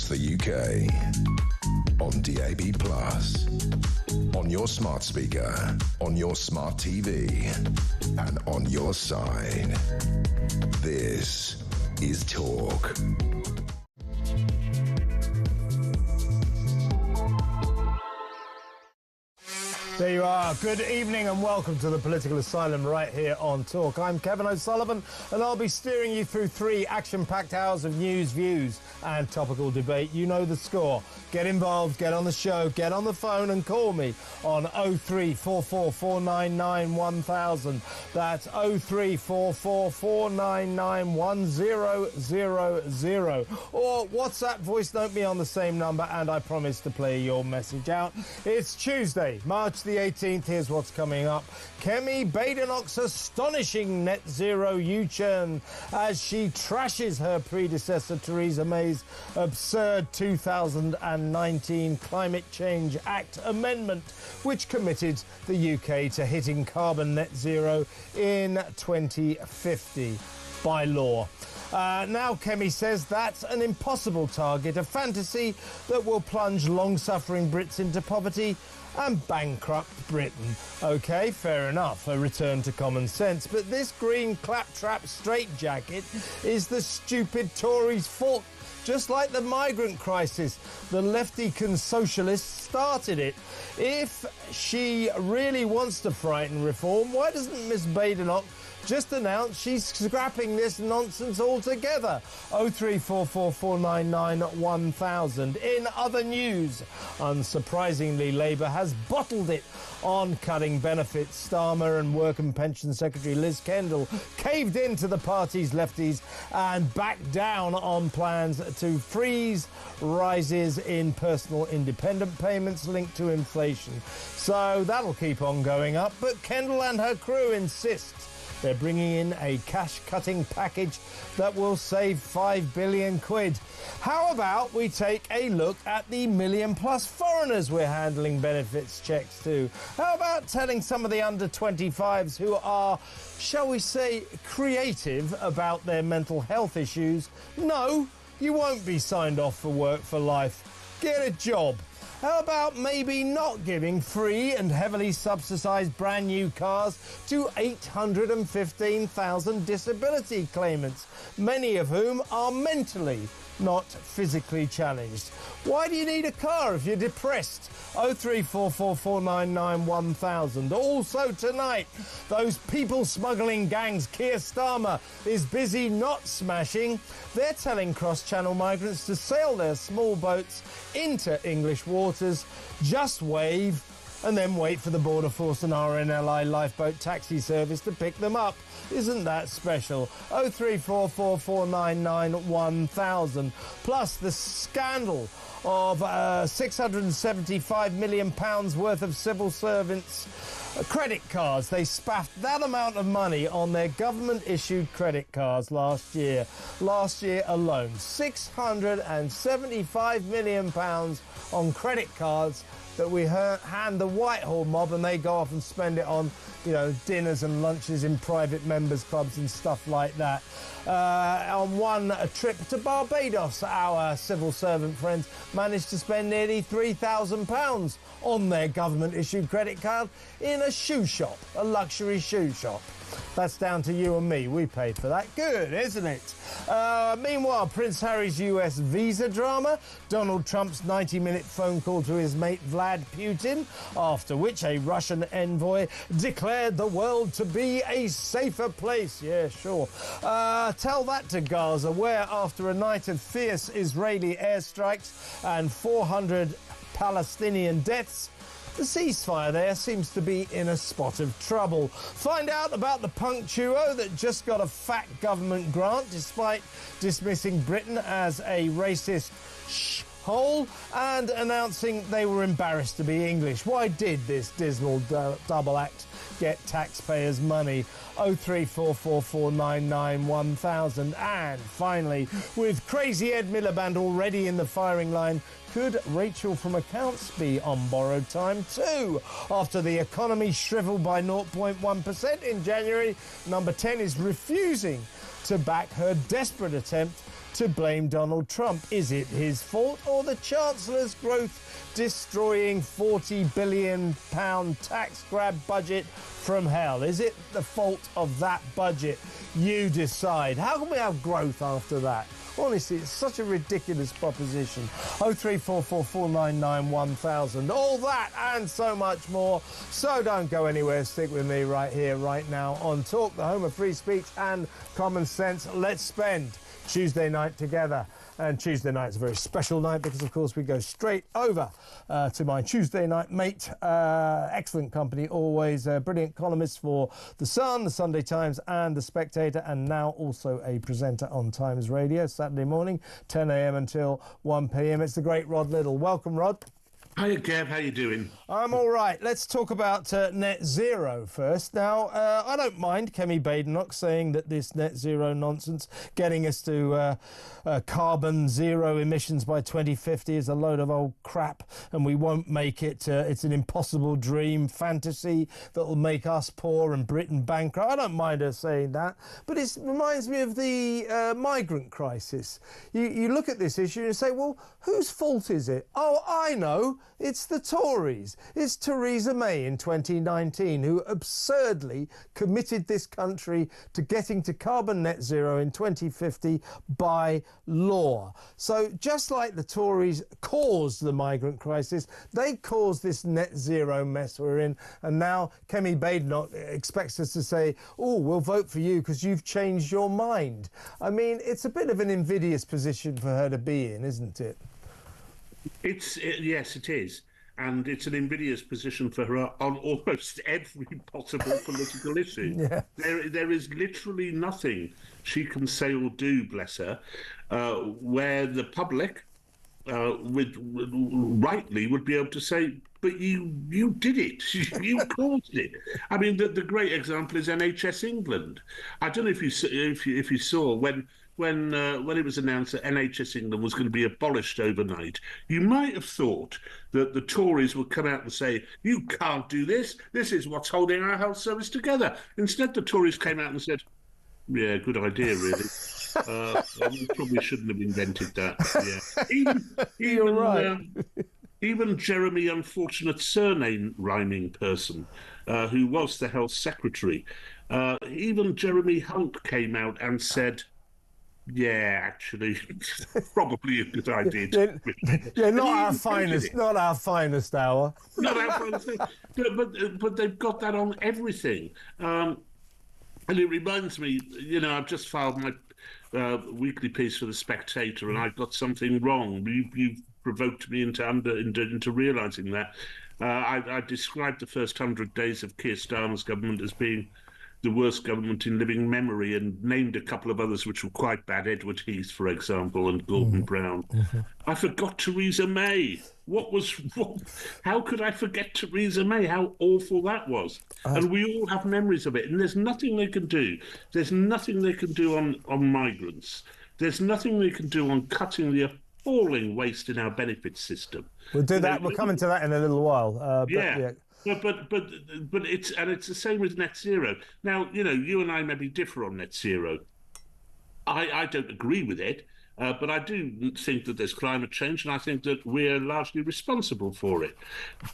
across the UK. On DAB+, on your smart speaker, on your smart TV, and on your side. This is Talk. There you are. Good evening and welcome to the Political Asylum right here on Talk. I'm Kevin O'Sullivan and I'll be steering you through 3 action-packed hours of news, views and topical debate. You know the score. Get involved, get on the show, get on the phone and call me on 03444 499 1000. That's 03444 499 1000. Or WhatsApp voice note me on the same number and I promise to play your message out. It's Tuesday, March the 18th. Here's what's coming up. Kemi Badenoch's astonishing net zero U-turn as she trashes her predecessor Theresa May's absurd 2019 Climate Change Act amendment, which committed the UK to hitting carbon net zero in 2050 by law. Now Kemi says that's an impossible target, a fantasy that will plunge long-suffering Brits into poverty and bankrupt Britain. OK, fair enough, a return to common sense. But this green claptrap straitjacket is the stupid Tories' fault. Just like the migrant crisis, the lefty socialists started it. If she really wants to frighten reform, why doesn't Miss Badenoch just announce she's scrapping this nonsense altogether? 03444 499 1000. In other news, unsurprisingly, Labour has bottled it on cutting benefits. Starmer and Work and Pension Secretary Liz Kendall caved in to the party's lefties and backed down on plans to freeze rises in personal independent payments linked to inflation. So that'll keep on going up, but Kendall and her crew insist they're bringing in a cash-cutting package that will save 5 billion quid. How about we take a look at the million-plus foreigners we're handling benefits checks to? How about telling some of the under-25s who are, shall we say, creative about their mental health issues? No, you won't be signed off for work for life. Get a job. How about maybe not giving free and heavily subsidised brand new cars to 815,000 disability claimants, many of whom are mentally, not physically challenged? Why do you need a car if you're depressed? 03444 499 1000. Also tonight, those people smuggling gangs Keir Starmer is busy not smashing. They're telling cross-channel migrants to sail their small boats into English waters, just wave, and then wait for the Border Force and RNLI lifeboat taxi service to pick them up. Isn't that special? 03444 499 1000. Plus the scandal of £675 million worth of civil servants' credit cards. They spaffed that amount of money on their government-issued credit cards last year. Last year alone, £675 million on credit cards that we hand the Whitehall mob and they go off and spend it on, you know, dinners and lunches in private members' clubs and stuff like that. On one trip to Barbados, our civil servant friends managed to spend nearly £3,000 on their government-issued credit card in a shoe shop, a luxury shoe shop. That's down to you and me. We paid for that. Good, isn't it? Meanwhile, Prince Harry's US visa drama, Donald Trump's 90-minute phone call to his mate Vlad Putin, after which a Russian envoy declared the world to be a safer place. Yeah, sure. Tell that to Gaza, where after a night of fierce Israeli airstrikes and 400 Palestinian deaths, the ceasefire there seems to be in a spot of trouble. Find out about the punk duo that just got a fat government grant despite dismissing Britain as a racist hole and announcing they were embarrassed to be English. Why did this dismal double act get taxpayers' money? 03444 499 1000. And finally, with Crazy Ed Miliband already in the firing line, could Rachel from Accounts be on borrowed time too? After the economy shriveled by 0.1% in January, Number 10 is refusing to back her desperate attempt to blame Donald Trump. Is it his fault or the Chancellor's growth-destroying £40 billion tax grab budget from hell? Is it the fault of that budget? You decide. How can we have growth after that? Honestly, it's such a ridiculous proposition. 03444991000. All that and so much more. So don't go anywhere. Stick with me right here, right now on Talk, the home of free speech and common sense. Let's spend Tuesday night together. And Tuesday night's a very special night because, of course, we go straight over to my Tuesday night mate. Excellent company, always. Brilliant columnist for The Sun, The Sunday Times and The Spectator, and now also a presenter on Times Radio, Saturday morning, 10 a.m. until 1 p.m. It's the great Rod Liddle. Welcome, Rod. Hiya, Kev. How you doing? I'm all right. Let's talk about net zero first. Now, I don't mind Kemi Badenoch saying that this net zero nonsense, getting us to carbon zero emissions by 2050 is a load of old crap and we won't make it. It's an impossible dream fantasy that will make us poor and Britain bankrupt. I don't mind her saying that, but it reminds me of the migrant crisis. You look at this issue and say, well, whose fault is it? Oh, I know. It's the Tories. It's Theresa May in 2019 who absurdly committed this country to getting to carbon net zero in 2050 by law. So just like the Tories caused the migrant crisis, they caused this net zero mess we're in. And now Kemi Badenoch expects us to say, oh, we'll vote for you because you've changed your mind. I mean, it's a bit of an invidious position for her to be in, isn't it? Yes, it is. And it's an invidious position for her on almost every possible political issue. Yeah. There is literally nothing she can say or do, bless her, where the public rightly would be able to say, but you did it, you caused it. I mean, the great example is NHS England. I don't know if you saw when it was announced that NHS England was going to be abolished overnight, you might have thought that the Tories would come out and say, you can't do this. This is what's holding our health service together. Instead, the Tories came out and said, yeah, good idea, really. We probably shouldn't have invented that. Yeah. You're right. Even Jeremy, unfortunate surname rhyming person, who was the health secretary, even Jeremy Hunt came out and said, yeah, actually, probably a good idea. Yeah, not our finest hour. Not our finest hour. But they've got that on everything. And it reminds me, I've just filed my weekly piece for The Spectator, and I've got something wrong. You've provoked me into realising that. I described the first 100 days of Keir Starmer's government as being the worst government in living memory, and named a couple of others which were quite bad, Edward Heath, for example, and Gordon Brown. I forgot Theresa May. How could I forget Theresa May? How awful that was. And we all have memories of it, and there's nothing they can do. There's nothing they can do on migrants. There's nothing they can do on cutting the appalling waste in our benefits system. We'll do that. We'll come into that in a little while. Yeah. But it's the same with net zero. Now, you and I maybe differ on net zero. I don't agree with it, but I do think that there's climate change, and I think that we're largely responsible for it.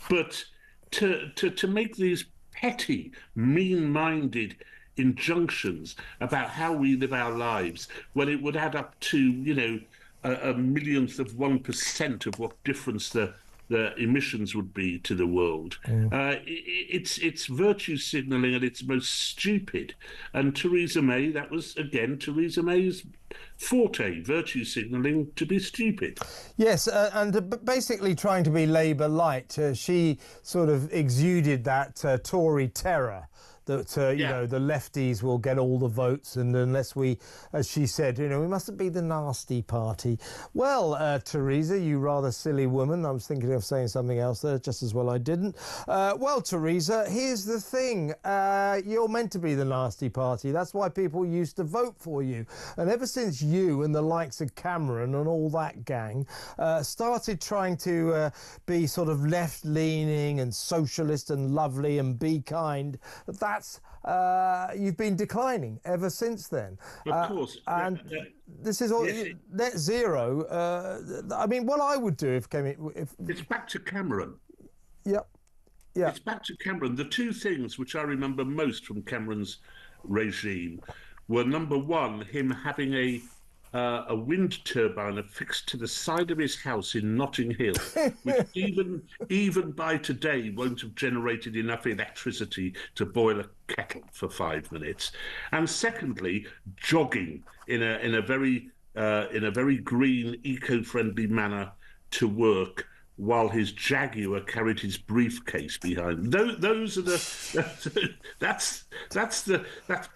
But to make these petty, mean-minded injunctions about how we live our lives, when it would add up to, a millionth of 1% of what difference the emissions would be to the world. It's virtue signalling at its most stupid. And Theresa May, that was, again, Theresa May's forte, virtue signalling to be stupid. Yes, and basically trying to be Labour light. She sort of exuded that Tory terror. That, the lefties will get all the votes, and unless we, as she said, we mustn't be the nasty party. Well, Theresa, you rather silly woman. I was thinking of saying something else there, just as well I didn't. Well, Theresa, here's the thing. You're meant to be the nasty party. That's why people used to vote for you. And ever since you and the likes of Cameron and all that gang started trying to be sort of left-leaning and socialist and lovely and be kind, that's you've been declining ever since then. Of course. And this is all net zero. I mean, what I would do if it's back to Cameron. Yep. Yeah. It's back to Cameron. The two things which I remember most from Cameron's regime were, number one, him having a wind turbine affixed to the side of his house in Notting Hill, which even by today won't have generated enough electricity to boil a kettle for 5 minutes. And secondly, jogging in a very green, eco-friendly manner to work, while his Jaguar carried his briefcase behind. Those are that's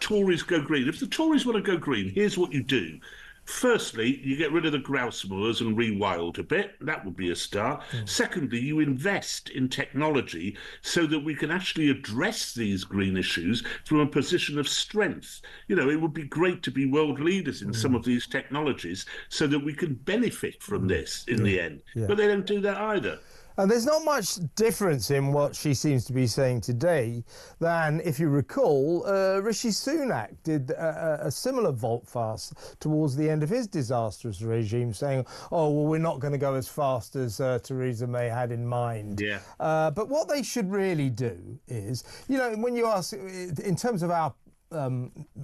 Tories go green. If the Tories want to go green, here's what you do. Firstly, you get rid of the grouse moors and rewild a bit. That would be a start. Secondly, you invest in technology so that we can actually address these green issues from a position of strength. You know, it would be great to be world leaders in some of these technologies so that we can benefit from this in the end. But they don't do that either. And there's not much difference in what she seems to be saying today than, if you recall, Rishi Sunak did a similar volte-face towards the end of his disastrous regime, saying, oh, well, we're not going to go as fast as Theresa May had in mind. Yeah. But what they should really do is, you know, when you ask, in terms of our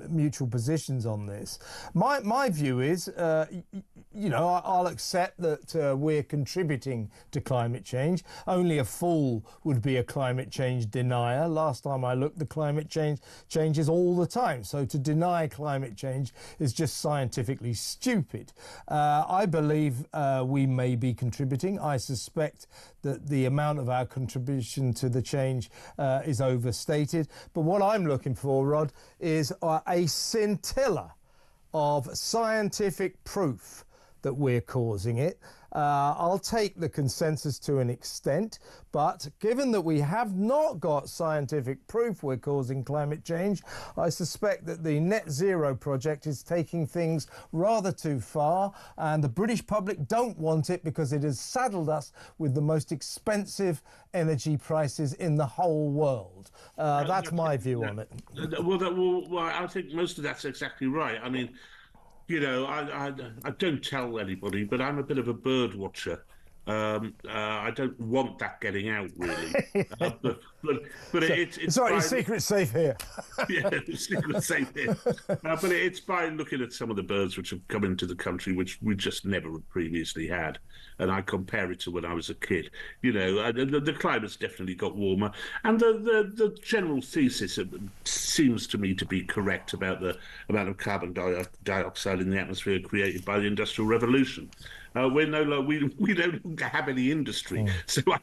mutual positions on this, my view is, you know, I'll accept that we're contributing to climate change. Only a fool would be a climate change denier. Last time I looked, the climate change changes all the time. So to deny climate change is just scientifically stupid. I believe we may be contributing. I suspect that the amount of our contribution to the change is overstated. But what I'm looking for, Rod, is a scintilla of scientific proof that we're causing it. I'll take the consensus to an extent, but given that we have not got scientific proof we're causing climate change, I suspect that the net zero project is taking things rather too far, and the British public don't want it because it has saddled us with the most expensive energy prices in the whole world. That's my view on it. Well, I think most of that's exactly right. I mean, you know, I don't tell anybody, but I'm a bit of a bird watcher. I don't want that getting out, really. But it's sorry, your secret's safe here. Yeah, secret's safe here. But it's by looking at some of the birds which have come into the country, which we just never previously had. And I compare it to when I was a kid. You know, the climate's definitely got warmer. And the general thesis seems to me to be correct about the amount of carbon dioxide in the atmosphere created by the Industrial Revolution. We no longer have any industry, so I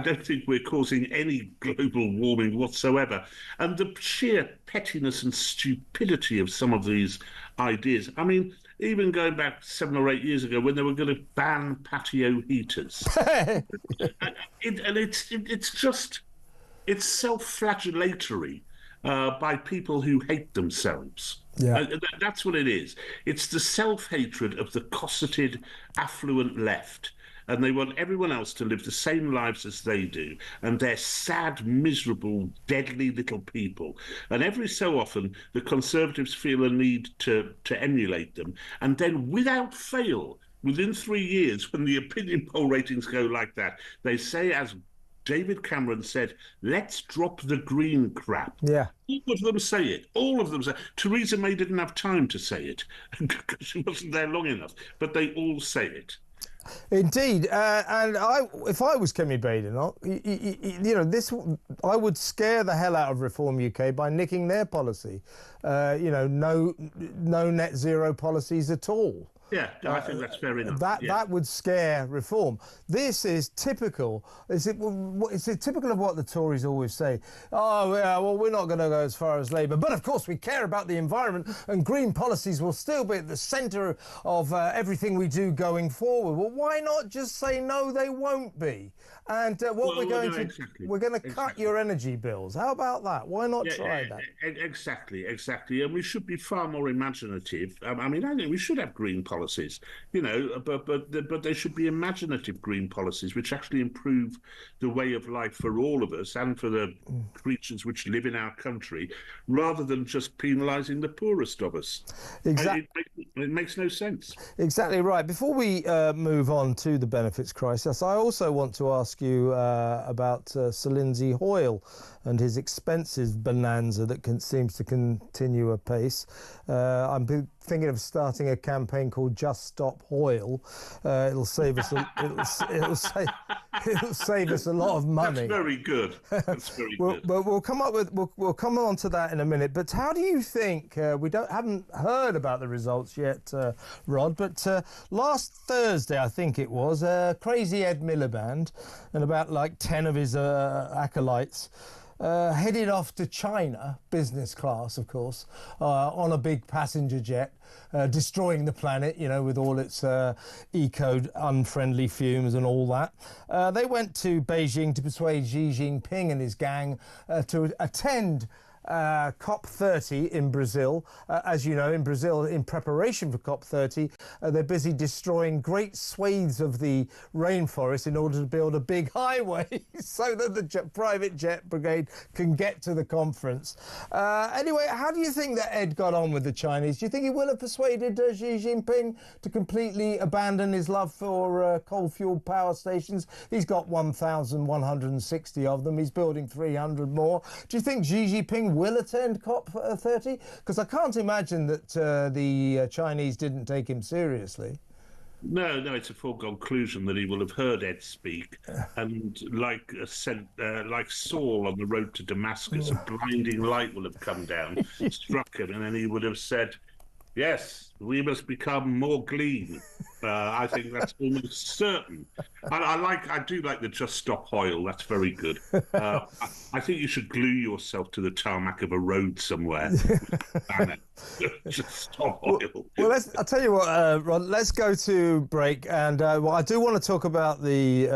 don't think we're causing any global warming whatsoever. And the sheer pettiness and stupidity of some of these ideas. I mean, even going back 7 or 8 years ago, when they were going to ban patio heaters, it's self-flagellatory by people who hate themselves. Yeah. That's what it is. It's the self-hatred of the cosseted, affluent left. And they want everyone else to live the same lives as they do. And they're sad, miserable, deadly little people. And every so often, the Conservatives feel a need to emulate them. And then, without fail, within 3 years, when the opinion poll ratings go like that, they say, as David Cameron said, let's drop the green crap. Yeah. All of them say it. All of them say it. Theresa May didn't have time to say it because she wasn't there long enough, but they all say it. Indeed, and if I was Kemi Badenoch, you know, I would scare the hell out of Reform UK by nicking their policy. You know, no net zero policies at all. Yeah, I think that's fair enough. That would scare Reform. This is typical. Is it typical of what the Tories always say? Oh, yeah, well, we're not going to go as far as Labour, but of course we care about the environment, and green policies will still be at the centre of everything we do going forward. Well, why not just say no? They won't be. And what we're going to exactly. we're going to cut your energy bills. How about that? Why not try that? Exactly. And we should be far more imaginative. I mean, I think we should have green policies, but they should be imaginative green policies, which actually improve the way of life for all of us and for the creatures which live in our country, rather than just penalising the poorest of us. Exactly. It makes no sense. Exactly right. Before we move on to the benefits crisis, I also want to ask you about Sir Lindsay Hoyle and his expenses bonanza that seems to continue apace. I'm thinking of starting a campaign called Just Stop Hoyle. It'll save us. It'll save us a lot of money. That's very good. That's very good. But we'll come on to that in a minute. But how do you think? We haven't heard about the results yet, Rod. But last Thursday, I think it was, Crazy Ed Miliband and about like 10 of his acolytes headed off to China, business class, of course, on a big passenger jet, destroying the planet, with all its eco-unfriendly fumes and all that. They went to Beijing to persuade Xi Jinping and his gang to attend COP30 in Brazil. As you know, in Brazil, in preparation for COP30, they're busy destroying great swathes of the rainforest in order to build a big highway so that the private jet brigade can get to the conference. Anyway, how do you think that Ed got on with the Chinese? Do you think he will have persuaded Xi Jinping to completely abandon his love for coal-fueled power stations? He's got 1,160 of them. He's building 300 more. Do you think Xi Jinping will attend COP30? Because I can't imagine that the Chinese didn't take him seriously. No, it's a foregone conclusion that he will have heard Ed speak, and like Saul on the road to Damascus, a blinding light will have come down, struck him, and then he would have said, "Yes, we must become more clean." I think that's almost certain. I do like the Just Stop Hoyle. That's very good. I think you should glue yourself to the tarmac of a road somewhere. Just Stop Hoyle. Well, I'll tell you what, Rod, let's go to break. And I do want to talk about the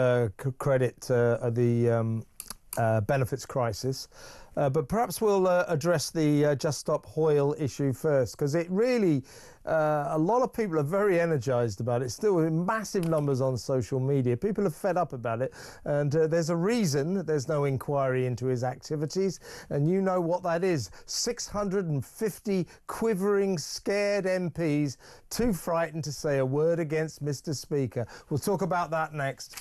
benefits crisis. But perhaps we'll address the Just Stop Hoyle issue first, because it really, a lot of people are very energised about it. Still in massive numbers on social media. People are fed up about it. And there's a reason there's no inquiry into his activities. And you know what that is. 650 quivering, scared MPs, too frightened to say a word against Mr. Speaker. We'll talk about that next.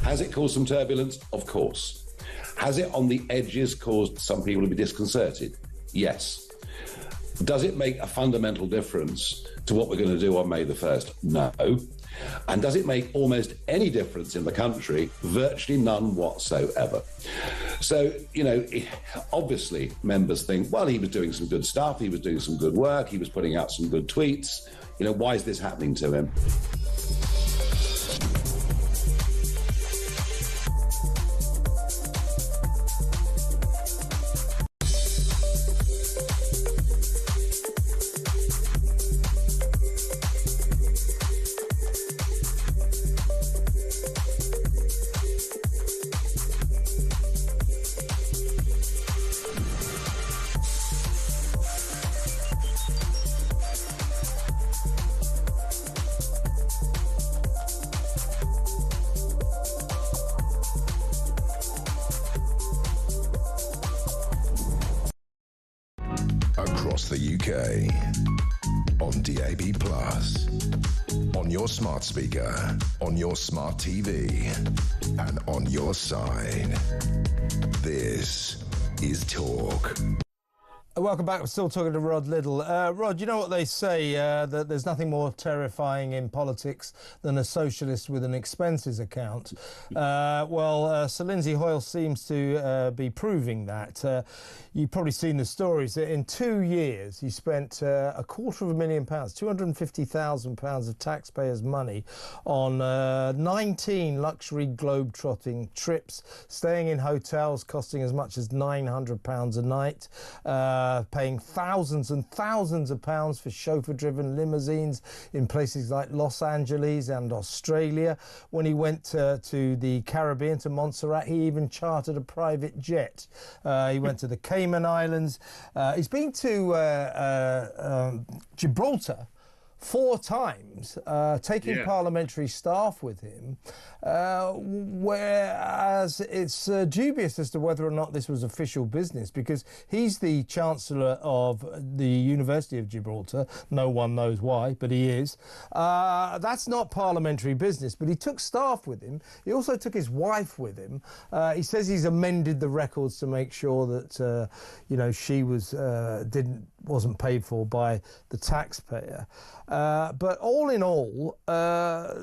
Has it caused some turbulence? Of course. Has it on the edges caused some people to be disconcerted? Yes. Does it make a fundamental difference to what we're going to do on May the 1st? No. And does it make almost any difference in the country? Virtually none whatsoever. So, you know, obviously members think, well, he was doing some good stuff, he was doing some good work, he was putting out some good tweets. You know, why is this happening to him? Across the UK, on DAB+, on your smart speaker, on your smart TV, and on your side. This is Talk. Welcome back. We're still talking to Rod Liddle. Rod, you know what they say, that there's nothing more terrifying in politics than a socialist with an expenses account. Sir Lindsay Hoyle seems to be proving that. You've probably seen the stories that in 2 years he spent £250,000, £250,000 of taxpayers' money on 19 luxury globe-trotting trips, staying in hotels costing as much as £900 a night, paying thousands and thousands of pounds for chauffeur-driven limousines in places like Los Angeles and Australia. When he went to the Caribbean, to Montserrat, he even chartered a private jet. He went to the Cayman Islands. He's been to Gibraltar 4 times, taking parliamentary staff with him, whereas it's dubious as to whether or not this was official business, because he's the Chancellor of the University of Gibraltar. No one knows why, but he is. That's not parliamentary business, but he took staff with him. He also took his wife with him. He says he's amended the records to make sure that, she wasn't paid for by the taxpayer. But all in all,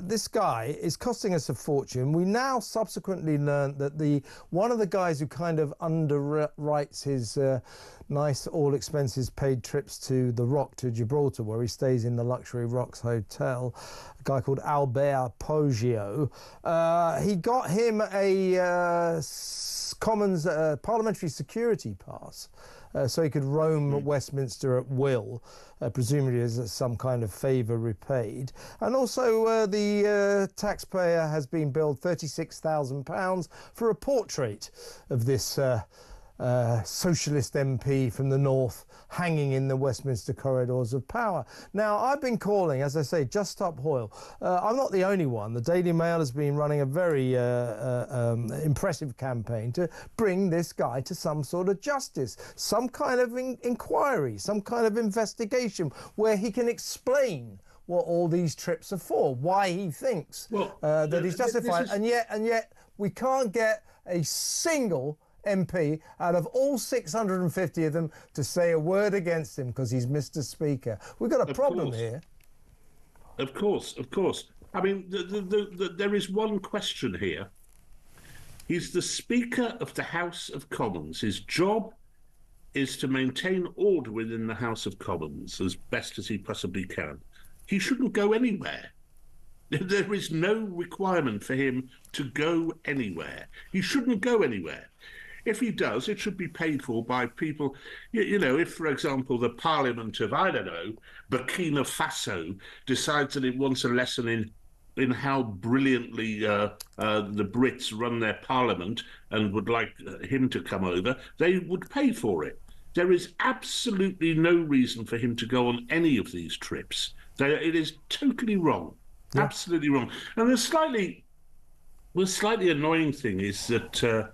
this guy is costing us a fortune. We now subsequently learned that one of the guys who kind of underwrites his nice all-expenses paid trips to the Rock, to Gibraltar, where he stays in the Luxury Rocks Hotel, a guy called Albert Poggio, he got him a Commons parliamentary security pass. So he could roam Westminster at will, presumably as some kind of favour repaid. And also the taxpayer has been billed £36,000 for a portrait of this socialist MP from the north hanging in the Westminster corridors of power. Now, I've been calling, as I say, Just Stop Hoyle. I'm not the only one. The Daily Mail has been running a very impressive campaign to bring this guy to some sort of justice, some kind of inquiry, some kind of investigation where he can explain what all these trips are for, why he thinks that he's justified. And yet we can't get a single MP out of all 650 of them to say a word against him because he's Mr. Speaker. We've got a problem here. Of course. I mean, there is one question here. He's the Speaker of the House of Commons. His job is to maintain order within the House of Commons as best as he possibly can. He shouldn't go anywhere. There is no requirement for him to go anywhere. He shouldn't go anywhere. If he does, it should be paid for by people. If, for example, the Parliament of, I don't know, Burkina Faso decides that it wants a lesson in how brilliantly the Brits run their parliament and would like him to come over, they would pay for it. There is absolutely no reason for him to go on any of these trips. It is totally wrong, absolutely wrong. And the slightly annoying thing is that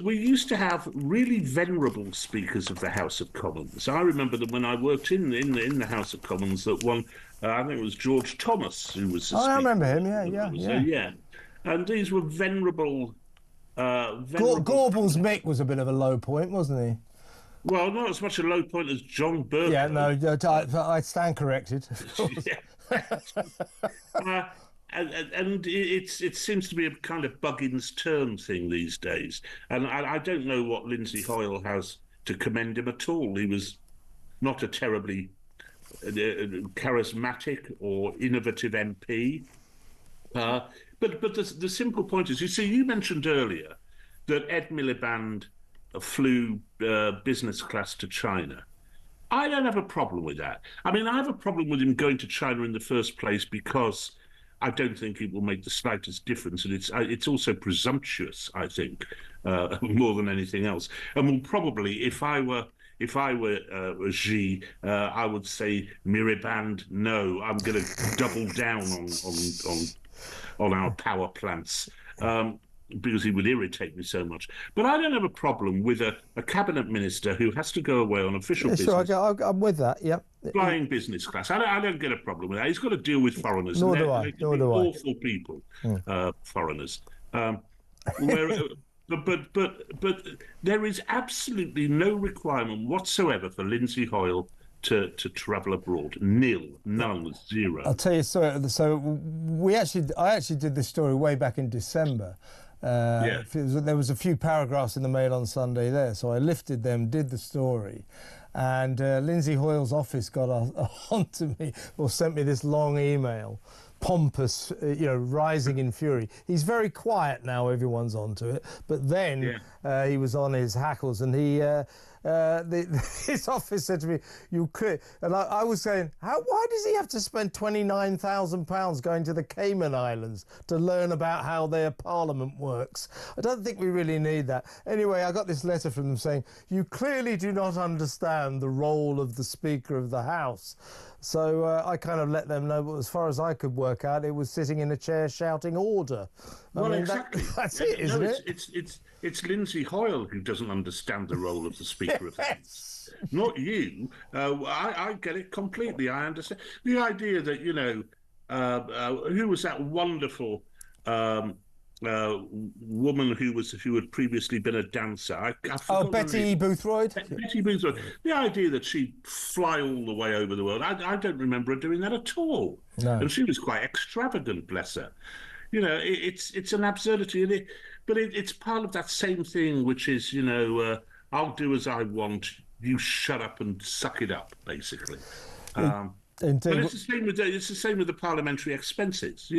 we used to have really venerable speakers of the House of Commons. I remember that when I worked in the House of Commons, that one, I think it was George Thomas, who was the speaker. I remember him, yeah. and these were venerable. Gorbals Mick was a bit of a low point, wasn't he? Well, not as much a low point as John Burke. Yeah, no, I stand corrected. And it seems to be a kind of Buggins' turn thing these days. And I don't know what Lindsay Hoyle has to commend him at all. He was not a terribly charismatic or innovative MP. But the simple point is, you see, you mentioned earlier that Ed Miliband flew business class to China. I don't have a problem with that. I mean, I have a problem with him going to China in the first place because I don't think it will make the slightest difference, and it's also presumptuous, I think, more than anything else. And will probably, if I were Xi, I would say, Miriband, no, I'm going to double down on our power plants. Because he would irritate me so much. But I don't have a problem with a cabinet minister who has to go away on official business. Sure, I'm with that, yeah. Flying business class. I don't get a problem with that. He's got to deal with foreigners. Nor do I. Awful people, foreigners. But there is absolutely no requirement whatsoever for Lindsay Hoyle to travel abroad. None, zero. I'll tell you, so I actually did this story way back in December. There was a few paragraphs in the Mail on Sunday there, so I lifted them, did the story, and Lindsay Hoyle's office got onto me, or sent me this long email, pompous, rising in fury. He's very quiet now, everyone's onto it, but then he was on his hackles, and his office said to me, "You could," and I was saying, why does he have to spend £29,000 going to the Cayman Islands to learn about how their parliament works? I don't think we really need that. Anyway, I got this letter from them saying, "You clearly do not understand the role of the Speaker of the House." So I kind of let them know, but as far as I could work out, it was sitting in a chair shouting order. Exactly. That's it, isn't it? It's Lindsay Hoyle who doesn't understand the role of the Speaker of the House. Not you. I get it completely. I understand. The idea that, who was that wonderful woman who had previously been a dancer? Betty Boothroyd? Betty Boothroyd. The idea that she'd fly all the way over the world, I don't remember her doing that at all. No. And she was quite extravagant, bless her. It's an absurdity, but it's part of that same thing, which is, I'll do as I want, you shut up and suck it up, basically. But it's the same with the parliamentary expenses.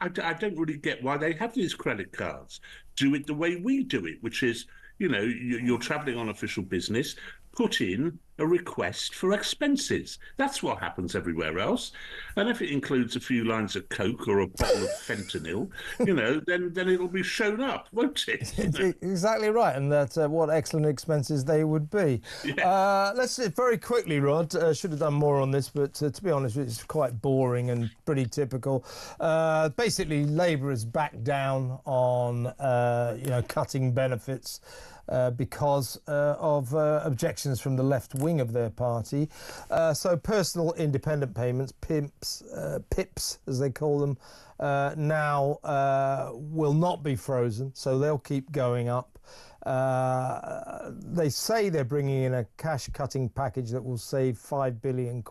I don't really get why they have these credit cards. Do it the way we do it, which is, you're travelling on official business, put in a request for expenses. That's what happens everywhere else. And if it includes a few lines of Coke or a bottle of fentanyl, then it'll be shown up, won't it? Exactly right, and that's what excellent expenses they would be. Yeah. Let's very quickly, Rod, should have done more on this, but to be honest, it's quite boring and pretty typical. Basically, Labour has backed down on, cutting benefits because of objections from the left wing of their party. So personal independent payments, PIPs as they call them, now will not be frozen, so they'll keep going up. They say they're bringing in a cash-cutting package that will save £5 billion.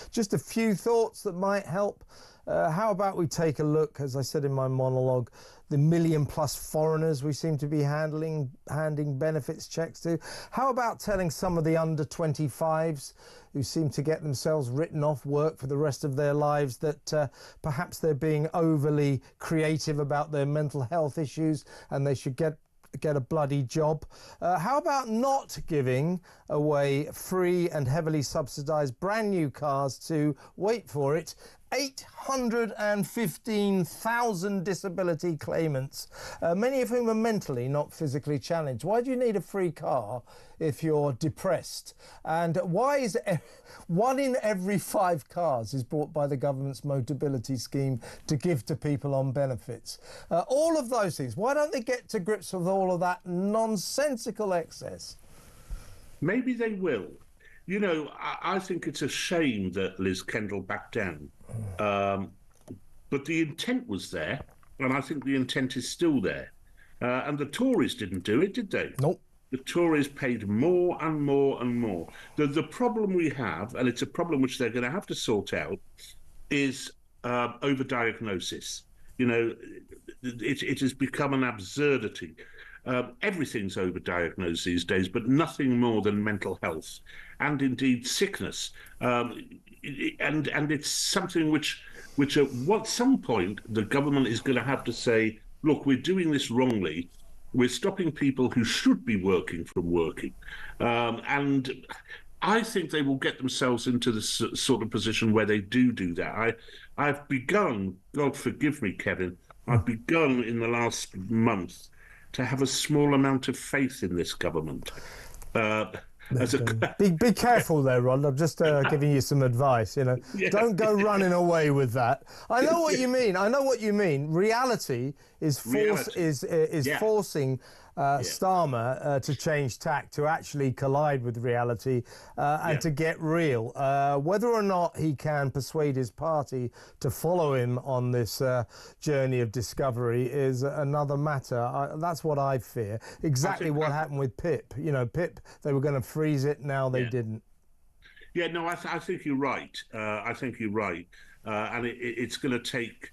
Just a few thoughts that might help. How about we take a look, as I said in my monologue, the million-plus foreigners we seem to be handing benefits checks to? How about telling some of the under-25s who seem to get themselves written off work for the rest of their lives that perhaps they're being overly creative about their mental health issues and they should get a bloody job? How about not giving away free and heavily subsidised brand new cars to, wait for it, 815,000 disability claimants, many of whom are mentally, not physically challenged? Why do you need a free car if you're depressed? And why is 1 in every 5 cars is bought by the government's Motability scheme to give to people on benefits? All of those things. Why don't they get to grips with all of that nonsensical excess? Maybe they will. I think it's a shame that Liz Kendall backed down. But the intent was there. and I think the intent is still there. And the Tories didn't do it, did they? Nope. The Tories paid more and more and more. The problem we have, and it's a problem which they're going to have to sort out, is overdiagnosis. You know, it has become an absurdity. Everything's overdiagnosed these days, but nothing more than mental health and indeed sickness. And it's something which at some point the government is going to have to say, look, we're doing this wrongly. We're stopping people who should be working from working. And I think they will get themselves into this sort of position where they do that. I've begun, God forgive me, Kevin, I've begun in the last month to have a small amount of faith in this government. Be careful there, Rod. I'm just giving you some advice. You know, don't go running away with that. I know what you mean. I know what you mean. Reality is forcing Starmer to change tack, to actually collide with reality and to get real. Whether or not he can persuade his party to follow him on this journey of discovery is another matter. That's what I fear. Exactly what happened with PIP. You know, PIP, they were going to freeze it, now they didn't. Yeah, no, I think you're right. I think you're right. And it's going to take...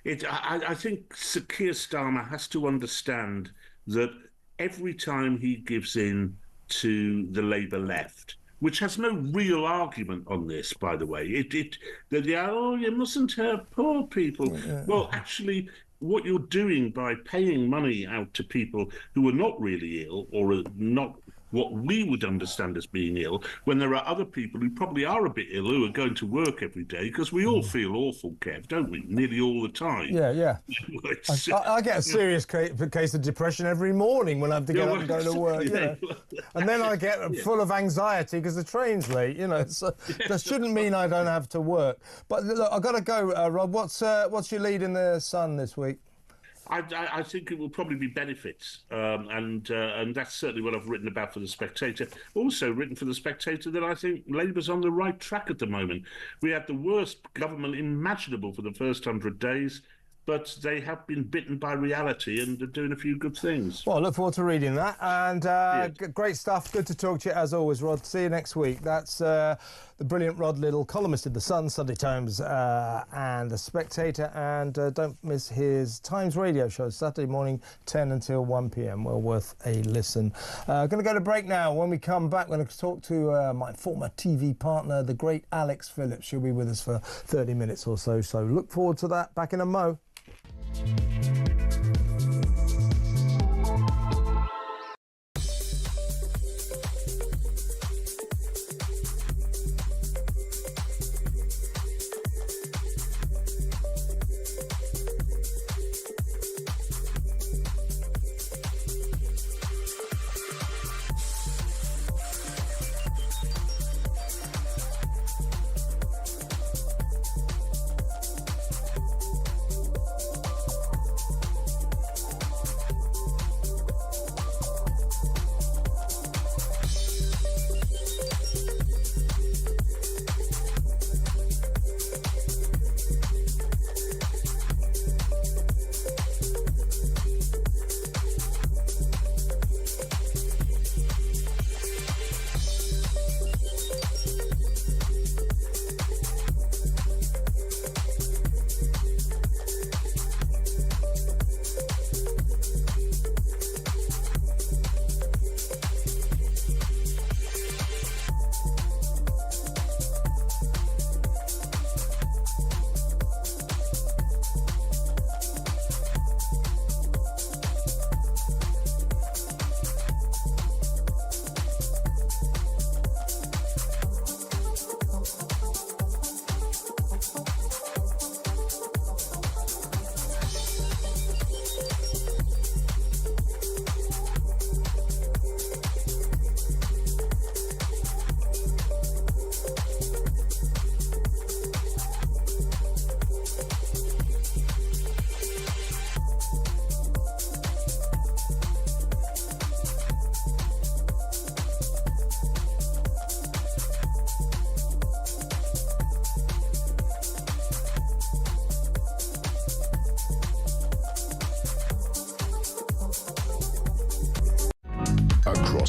I think Sir Keir Starmer has to understand that every time he gives in to the Labour left, which has no real argument on this, by the way, you mustn't hurt poor people. Well, actually, what you're doing by paying money out to people who are not really ill or are not what we would understand as being ill, when there are other people who probably are a bit ill who are going to work every day, because we all feel awful, Kev, don't we? Nearly all the time. Yeah. I get a serious case of depression every morning when I have to get up and go to work. You know? And then I get full of anxiety because the train's late. You know, so that shouldn't mean I don't have to work. But look, I've got to go, Rob. What's your lead in the Sun this week? I think it will probably be benefits, and that's certainly what I've written about for The Spectator. Also written for The Spectator that I think Labour's on the right track at the moment. We had the worst government imaginable for the first 100 days, but they have been bitten by reality and are doing a few good things. Well, I look forward to reading that. And great stuff. Good to talk to you as always, Rod. See you next week. That's the brilliant Rod Liddle, columnist in The Sun, Sunday Times and The Spectator. And don't miss his Times radio show, Saturday morning, 10 until 1 p.m. Well worth a listen. Going to go to break now. When we come back, we're going to talk to my former TV partner, the great Alex Phillips. She'll be with us for 30 minutes or so. So look forward to that. Back in a mo.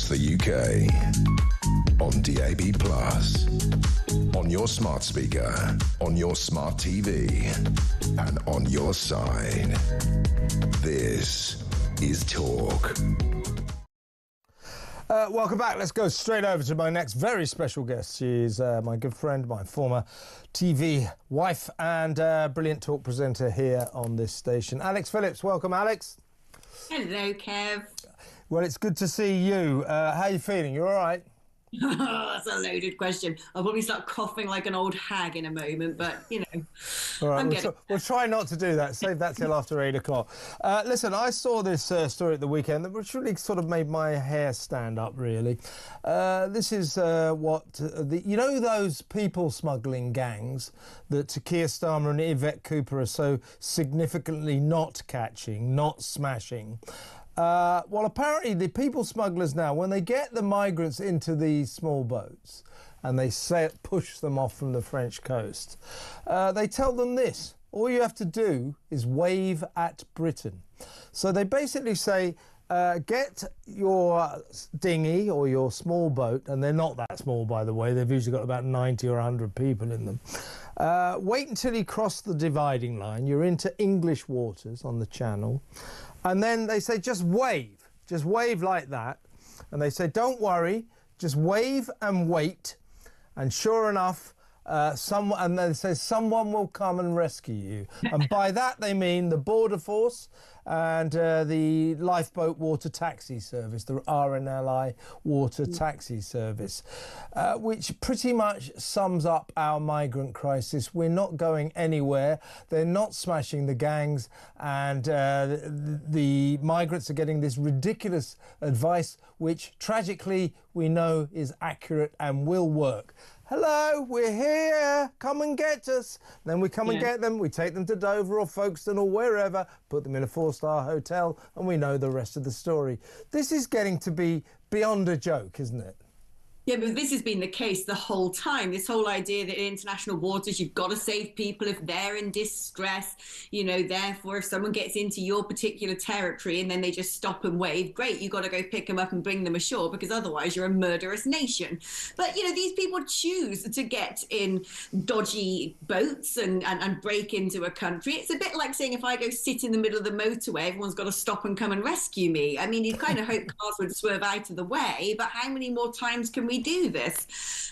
across the UK. On DAB+, on your smart speaker, on your smart TV, and on your side. This is Talk. Welcome back. Let's go straight over to my next very special guest. She's my good friend, my former TV wife, and brilliant talk presenter here on this station. Alex Phillips. Welcome, Alex. Hello, Kev. Well, it's good to see you. How are you feeling? You all right? That's a loaded question. I'll probably start coughing like an old hag in a moment, but, you know. All right, we'll try not to do that. Save that till after 8 o'clock. Listen, I saw this story at the weekend which really sort of made my hair stand up, really. This is you know those people smuggling gangs that Keir Starmer and Yvette Cooper are so significantly not catching, not smashing? Well, apparently the people smugglers now, when they get the migrants into these small boats and they push them off from the French coast, they tell them this: all you have to do is wave at Britain. So they basically say, get your dinghy or your small boat, and they're not that small, by the way, they've usually got about 90 or 100 people in them. Wait until you cross the dividing line, you're into English waters on the channel. And then they say, just wave like that. And they say, don't worry, just wave and wait. And sure enough, and they say someone will come and rescue you. And by that they mean the Border Force and the Lifeboat Water Taxi Service, the RNLI Water Taxi Service, which pretty much sums up our migrant crisis. We're not going anywhere. They're not smashing the gangs, and the migrants are getting this ridiculous advice, which tragically we know is accurate and will work. Hello, we're here, come and get us. Then we come and get them, we take them to Dover or Folkestone or wherever, put them in a 4-star hotel, and we know the rest of the story. This is getting to be beyond a joke, isn't it? Yeah, but this has been the case the whole time. This whole idea that in international waters, you've got to save people if they're in distress. You know, therefore, if someone gets into your particular territory and then they just stop and wave, great, you've got to go pick them up and bring them ashore, because otherwise you're a murderous nation. But, you know, these people choose to get in dodgy boats and break into a country. It's a bit like saying, if I go sit in the middle of the motorway, everyone's got to stop and come and rescue me. I mean, you kind of hope cars would swerve out of the way, but how many more times can we do this?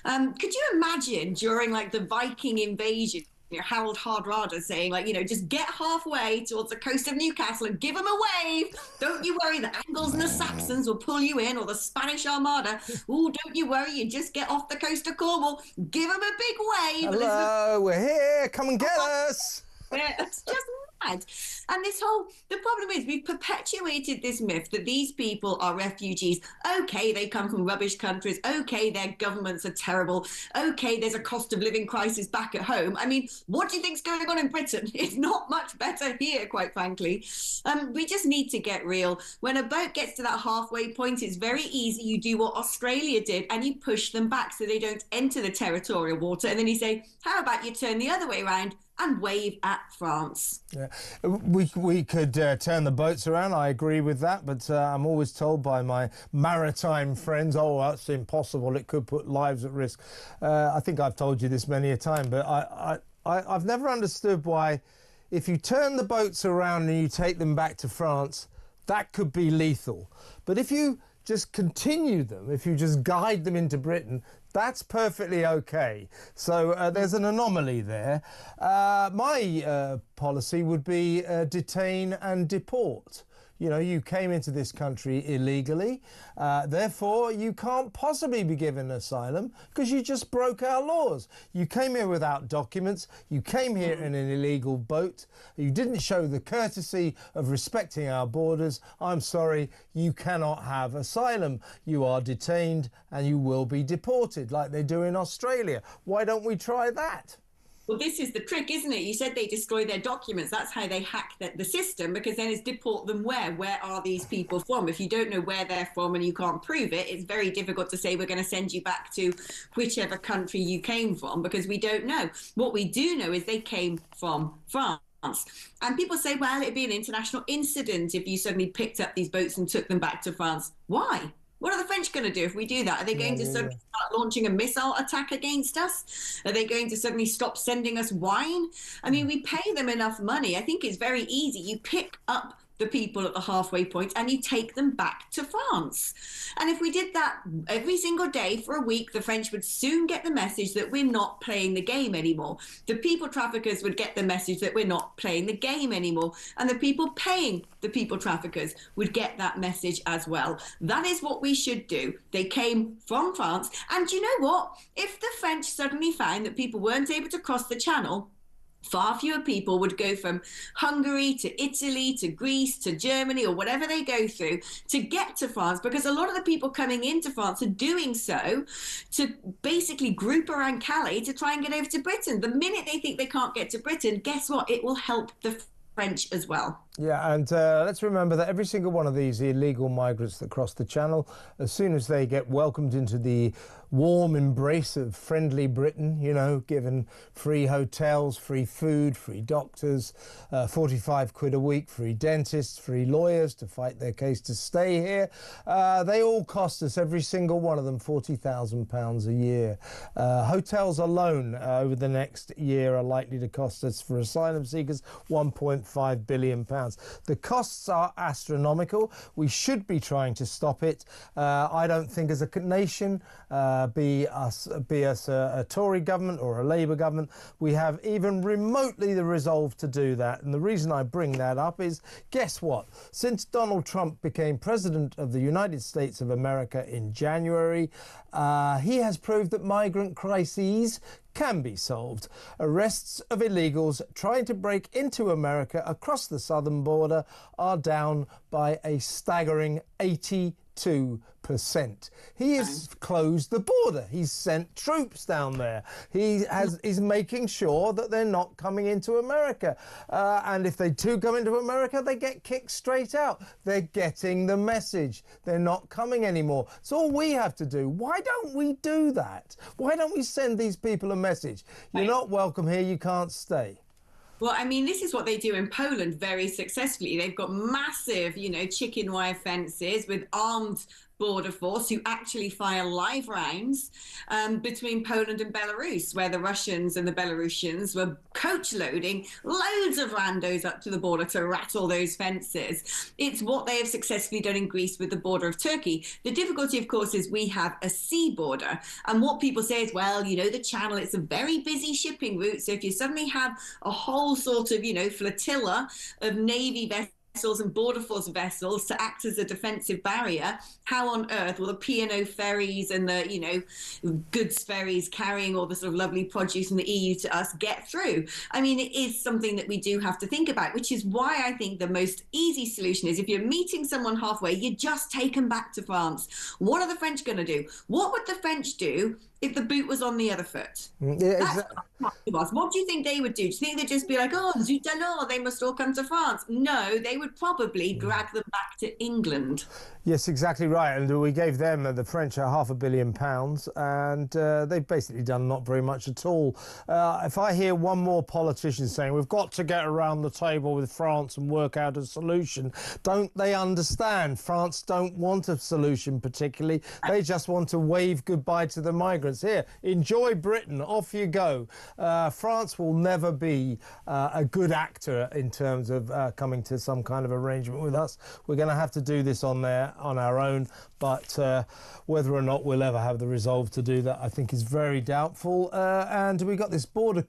Could you imagine during like the Viking invasion, you know, Harold Hardrada saying, like, you know, just get halfway towards the coast of Newcastle and give them a wave. Don't you worry, the Angles and the Saxons will pull you in, or the Spanish Armada. Oh, don't you worry, you just get off the coast of Cornwall, give them a big wave. Hello, we're here, come and get us. It's just mad. And the problem is we've perpetuated this myth that these people are refugees. Okay, they come from rubbish countries. Okay, their governments are terrible. Okay, there's a cost of living crisis back at home. I mean, what do you think's going on in Britain? It's not much better here, quite frankly. We just need to get real. When a boat gets to that halfway point, it's very easy. You do what Australia did and you push them back so they don't enter the territorial water. And then you say, how about you turn the other way around and wave at France? Yeah, we could turn the boats around. I agree with that, but I'm always told by my maritime friends, oh, that's impossible. It could put lives at risk. I think I've told you this many a time, but I've never understood why, if you turn the boats around and you take them back to France, that could be lethal. But if you just continue them, if you just guide them into Britain, that's perfectly okay. So there's an anomaly there. My policy would be detain and deport. You know, you came into this country illegally, therefore you can't possibly be given asylum because you just broke our laws. You came here without documents, you came here in an illegal boat, you didn't show the courtesy of respecting our borders. I'm sorry, you cannot have asylum. You are detained and you will be deported like they do in Australia. Why don't we try that? Well, this is the trick, isn't it? You said they destroy their documents. That's how they hack the system, because then it's deport them where? Where are these people from? If you don't know where they're from and you can't prove it, it's very difficult to say we're going to send you back to whichever country you came from, because we don't know. What we do know is they came from France. And people say, well, it'd be an international incident if you suddenly picked up these boats and took them back to France. Why? What are the French going to do if we do that? Are they going to suddenly start launching a missile attack against us? Are they going to suddenly stop sending us wine? I mean, we pay them enough money. I think it's very easy. You pick up the people at the halfway point and you take them back to France. And if we did that every single day for a week, the French would soon get the message that we're not playing the game anymore. The people traffickers would get the message that we're not playing the game anymore. And the people paying the people traffickers would get that message as well. That is what we should do. They came from France. And you know what? If the French suddenly found that people weren't able to cross the channel, far fewer people would go from Hungary to Italy to Greece to Germany or whatever they go through to get to France, because a lot of the people coming into France are doing so to basically group around Calais to try and get over to Britain. The minute they think they can't get to Britain, guess what? It will help the French as well. Yeah, and let's remember that every single one of these illegal migrants that cross the Channel, as soon as they get welcomed into the warm embrace of friendly Britain, you know, given free hotels, free food, free doctors, 45 quid a week, free dentists, free lawyers to fight their case to stay here, they all cost us, every single one of them, £40,000 a year. Hotels alone over the next year are likely to cost us, for asylum seekers, £1.5 billion. The costs are astronomical. We should be trying to stop it. I don't think as a nation, be us a Tory government or a Labour government, we have even remotely the resolve to do that. And the reason I bring that up is, guess what? Since Donald Trump became president of the United States of America in January, he has proved that migrant crises can be solved. Arrests of illegals trying to break into America across the southern border are down by a staggering 82%. He has closed the border. He's sent troops down there. He's making sure that they're not coming into America. And if they do come into America, they get kicked straight out. They're getting the message. They're not coming anymore. It's all we have to do. Why don't we do that? Why don't we send these people a message? You're not welcome here. You can't stay. Well, I mean, this is what they do in Poland very successfully. They've got massive, chicken wire fences with armed border force who actually fire live rounds between Poland and Belarus, where the Russians and the Belarusians were coach loading loads of randos up to the border to rattle those fences. It's what they have successfully done in Greece with the border of Turkey. The difficulty, of course, is we have a sea border. And what people say is, well, the Channel, it's a very busy shipping route. So if you suddenly have a whole sort of, flotilla of Navy vessels and border force vessels to act as a defensive barrier, how on earth will the P&O ferries and the goods ferries carrying all the sort of lovely produce from the EU to us get through? I mean, it is something that we do have to think about, which is why I think the most easy solution is, if you're meeting someone halfway, you just take them back to France. What are the French going to do? What would the French do if the boot was on the other foot? Yeah, what do you think they would do? Do you think they'd just be like, oh, zut alors, they must all come to France? No, they would probably drag them back to England. Yes, exactly right. And we gave them, the French, £500 million, and they've basically done not very much at all. If I hear one more politician saying we've got to get around the table with France and work out a solution, don't they understand? France don't want a solution particularly. They just want to wave goodbye to the migrants. Here, enjoy Britain, off you go. France will never be a good actor in terms of coming to some kind of arrangement with us. We're going to have to do this on our own, but whether or not we'll ever have the resolve to do that, I think, is very doubtful. And we got this Border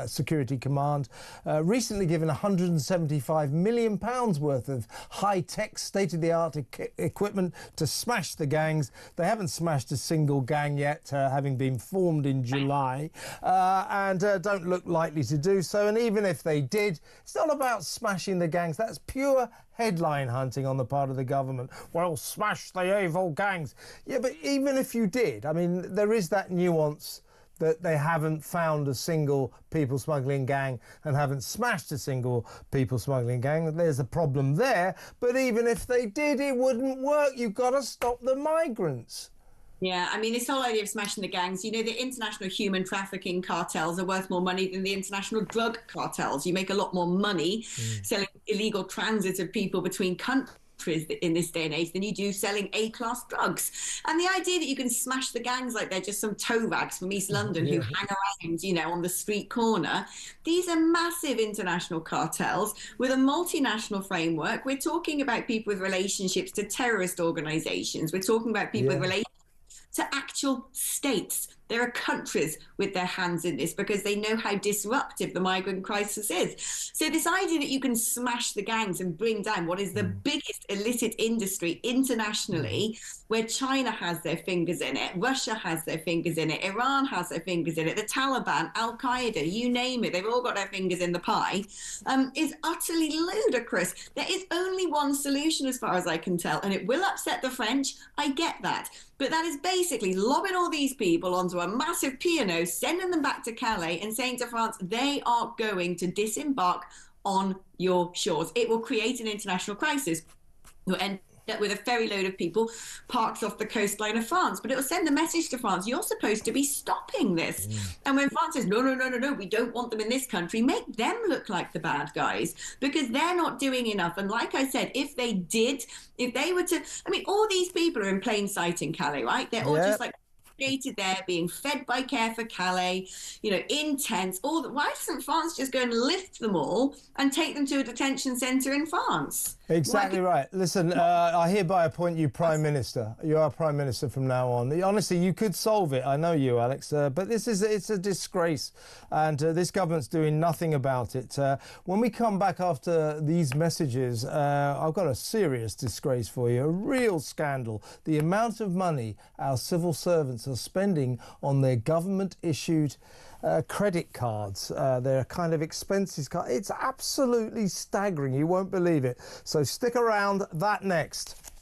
Security Command recently given £175 million worth of high-tech, state-of-the-art equipment to smash the gangs. They haven't smashed a single gang yet, having been formed in July, and don't look likely to do so. And even if they did, it's not about smashing the gangs. That's pure headline hunting on the part of the government. Well, smash the evil gangs. Yeah, but even if you did, I mean, there is that nuance that they haven't found a single people smuggling gang and haven't smashed a single people smuggling gang. There's a problem there. But even if they did, it wouldn't work. You've got to stop the migrants. Yeah, I mean, this whole idea of smashing the gangs, the international human trafficking cartels are worth more money than the international drug cartels. You make a lot more money selling illegal transit of people between countries in this day and age than you do selling A-class drugs. And the idea that you can smash the gangs like they're just some toe rags from East London who hang around, you know, on the street corner. These are massive international cartels with a multinational framework. We're talking about people with relationships to terrorist organizations. We're talking about people with relationships to actual states. There are countries with their hands in this because they know how disruptive the migrant crisis is. So this idea that you can smash the gangs and bring down what is the biggest illicit industry internationally, where China has their fingers in it, Russia has their fingers in it, Iran has their fingers in it, the Taliban, Al-Qaeda, you name it, they've all got their fingers in the pie, is utterly ludicrous. There is only one solution as far as I can tell, and it will upset the French, I get that. But that is basically lobbing all these people onto a massive P&O, sending them back to Calais and saying to France, they are going to disembark on your shores. It will create an international crisis. You'll end up with a ferry load of people parked off the coastline of France. But it will send a message to France, you're supposed to be stopping this. And when France says, no, we don't want them in this country, make them look like the bad guys, because they're not doing enough. And like I said, if they were to, I mean, all these people are in plain sight in Calais, right? They're all just like there, being fed by Care for Calais, you know, in tents. Why doesn't France just go and lift them all and take them to a detention centre in France? Exactly right. Listen, I hereby appoint you Prime Minister. You are Prime Minister from now on. Honestly, you could solve it. I know you, Alex, but it's a disgrace, and this government's doing nothing about it. When we come back after these messages, I've got a serious disgrace for you, a real scandal. The amount of money our civil servants are spending on their government-issued credit cards, their kind of expenses card. It's absolutely staggering. You won't believe it. So stick around. That next.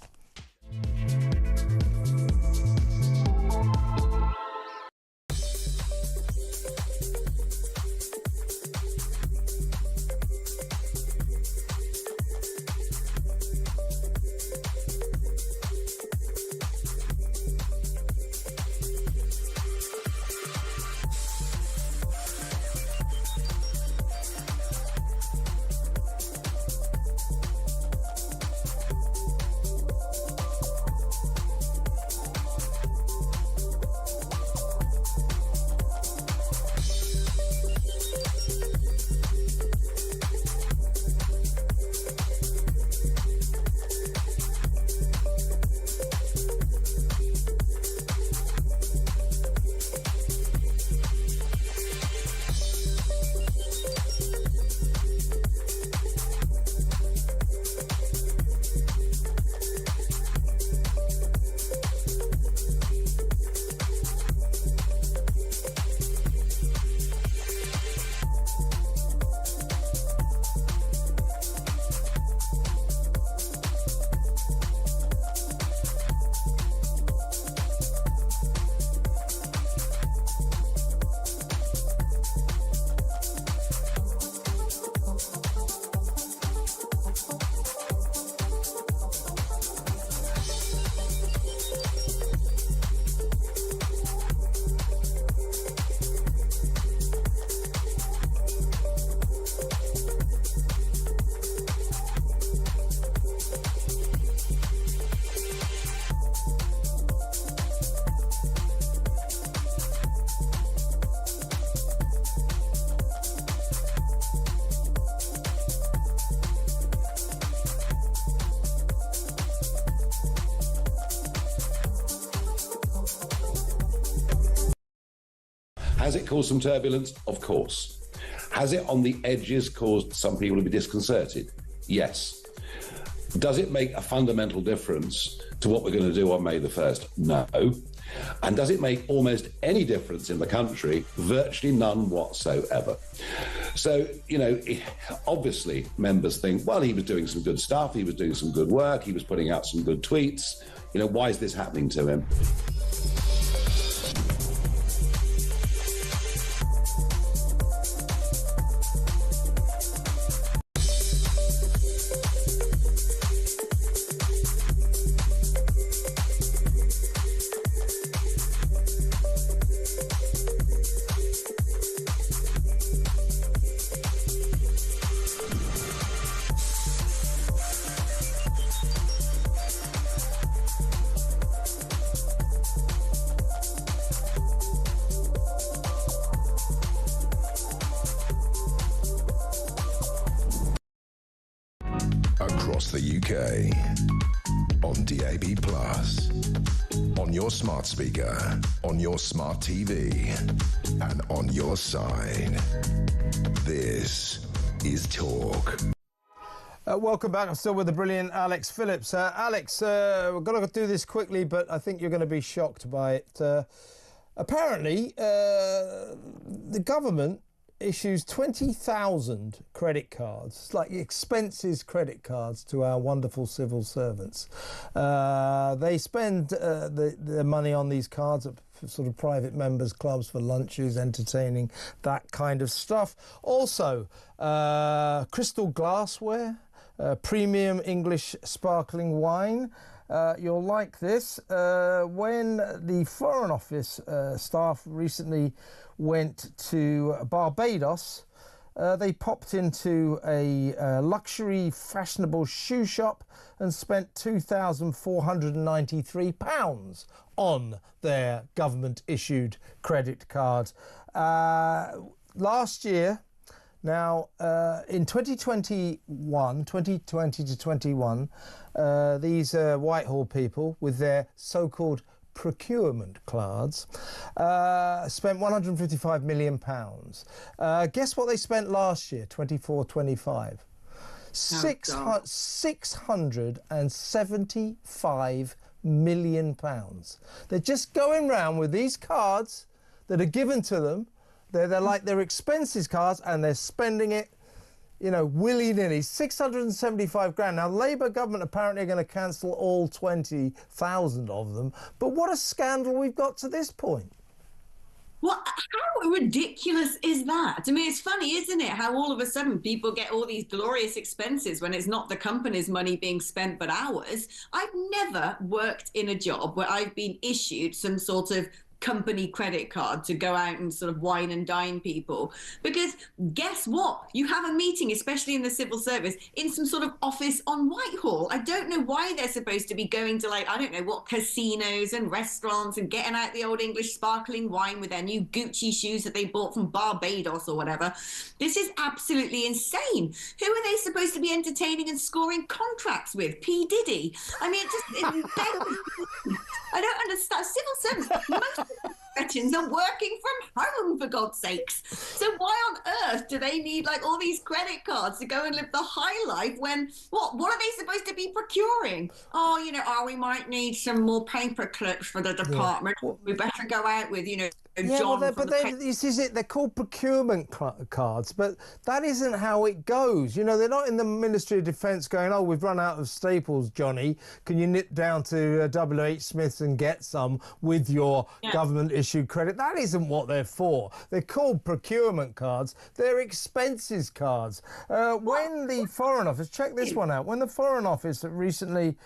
Has it caused some turbulence? Of course. Has it on the edges caused some people to be disconcerted? Yes. Does it make a fundamental difference to what we're going to do on May the 1st? No. And does it make almost any difference in the country? Virtually none whatsoever. So, you know, obviously members think, well, he was doing some good stuff, he was doing some good work, he was putting out some good tweets. You know, why is this happening to him? across the UK. On DAB+, on your smart speaker, on your smart TV, and on your side. This is Talk. Welcome back. I'm still with the brilliant Alex Phillips. Alex, we're going to do this quickly, but I think you're going to be shocked by it. Apparently, the government issues 20,000 credit cards, like expenses credit cards, to our wonderful civil servants. They spend the money on these cards at sort of private members' clubs for lunches, entertaining, that kind of stuff. Also, crystal glassware, premium English sparkling wine. You'll like this. When the Foreign Office staff recently went to Barbados, they popped into a luxury fashionable shoe shop and spent £2,493 on their government-issued credit card. Last year, now, in 2020 to 21, these Whitehall people with their so-called procurement cards spent £155 million. Guess what they spent last year, 24-25? £675 million. They're just going round with these cards that are given to them. They're like their expenses cards, and they're spending it, you know, willy-nilly. 675 grand. Now, Labour government apparently are going to cancel all 20,000 of them. But what a scandal we've got to this point. Well, how ridiculous is that? I mean, it's funny, isn't it, how all of a sudden people get all these glorious expenses when it's not the company's money being spent but ours. I've never worked in a job where I've been issued some sort of company credit card to go out and sort of wine and dine people, because guess what, you have a meeting, especially in the civil service, in some sort of office on Whitehall. I don't know why they're supposed to be going to, like, I don't know what, casinos and restaurants and getting out the old English sparkling wine with their new Gucci shoes that they bought from Barbados or whatever. This is absolutely insane. Who are they supposed to be entertaining and scoring contracts with? P. Diddy? I mean, I don't understand. Civil servants, most veterans are working from home, for God's sakes. So why on earth do they need, like, all these credit cards to go and live the high life when, what are they supposed to be procuring? Oh, you know, we might need some more paper clips for the department. Yeah. We better go out with, you know, yeah, John. well, this is it. They're called procurement cards, but that isn't how it goes. You know, they're not in the Ministry of Defence going, oh, we've run out of staples, Johnny. Can you nip down to W.H. Smith's and get some with your government-issued credit? That isn't what they're for. They're called procurement cards. They're expenses cards. When the Foreign Office, check this one out, when the Foreign Office recently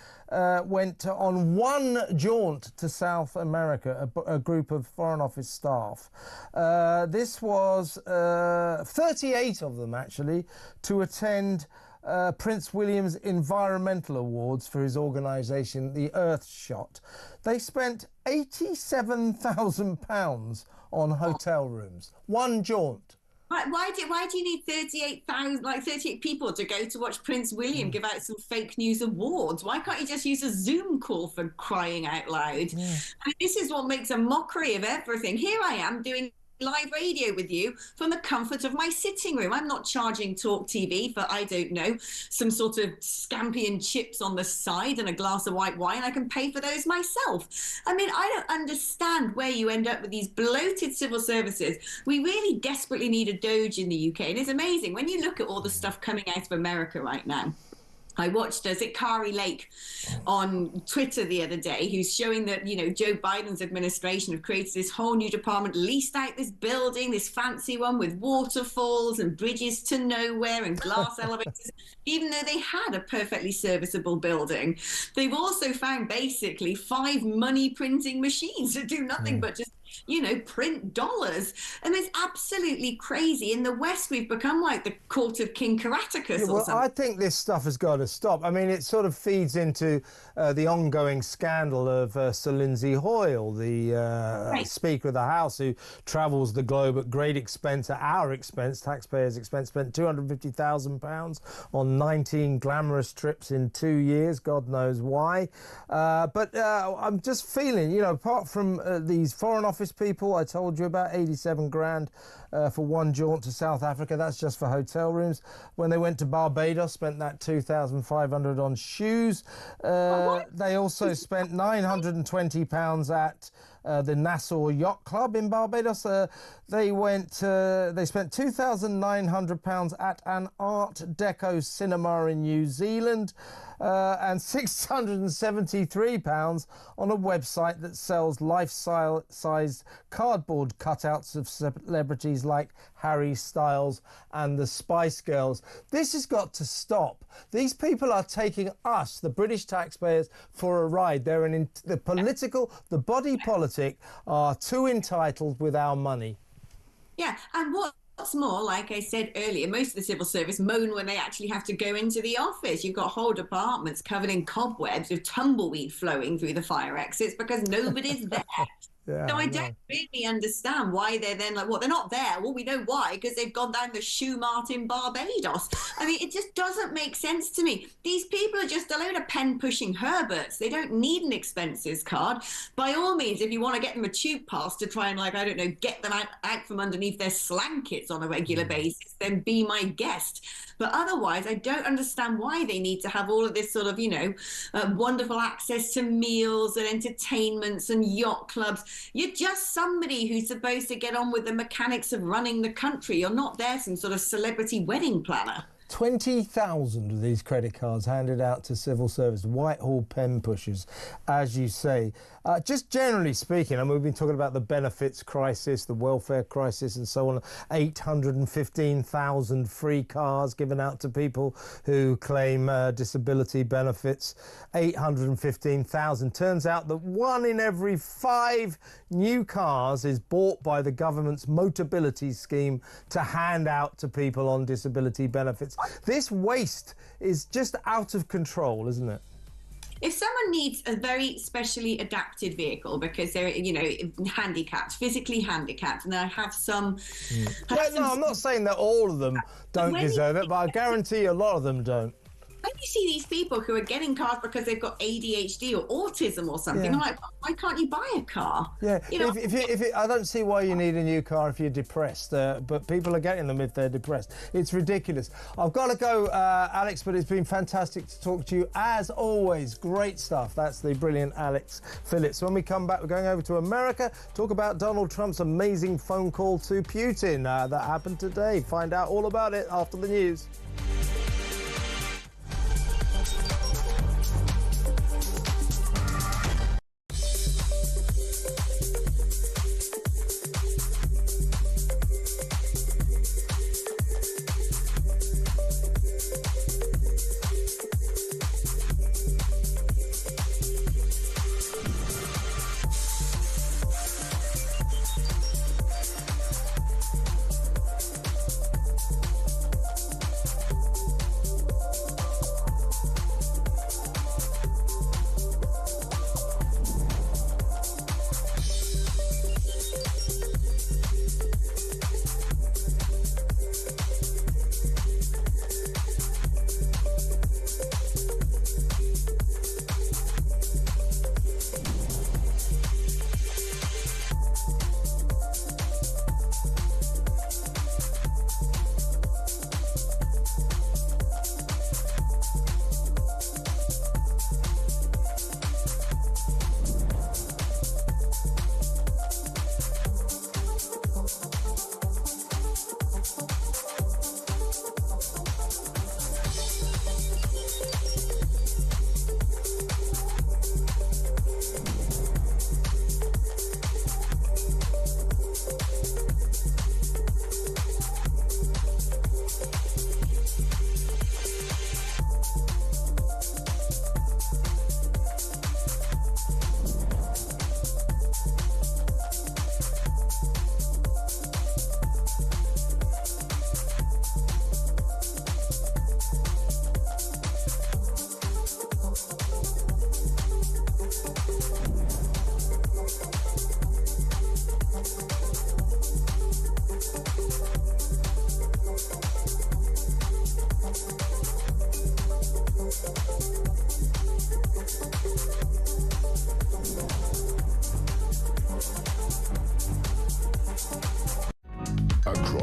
went on one jaunt to South America, a group of Foreign Office staff. This was 38 of them, actually, to attend Prince William's Environmental Awards for his organisation, the Earthshot. They spent £87,000 on hotel rooms. One jaunt. Why do you need 38 people to go to watch Prince William give out some fake news awards? Why can't you just use a Zoom call, for crying out loud? Yeah. I mean, this is what makes a mockery of everything. Here I am doing live radio with you from the comfort of my sitting room. I'm not charging talkTV for, I don't know, some sort of scampi and chips on the side and a glass of white wine. I can pay for those myself. I mean, I don't understand where you end up with these bloated civil services. We really desperately need a Doge in the UK. And it's amazing when you look at all the stuff coming out of America right now. I watched, Kari Lake on Twitter the other day, who's showing that, you know, Joe Biden's administration have created this whole new department, leased out this building, this fancy one with waterfalls and bridges to nowhere and glass elevators, even though they had a perfectly serviceable building. They've also found basically 5 money printing machines that do nothing but just print dollars. I mean, it's absolutely crazy. In the West, we've become like the court of King Karatakis or something. I think this stuff has got to stop. I mean, it sort of feeds into the ongoing scandal of Sir Lindsay Hoyle, the Speaker of the House, who travels the globe at great expense, at our expense, taxpayers' expense, spent £250,000 on 19 glamorous trips in 2 years. God knows why. But I'm just feeling, apart from these Foreign Office people, I told you about 87 grand for one jaunt to South Africa. That's just for hotel rooms. When they went to Barbados, spent that 2,500 on shoes. They also spent £920 at the Nassau Yacht Club in Barbados. They spent £2,900 at an Art Deco cinema in New Zealand, and £673 on a website that sells life-sized cardboard cutouts of celebrities like Harry Styles and the Spice Girls. This has got to stop. These people are taking us, the British taxpayers, for a ride. They're the body politic are too entitled with our money. Yeah, and what's more, like I said earlier, most of the civil service moan when they actually have to go into the office. You've got whole departments covered in cobwebs with tumbleweed flowing through the fire exits because nobody's there. Yeah, so I don't really understand why they're then like, they're not there. Well, we know why, because they've gone down the shoe mart in Barbados. I mean, it just doesn't make sense to me. These people are just a load of pen-pushing Herberts. They don't need an expenses card. By all means, if you want to get them a tube pass to try and, get them out from underneath their slankets on a regular basis, then be my guest. But otherwise, I don't understand why they need to have all of this sort of, wonderful access to meals and entertainments and yacht clubs. You're just somebody who's supposed to get on with the mechanics of running the country. You're not there some sort of celebrity wedding planner. 20,000 of these credit cards handed out to civil service, Whitehall pen pushers, as you say. Just generally speaking, and we've been talking about the benefits crisis, the welfare crisis and so on, 815,000 free cars given out to people who claim disability benefits, 815,000. Turns out that 1 in every 5 new cars is bought by the government's Motability scheme to hand out to people on disability benefits. This waste is just out of control, isn't it? If someone needs a very specially adapted vehicle because they're, handicapped, physically handicapped, and I have some... No, I'm not saying that all of them don't deserve it, but I guarantee a lot of them don't. When you see these people who are getting cars because they've got ADHD or autism or something, I'm like, why can't you buy a car? Yeah, I don't see why you need a new car if you're depressed, but people are getting them if they're depressed. It's ridiculous. I've got to go, Alex, but it's been fantastic to talk to you. As always, great stuff. That's the brilliant Alex Phillips. When we come back, we're going over to America, talk about Donald Trump's amazing phone call to Putin that happened today. Find out all about it after the news.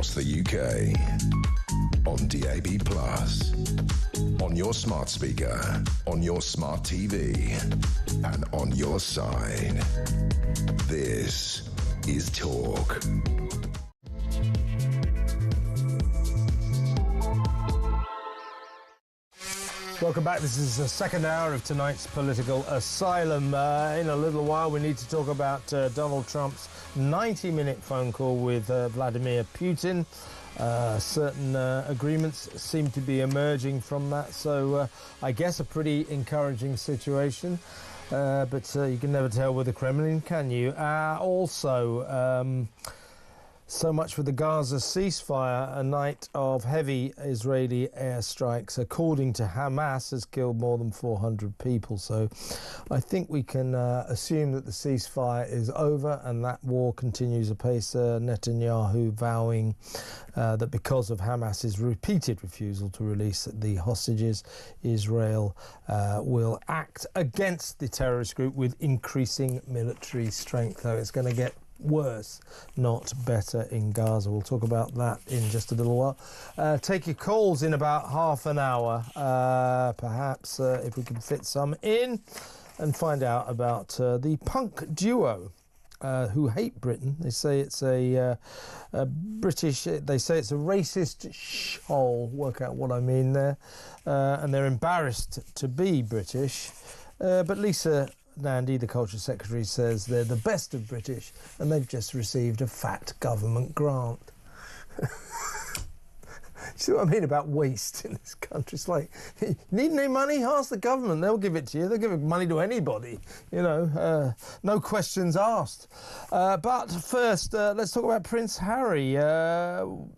across the UK. On DAB+, on your smart speaker, on your smart TV, and on your side. This is Talk. Welcome back. This is the second hour of tonight's Political Asylum. In a little while, we need to talk about Donald Trump's 90-minute phone call with Vladimir Putin. Certain agreements seem to be emerging from that, so I guess a pretty encouraging situation. But you can never tell with the Kremlin, can you? So much for the Gaza ceasefire. A night of heavy Israeli airstrikes, according to Hamas, has killed more than 400 people. So I think we can assume that the ceasefire is over and that war continues apace. Netanyahu vowing that because of Hamas's repeated refusal to release the hostages, Israel will act against the terrorist group with increasing military strength. So it's going to get worse, not better in Gaza. We'll talk about that in just a little while. Take your calls in about half an hour, perhaps, if we can fit some in, and find out about the punk duo who hate Britain. They say it's a British, they say it's a racist shoal, work out what I mean there, and they're embarrassed to be British, but Lisa Nandy, the Culture Secretary, says they're the best of British and they've just received a fat government grant. See what I mean about waste in this country? It's like, need any money? Ask the government. They'll give it to you. They'll give money to anybody, you know, no questions asked. But first, let's talk about Prince Harry. I'm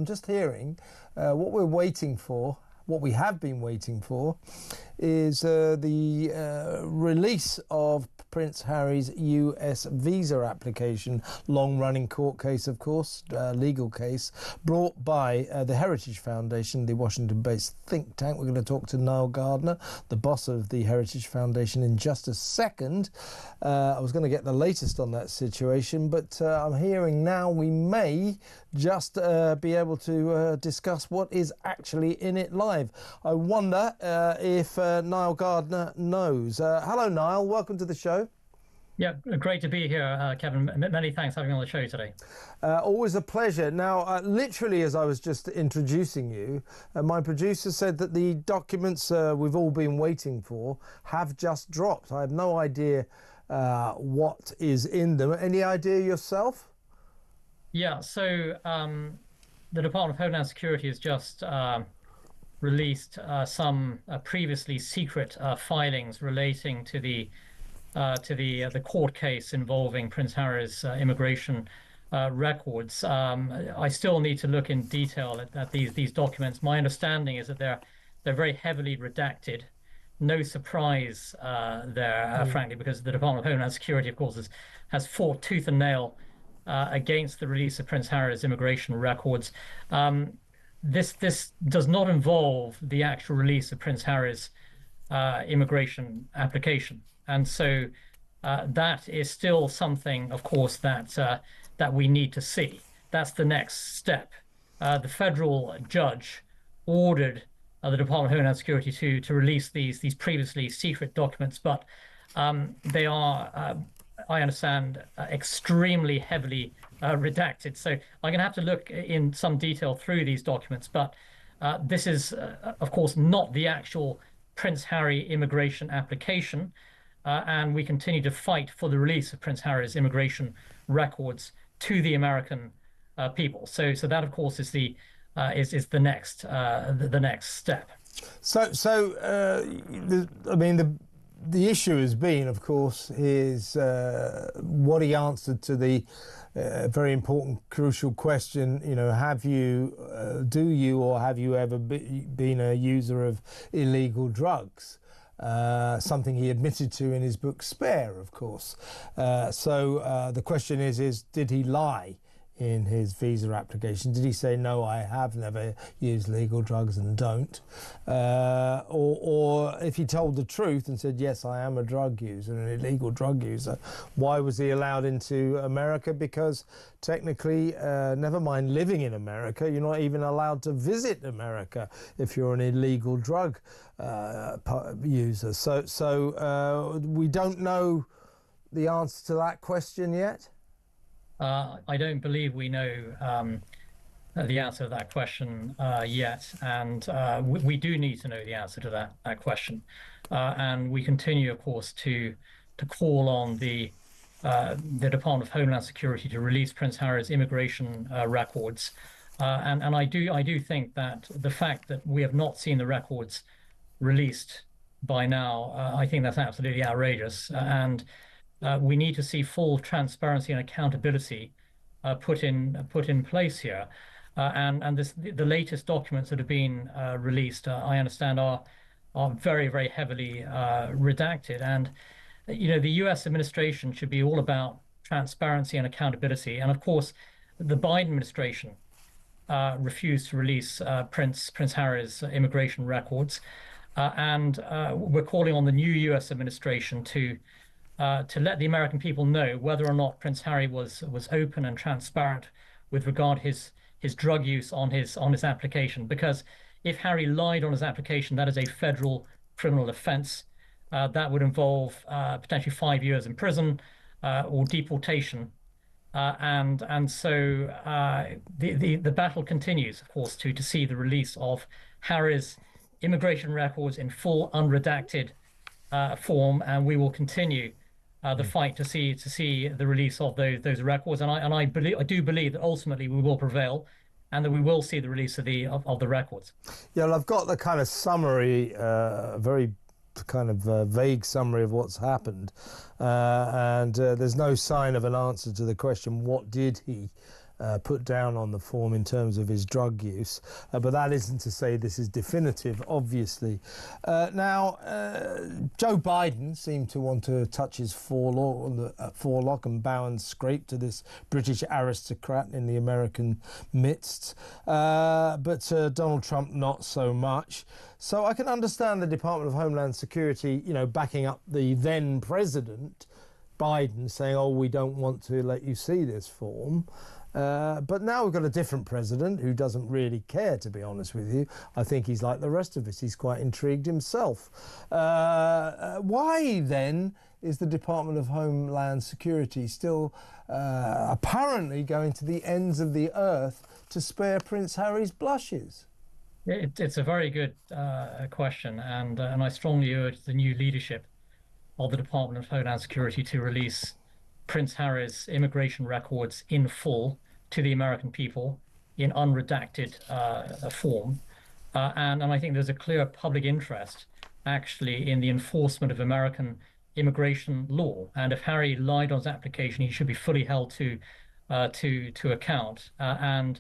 just hearing what we're waiting for. What we have been waiting for is the release of Prince Harry's US visa application, long-running court case, of course, legal case, brought by the Heritage Foundation, the Washington-based think tank. We're going to talk to Niall Gardner, the boss of the Heritage Foundation, in just a second. I was going to get the latest on that situation, but I'm hearing now we may just be able to discuss what is actually in it live. I wonder if Niall Gardner knows. Hello, Niall. Welcome to the show. Yeah, great to be here, Kevin. Many thanks for having me on the show today. Always a pleasure. Now, literally, as I was just introducing you, my producer said that the documents we've all been waiting for have just dropped. I have no idea what is in them. Any idea yourself? Yeah, so the Department of Homeland Security has just released some previously secret filings relating to the court case involving Prince Harry's immigration records. I still need to look in detail at these documents. My understanding is that they're very heavily redacted. No surprise there, frankly, because the Department of Homeland Security, of course, has fought tooth and nail against the release of Prince Harry's immigration records. This does not involve the actual release of Prince Harry's immigration application. And so that is still something, of course, that we need to see. That's the next step. The federal judge ordered the Department of Homeland Security to release these previously secret documents, but they are, I understand, extremely heavily redacted. So I'm going to have to look in some detail through these documents, but this is, of course, not the actual Prince Harry immigration application. And we continue to fight for the release of Prince Harry's immigration records to the American people. So that, of course, is the next step. The issue has been, of course, is what he answered to the very important, crucial question. You know, do you or have you ever been a user of illegal drugs? Something he admitted to in his book Spare, of course. So the question is did he lie in his visa application? Did he say, no, I have never used legal drugs and don't? Or if he told the truth and said, yes, I am a drug user, an illegal drug user, why was he allowed into America? Because technically, never mind living in America, you're not even allowed to visit America if you're an illegal drug user. So we don't know the answer to that question yet? I don't believe we know the answer to that question yet, and we do need to know the answer to that question. And we continue, of course, to call on the Department of Homeland Security to release Prince Harry's immigration records. And I do think that the fact that we have not seen the records released by now, I think that's absolutely outrageous. And we need to see full transparency and accountability put in place here. And the latest documents that have been released, I understand, are very, very heavily redacted. And the U.S. administration should be all about transparency and accountability. And of course, the Biden administration refused to release Prince Harry's immigration records, and we're calling on the new U.S. administration to let the American people know whether or not Prince Harry was open and transparent with regard his drug use on his application. Because if Harry lied on his application, that is a federal criminal offence. That would involve potentially 5 years in prison or deportation. And so the battle continues, of course, to see the release of Harry's immigration records in full unredacted form, and we will continue the fight to see the release of those records. And I do believe that ultimately we will prevail, and that we will see the release of the records. Yeah, well, I've got the kind of summary, very kind of vague summary of what's happened, and there's no sign of an answer to the question, what did he put down on the form in terms of his drug use, but that isn't to say this is definitive, obviously. Now, Joe Biden seemed to want to touch his forelock and bow and scrape to this British aristocrat in the American midst, but Donald Trump not so much. So I can understand the Department of Homeland Security, backing up the then president, Biden, saying, oh, we don't want to let you see this form. But now we've got a different president who doesn't really care, to be honest with you. I think he's like the rest of us. He's quite intrigued himself. Why, then, is the Department of Homeland Security still apparently going to the ends of the earth to spare Prince Harry's blushes? It's a very good question, and I strongly urge the new leadership of the Department of Homeland Security to release Prince Harry's immigration records in full to the American people in unredacted form. And I think there's a clear public interest actually in the enforcement of American immigration law. And if Harry lied on his application, he should be fully held to account. I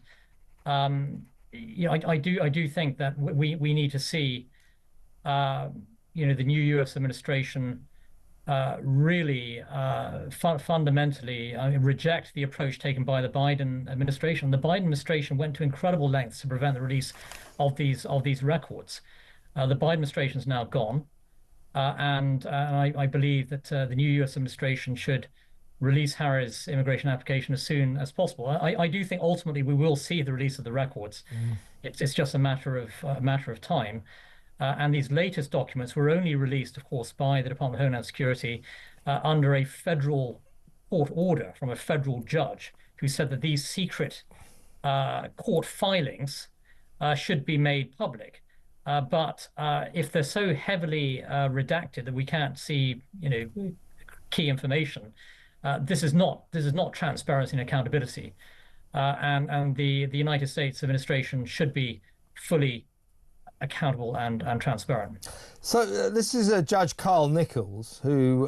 do think that we need to see the new U.S. administration really fundamentally reject the approach taken by the Biden administration. The Biden administration went to incredible lengths to prevent the release of these records. The Biden administration is now gone, and I believe that the new U.S. administration should release Harry's immigration application as soon as possible. I do think ultimately we will see the release of the records. It's just a matter of time. And these latest documents were only released, of course, by the Department of Homeland Security under a federal court order from a federal judge who said that these secret court filings should be made public. But if they're so heavily redacted that we can't see, key information, this is not transparency and accountability. And the United States administration should be fully accountable and transparent. So this is Judge Carl Nichols who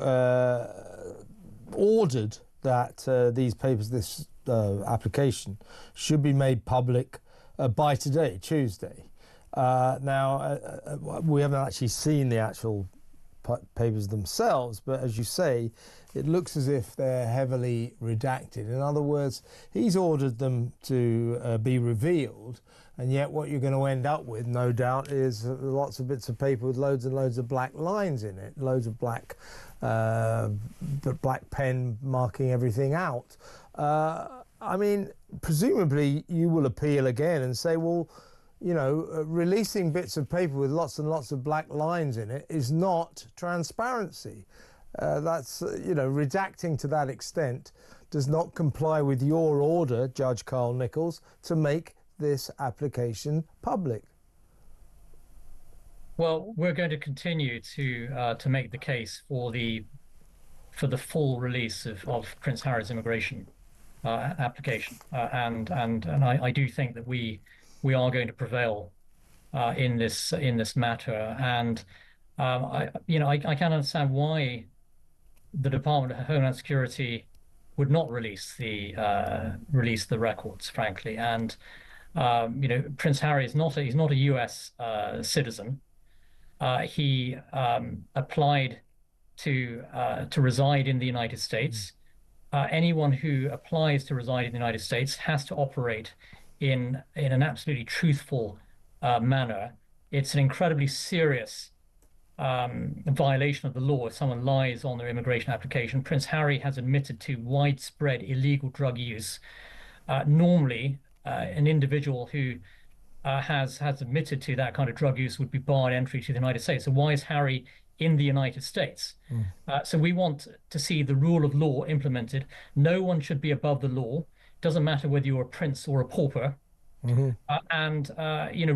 ordered that these papers, this application, should be made public by today, Tuesday. Now, we haven't actually seen the actual papers themselves, but as you say, it looks as if they're heavily redacted. In other words, he's ordered them to be revealed, and yet what you're going to end up with, no doubt, is lots of bits of paper with loads and loads of black lines in it, loads of black pen marking everything out. I mean, presumably you will appeal again and say, well, you know, releasing bits of paper with lots and lots of black lines in it is not transparency. That's, you know, redacting to that extent does not comply with your order, Judge Carl Nichols, to make this application public. Well, we're going to continue to make the case for the full release of Prince Harry's immigration application, and I do think that we are going to prevail in this matter, and I can't understand why the Department of Homeland Security would not release the records, frankly. And Prince Harry is not he's not a U.S. citizen. He applied to reside in the United States. Anyone who applies to reside in the United States has to operate in an absolutely truthful manner. It's an incredibly serious violation of the law if someone lies on their immigration application. Prince Harry has admitted to widespread illegal drug use. Normally, an individual who has admitted to that kind of drug use would be barred entry to the United States. So why is Harry in the United States? So we want to see the rule of law implemented. No one should be above the law. Doesn't matter whether you're a prince or a pauper. And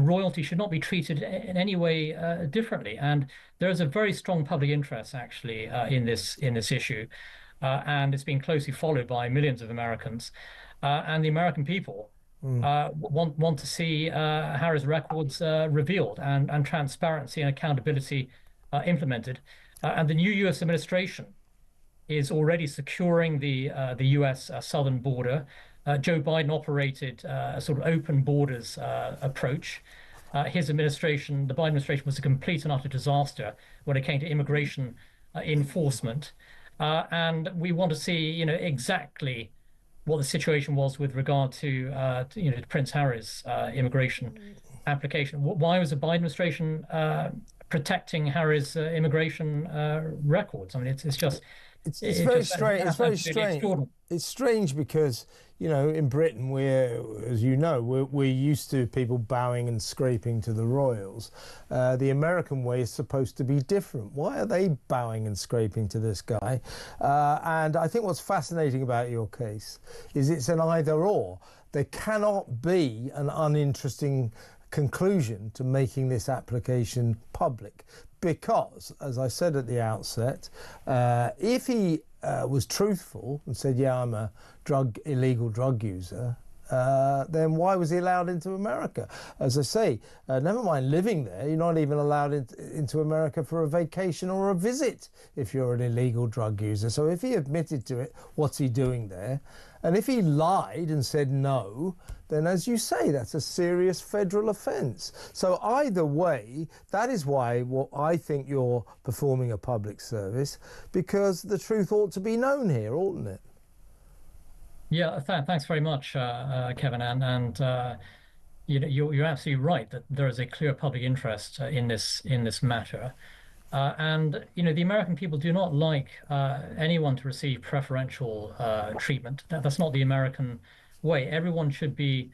royalty should not be treated in any way differently. And there is a very strong public interest, actually, in this issue, and it's been closely followed by millions of Americans. And the American people want to see Harry's records revealed and transparency and accountability implemented. And the new U.S. administration is already securing the U.S. Southern border. Joe Biden operated a sort of open borders approach. His administration, the Biden administration, was a complete and utter disaster when it came to immigration enforcement. And we want to see, exactly what the situation was with regard to Prince Harry's immigration application. Why was the Biden administration protecting Harry's immigration records? I mean, it's very strange. It's very strange. It's strange because, in Britain, we're used to people bowing and scraping to the royals. The American way is supposed to be different. Why are they bowing and scraping to this guy? And I think what's fascinating about your case is it's an either or. There cannot be an uninteresting conclusion to making this application public, because, as I said at the outset, if he was truthful and said, yeah, I'm a illegal drug user, then why was he allowed into America? As I say, never mind living there, you're not even allowed into America for a vacation or a visit if you're an illegal drug user. So if he admitted to it, what's he doing there? And if he lied and said no, then, as you say, that's a serious federal offence. So either way, that is why I think you're performing a public service, because the truth ought to be known here, oughtn't it? Yeah, thanks very much, Kevin. And you're absolutely right that there is a clear public interest in this matter. And the American people do not like anyone to receive preferential treatment. That's not the American way. Everyone should be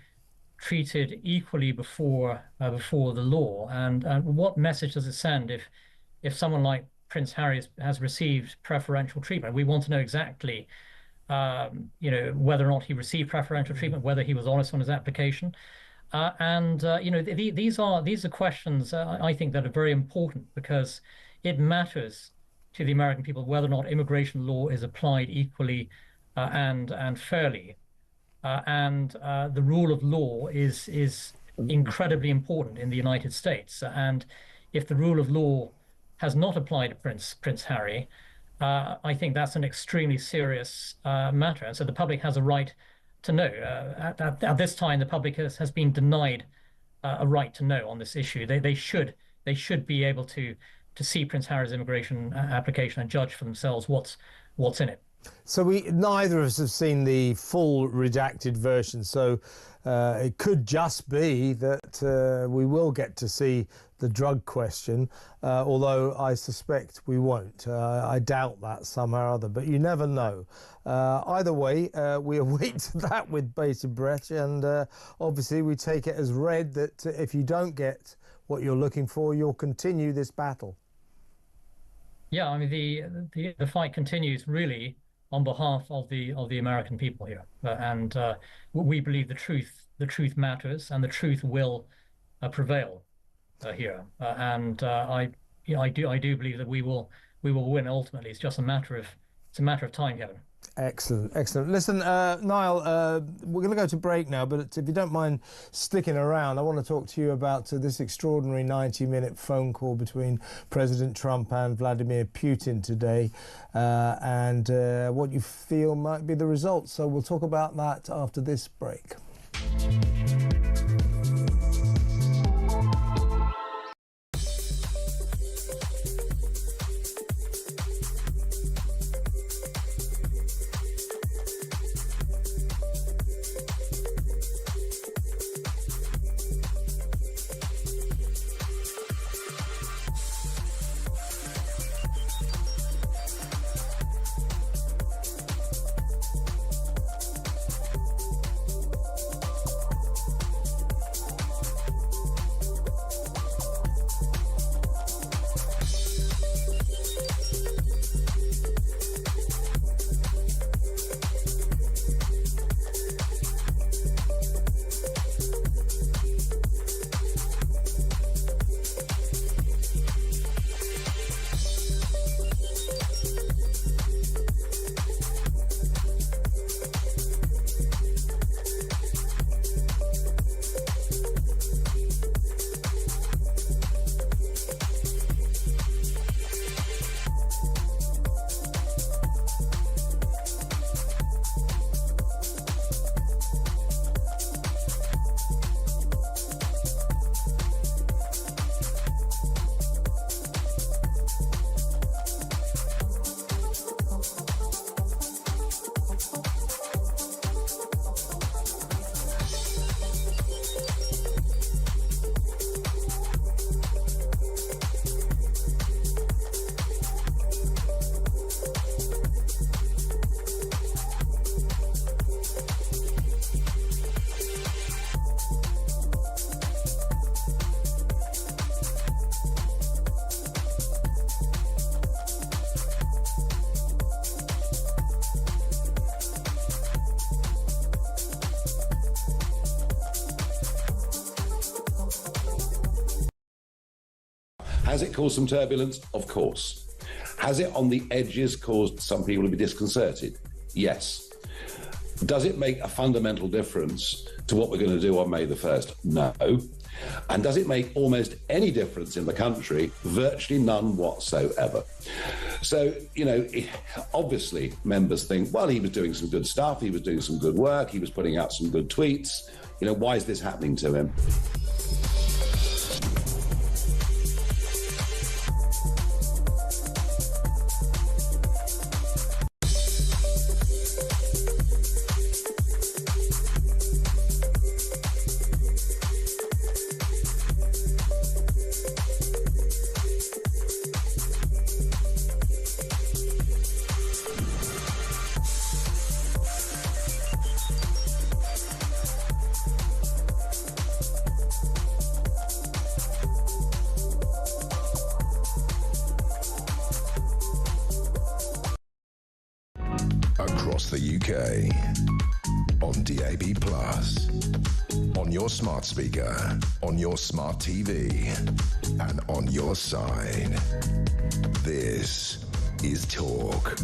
treated equally before the law. And what message does it send if someone like Prince Harry has received preferential treatment? We want to know exactly whether or not he received preferential treatment, whether he was honest on his application. These are questions I think that are very important, because it matters to the American people whether or not immigration law is applied equally and fairly. The rule of law is incredibly important in the United States. And if the rule of law has not applied to Prince Harry, I think that's an extremely serious matter. And so the public has a right to know. At this time, the public has been denied a right to know on this issue. They should be able to see Prince Harry's immigration application and judge for themselves what's in it. So neither of us have seen the full redacted version, so it could just be that we will get to see the drug question, although I suspect we won't. I doubt that somehow or other, but you never know. Either way, we await that with bated breath, and obviously we take it as read that if you don't get what you're looking for, you'll continue this battle. Yeah, I mean the fight continues really on behalf of the American people here, and we believe the truth matters, and the truth will prevail here. And I do believe that we will win ultimately. It's just a matter of time, Kevin. Excellent, excellent. Listen, Niall, we're going to go to break now, but if you don't mind sticking around, I want to talk to you about this extraordinary 90-minute phone call between President Trump and Vladimir Putin today, and what you feel might be the results. So we'll talk about that after this break. Has it caused some turbulence? Of course. Has it on the edges caused some people to be disconcerted? Yes. Does it make a fundamental difference to what we're going to do on May the 1st? No. And does it make almost any difference in the country? Virtually none whatsoever. So, obviously members think, well, he was doing some good stuff, he was doing some good work, he was putting out some good tweets. Why is this happening to him? Across the UK, on DAB+, on your smart speaker, on your smart TV, and on your side. This is Talk.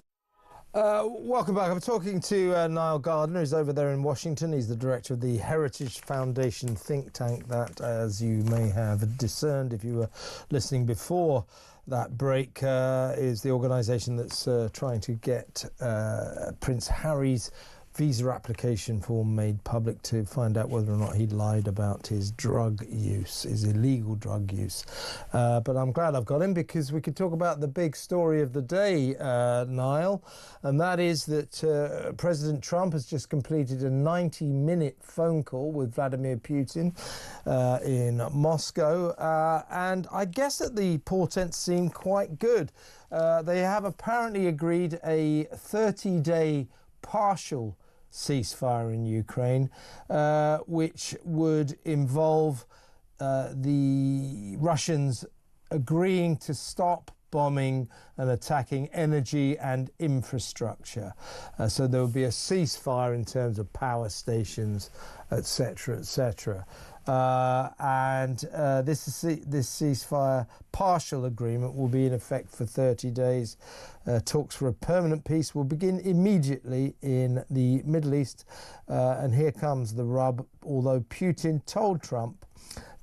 Welcome back. I'm talking to Niall Gardner, who's over there in Washington. He's the director of the Heritage Foundation think tank that, as you may have discerned if you were listening before that break, is the organisation that's trying to get Prince Harry's visa application form made public to find out whether or not he lied about his drug use, his illegal drug use. But I'm glad I've got him, because we could talk about the big story of the day, Niall, and that is that President Trump has just completed a 90-minute phone call with Vladimir Putin in Moscow, and I guess that the portents seem quite good. They have apparently agreed a 30-day partial ceasefire in Ukraine, which would involve the Russians agreeing to stop bombing and attacking energy and infrastructure. So there would be a ceasefire in terms of power stations, etc., etc. This ceasefire partial agreement will be in effect for 30 days. Talks for a permanent peace will begin immediately in the Middle East. And here comes the rub. Although Putin told Trump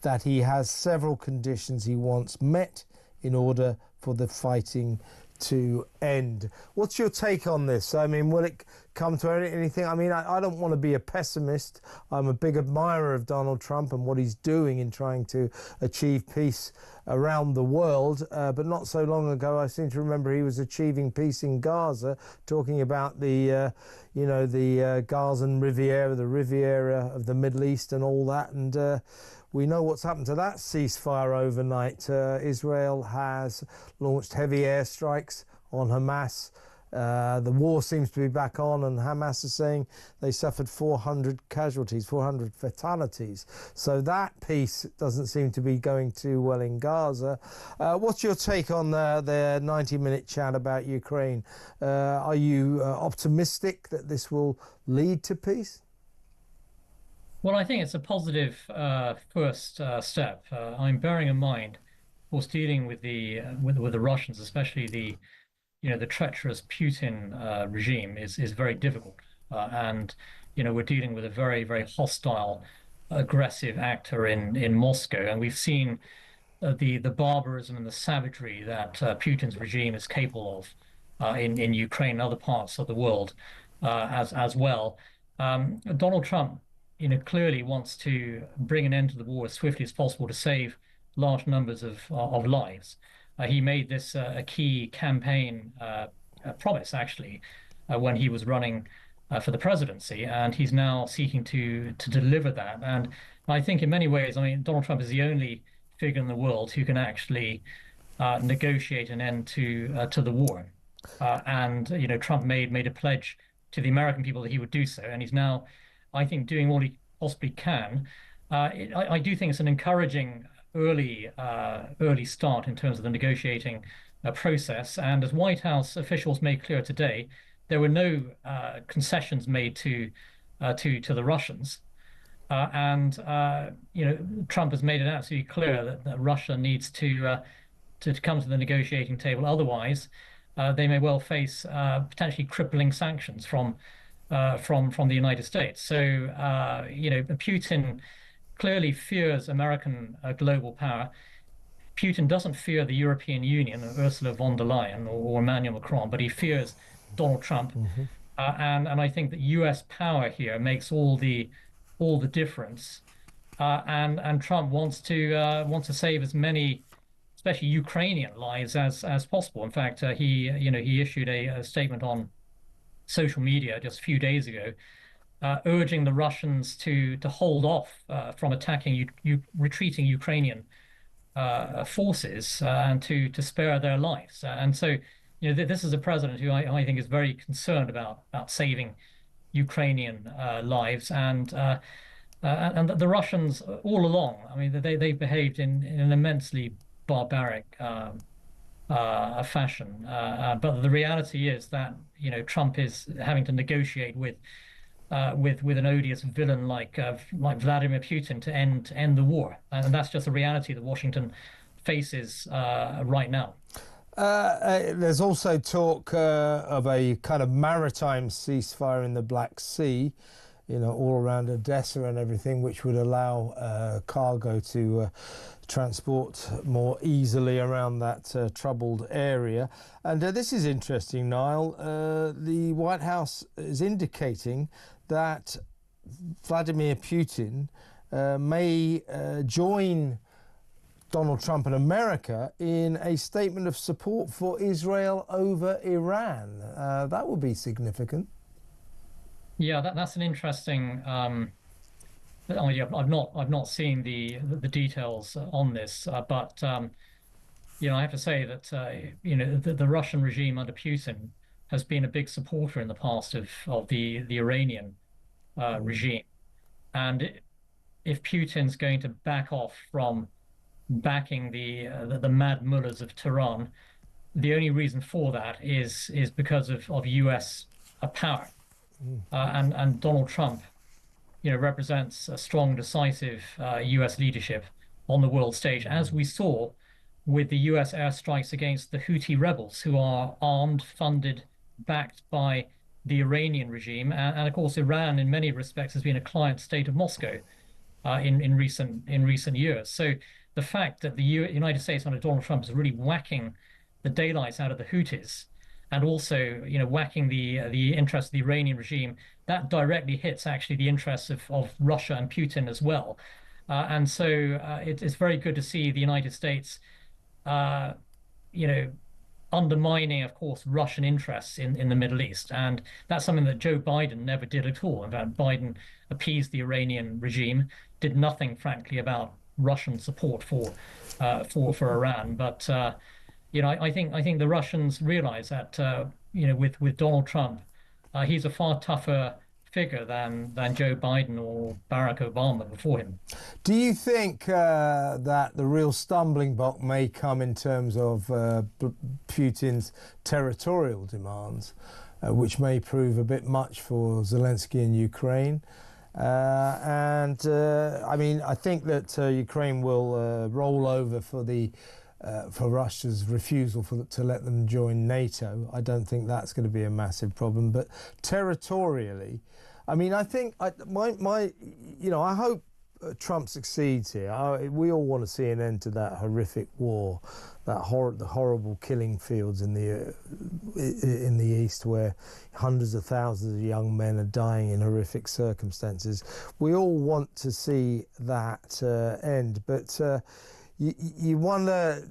that he has several conditions he wants met in order for the fighting to end. What's your take on this? I mean, will it come to anything? I mean, I don't want to be a pessimist. I'm a big admirer of Donald Trump and what he's doing in trying to achieve peace around the world. But not so long ago, I seem to remember he was achieving peace in Gaza, talking about the Gazan Riviera, the Riviera of the Middle East and all that. And we know what's happened to that ceasefire overnight. Israel has launched heavy airstrikes on Hamas. The war seems to be back on, and Hamas is saying they suffered 400 casualties, 400 fatalities. So that peace doesn't seem to be going too well in Gaza. What's your take on their 90-minute chat about Ukraine? Are you optimistic that this will lead to peace? Well, I think it's a positive first step. I'm bearing in mind, of course, dealing with the Russians, especially the treacherous Putin regime, is very difficult, and we're dealing with a very, very hostile, aggressive actor in Moscow, and we've seen the barbarism and the savagery that Putin's regime is capable of in Ukraine and other parts of the world as well. Donald Trump clearly wants to bring an end to the war as swiftly as possible to save large numbers of lives. He made this a key campaign promise, actually, when he was running for the presidency, and he's now seeking to deliver that. And I think in many ways, I mean, Donald Trump is the only figure in the world who can actually negotiate an end to the war. Trump made a pledge to the American people that he would do so, and he's now, I think, doing all he possibly can. I do think it's an encouraging early start in terms of the negotiating process. And as White House officials made clear today, there were no concessions made to the Russians. Trump has made it absolutely clear that Russia needs to come to the negotiating table. Otherwise, they may well face potentially crippling sanctions from the United States. So, Putin clearly fears American global power. Putin doesn't fear the European Union, or Ursula von der Leyen, or Emmanuel Macron, but he fears Donald Trump. Mm-hmm. And I think that U.S. power here makes all the difference. And Trump wants to save as many, especially Ukrainian lives, as possible. In fact, he issued a statement on social media just a few days ago, urging the Russians to hold off from attacking retreating Ukrainian forces and to spare their lives. And so, this is a president who I think is very concerned about saving Ukrainian lives, and the Russians all along. I mean, they behaved in an immensely barbaric fashion. But the reality is that Trump is having to negotiate with an odious villain like Vladimir Putin to end the war, and that's just a reality that Washington faces right now. There's also talk of a kind of maritime ceasefire in the Black Sea. all around Odessa and everything, which would allow cargo to transport more easily around that troubled area. And this is interesting, Niall. The White House is indicating that Vladimir Putin may join Donald Trump and America in a statement of support for Israel over Iran. That would be significant. Yeah, that's an interesting idea. I've not seen the details on this, but I have to say that the Russian regime under Putin has been a big supporter in the past of the Iranian regime, and if Putin's going to back off from backing the mad mullahs of Tehran, the only reason for that is because of US power, and Donald Trump represents a strong, decisive US leadership on the world stage, as we saw with the US airstrikes against the Houthi rebels, who are armed, funded, backed by the Iranian regime. And of course, Iran, in many respects, has been a client state of Moscow in recent years. So the fact that the United States under Donald Trump is really whacking the daylights out of the Houthis, and also, whacking the interests of the Iranian regime, that directly hits actually the interests of Russia and Putin as well. And so it's very good to see the United States, undermining, of course, Russian interests in the Middle East. And that's something that Joe Biden never did at all. In fact, Biden appeased the Iranian regime, did nothing, frankly, about Russian support for Iran. But I think the Russians realize that with Donald Trump, he's a far tougher figure than Joe Biden or Barack Obama before him. Do you think that the real stumbling block may come in terms of Putin's territorial demands, which may prove a bit much for Zelensky in Ukraine? I think that Ukraine will roll over for Russia's refusal to let them join NATO. I don't think that's going to be a massive problem. But territorially, I hope Trump succeeds here. We all want to see an end to that horrific war, the horrible killing fields in the east, where hundreds of thousands of young men are dying in horrific circumstances. We all want to see that end, but you wonder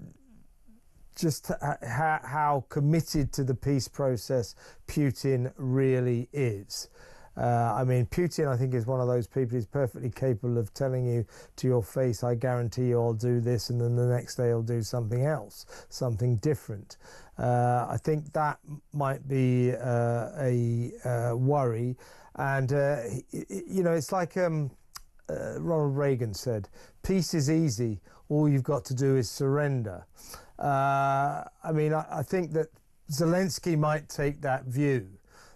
just how committed to the peace process Putin really is. Putin, I think, is one of those people who's perfectly capable of telling you to your face, I guarantee you I'll do this, and then the next day he'll do something else, something different. I think that might be a worry. And, it's like Ronald Reagan said, peace is easy. All you've got to do is surrender. I think that Zelensky might take that view,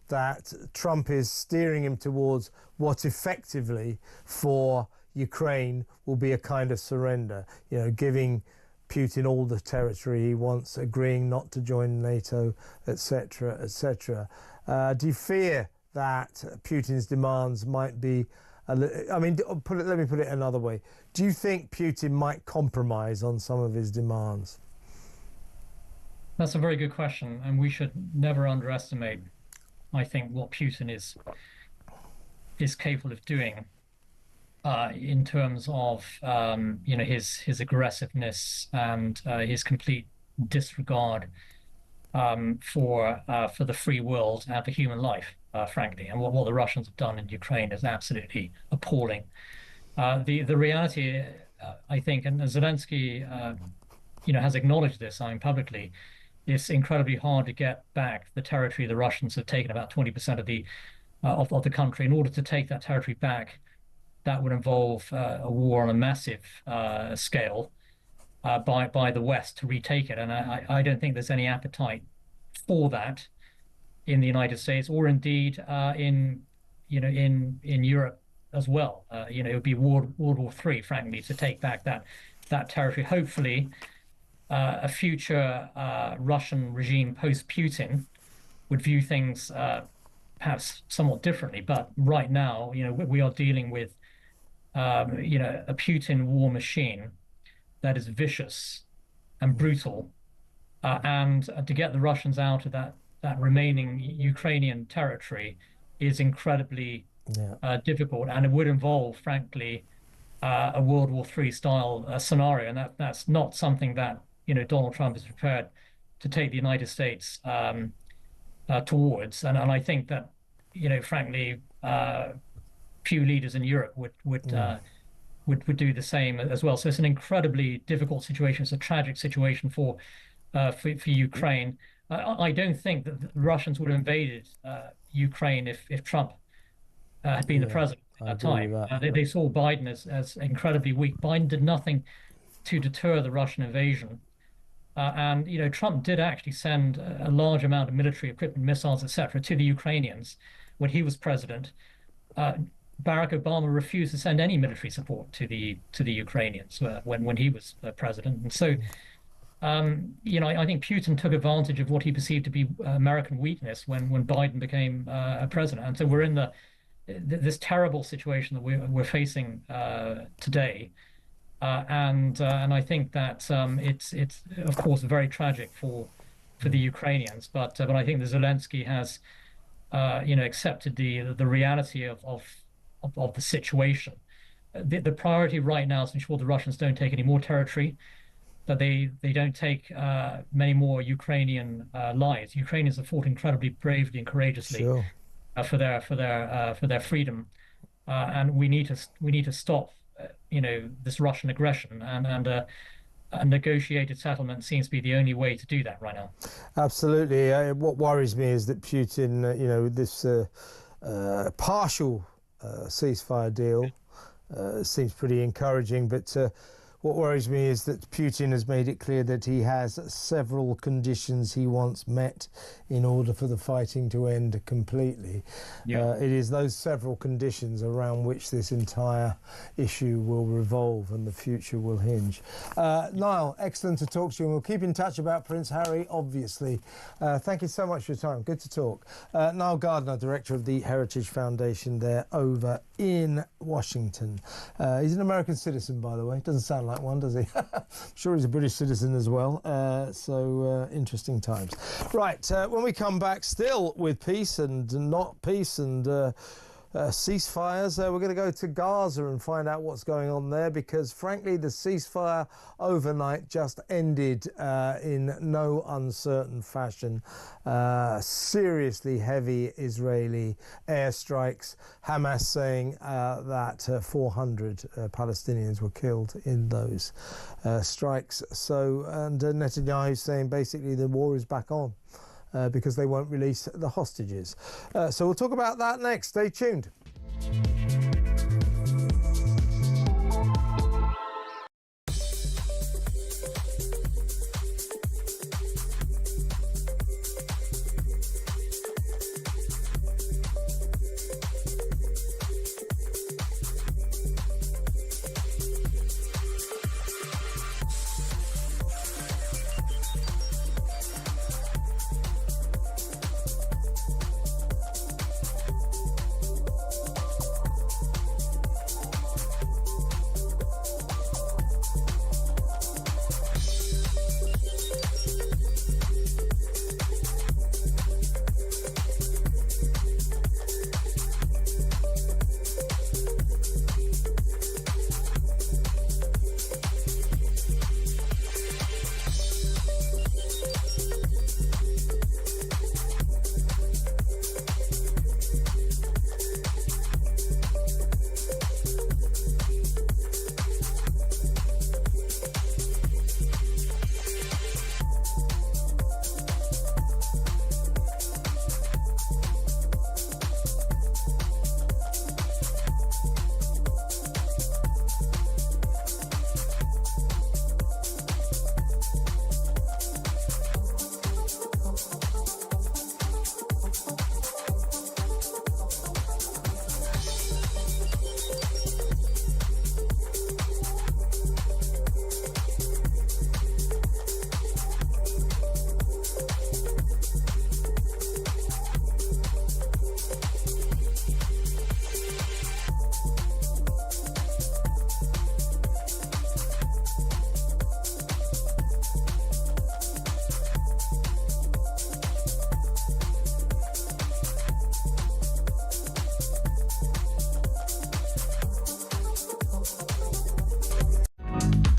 that Trump is steering him towards what effectively for Ukraine will be a kind of surrender, giving Putin all the territory he wants, agreeing not to join NATO, etc., etc. Do you fear that Putin's demands might be let me put it another way. Do you think Putin might compromise on some of his demands? That's a very good question, and we should never underestimate, I think, what Putin is capable of doing in terms of his aggressiveness and his complete disregard for the free world and for human life, frankly. And what the Russians have done in Ukraine is absolutely appalling. The reality, I think, and Zelensky has acknowledged this publicly, it's incredibly hard to get back the territory the Russians have taken, about 20% of the country. In order to take that territory back, that would involve a war on a massive scale by the West to retake it. And I don't think there's any appetite for that in the United States, or indeed in Europe as well. It would be World War III, frankly, to take back that territory. Hopefully, a future Russian regime post-Putin would view things perhaps somewhat differently. But right now, we are dealing with, a Putin war machine that is vicious and brutal, and to get the Russians out of that remaining Ukrainian territory is incredibly difficult, and it would involve, frankly, a World War III style scenario, and that's not something that Donald Trump is prepared to take the United States towards, and I think that frankly, few leaders in Europe would do the same as well. So it's an incredibly difficult situation. It's a tragic situation for Ukraine. I don't think that the Russians would have invaded Ukraine if Trump had been the president at that time. They saw Biden as incredibly weak. Biden did nothing to deter the Russian invasion. And Trump did actually send a large amount of military equipment, missiles, etc., to the Ukrainians when he was president. Barack Obama refused to send any military support to the Ukrainians when he was president. And so, I think Putin took advantage of what he perceived to be American weakness when Biden became president. And so we're in this terrible situation that we're facing today. And I think that it's of course very tragic for the Ukrainians, but I think that Zelensky has accepted the reality of the situation. The priority right now is to ensure the Russians don't take any more territory, that they don't take many more Ukrainian lives. Ukrainians have fought incredibly bravely and courageously for their freedom, and we need to stop this Russian aggression, and a negotiated settlement seems to be the only way to do that right now. Absolutely. What worries me is that Putin, this partial ceasefire deal seems pretty encouraging, but what worries me is that Putin has made it clear that he has several conditions he wants met in order for the fighting to end completely. It is those several conditions around which this entire issue will revolve and the future will hinge. Niall, excellent to talk to you, and we'll keep in touch about Prince Harry, obviously. Thank you so much for your time. Good to talk. Niall Gardner, Director of the Heritage Foundation there over in Washington. He's an American citizen, by the way. Doesn't sound like one, does he? I'm sure he's a British citizen as well. So interesting times. Right, when we come back, still with peace and not peace and ceasefires, we're going to go to Gaza and find out what's going on there, because frankly the ceasefire overnight just ended in no uncertain fashion. Seriously heavy Israeli airstrikes, Hamas saying that 400 Palestinians were killed in those strikes. So, and Netanyahu saying basically the war is back on. Because they won't release the hostages. So we'll talk about that next. Stay tuned.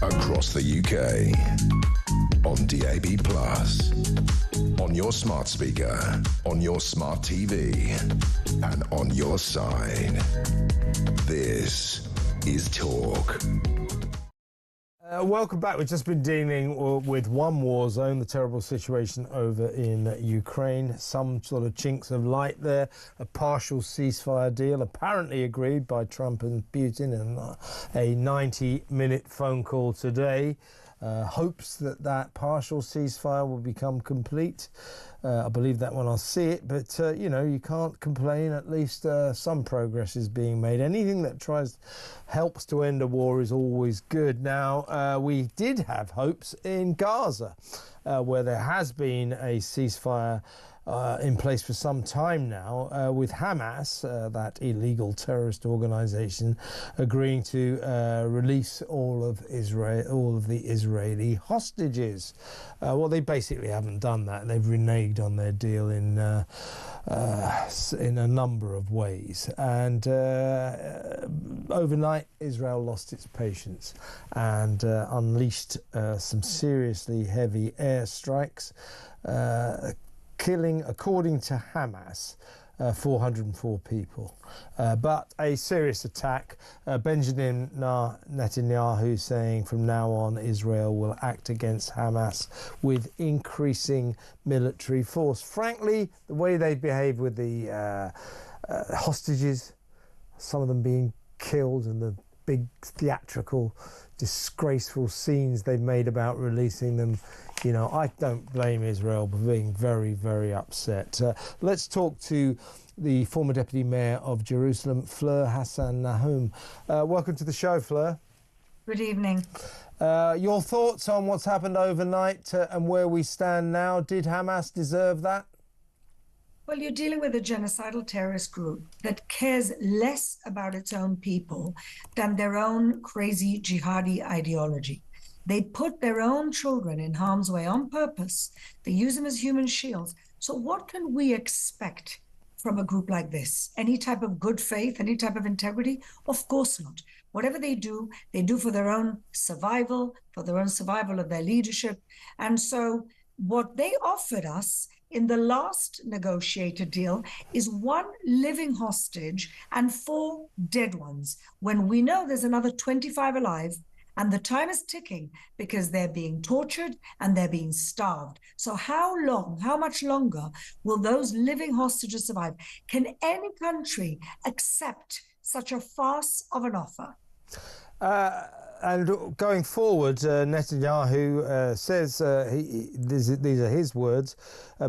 across the UK, on DAB+, on your smart speaker, on your smart TV, and on your side. This is Talk. Welcome back. We've just been dealing with one war zone, the terrible situation over in Ukraine. Some sort of chinks of light there. A partial ceasefire deal apparently agreed by Trump and Putin in a 90-minute phone call today. Hopes that partial ceasefire will become complete. I believe that when I see it, but you can't complain. At least some progress is being made. Anything that helps to end a war is always good. Now, we did have hopes in Gaza, where there has been a ceasefire in place for some time now, with Hamas, that illegal terrorist organization, agreeing to release all of the Israeli hostages. Well, they basically haven't done that. They've reneged on their deal in a number of ways. And overnight, Israel lost its patience and unleashed some seriously heavy airstrikes, killing, according to Hamas, 404 people. But a serious attack. Benjamin Netanyahu saying from now on Israel will act against Hamas with increasing military force. Frankly, the way they behave with the hostages, some of them being killed, and the big theatrical, disgraceful scenes they've made about releasing them, I don't blame Israel for being very, very upset. Let's talk to the former Deputy Mayor of Jerusalem, Fleur Hassan-Nahum. Welcome to the show, Fleur. Good evening. Your thoughts on what's happened overnight and where we stand now? Did Hamas deserve that? Well, you're dealing with a genocidal terrorist group that cares less about its own people than their own crazy jihadi ideology. They put their own children in harm's way on purpose. They use them as human shields. So what can we expect from a group like this? Any type of good faith, any type of integrity? Of course not. Whatever they do for their own survival, of their leadership. And so what they offered us in the last negotiated deal is 1 living hostage and 4 dead ones, when we know there's another 25 alive. And the time is ticking because they're being tortured and they're being starved. So how much longer will those living hostages survive? Can any country accept such a farce of an offer? And going forward, Netanyahu says, these are his words,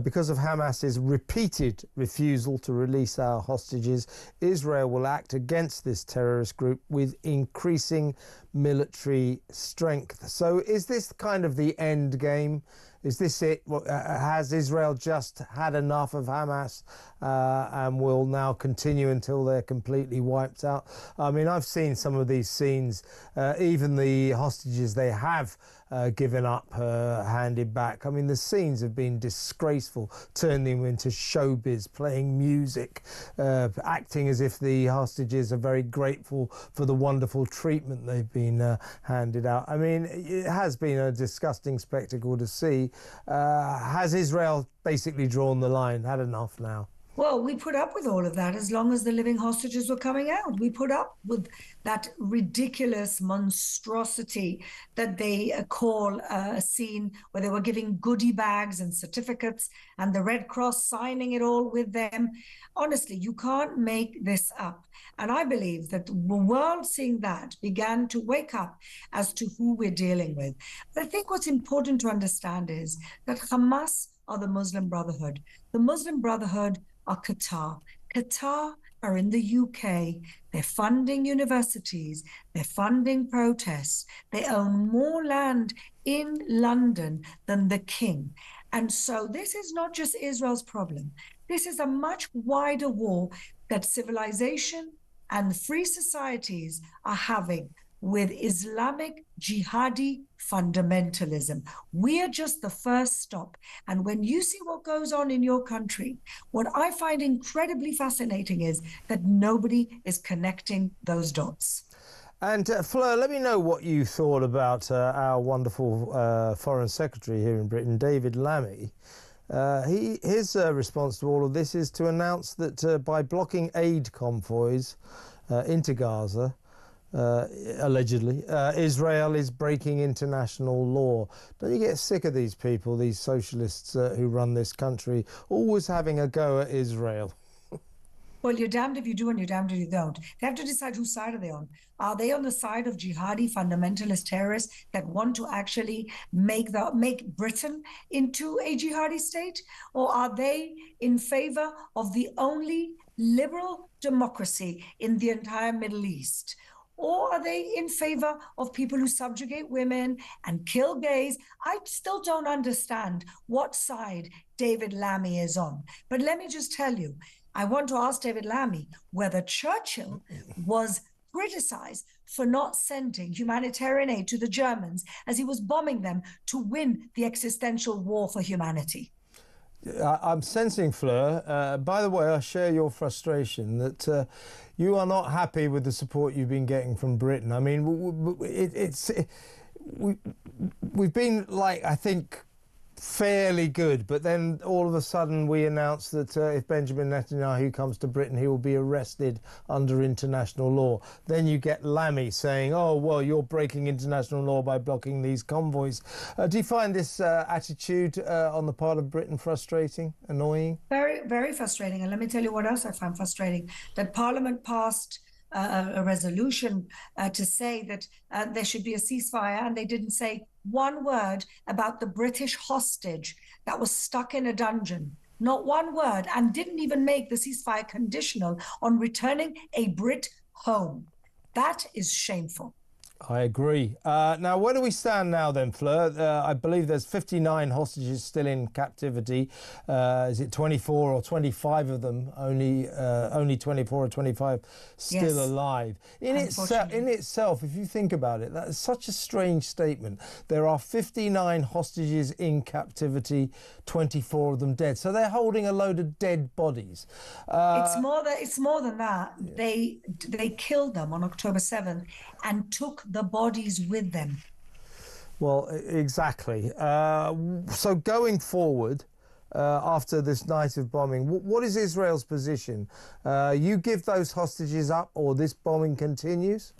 because of Hamas's repeated refusal to release our hostages, Israel will act against this terrorist group with increasing military strength. So is this kind of the end game? Is this it? Has Israel just had enough of Hamas and will now continue until they're completely wiped out? I mean, I've seen some of these scenes, even the hostages they have given up, handed back. I mean, the scenes have been disgraceful, turning them into showbiz, playing music, acting as if the hostages are very grateful for the wonderful treatment they've been handed out. I mean, it has been a disgusting spectacle to see. Has Israel basically drawn the line, had enough now? Well, we put up with all of that as long as the living hostages were coming out. We put up with that ridiculous monstrosity that they call a scene where they were giving goodie bags and certificates and the Red Cross signing it all with them. Honestly, you can't make this up. And I believe that the world seeing that began to wake up as to who we're dealing with. But I think what's important to understand is that Hamas are the Muslim Brotherhood. The Muslim Brotherhood are Qatar. Qatar are in the UK. They're funding universities. They're funding protests. They own more land in London than the king. And so this is not just Israel's problem. This is a much wider war that civilization and free societies are having with Islamic jihadi fundamentalism. We are just the first stop. And when you see what goes on in your country, what I find incredibly fascinating is that nobody is connecting those dots. And Fleur, let me know what you thought about our wonderful Foreign Secretary here in Britain, David Lammy. His response to all of this is to announce that by blocking aid convoys into Gaza, allegedly, Israel is breaking international law. Don't you get sick of these people, these socialists who run this country, always having a go at Israel? Well, you're damned if you do and you're damned if you don't. They have to decide whose side are they on. Are they on the side of jihadi fundamentalist terrorists that want to actually make Britain into a jihadi state? Or are they in favor of the only liberal democracy in the entire Middle East? Or are they in favor of people who subjugate women and kill gays? I still don't understand what side David Lammy is on. But let me just tell you, I want to ask David Lammy whether Churchill was criticized for not sending humanitarian aid to the Germans as he was bombing them to win the existential war for humanity. I'm sensing, Fleur, by the way, I share your frustration that you are not happy with the support you've been getting from Britain. I mean, we've been, like, I think, fairly good, but then all of a sudden we announced that if Benjamin Netanyahu comes to Britain, he will be arrested under international law. Then you get Lammy saying, oh, well, you're breaking international law by blocking these convoys. Do you find this attitude on the part of Britain frustrating, annoying? Very, very frustrating. And let me tell you what else I find frustrating, that Parliament passed a resolution to say that there should be a ceasefire, and they didn't say one word about the British hostage that was stuck in a dungeon. Not one word, and didn't even make the ceasefire conditional on returning a Brit home. That is shameful. I agree. Now, where do we stand now then, Fleur? I believe there's 59 hostages still in captivity. Is it 24 or 25 of them? Only 24 or 25 still alive. In itself, if you think about it, that is such a strange statement. There are 59 hostages in captivity, 24 of them dead. So they're holding a load of dead bodies. It's more than that. They killed them on October 7th and took the bodies with them. Well, exactly. So going forward, after this night of bombing, what is Israel's position? You give those hostages up or this bombing continues?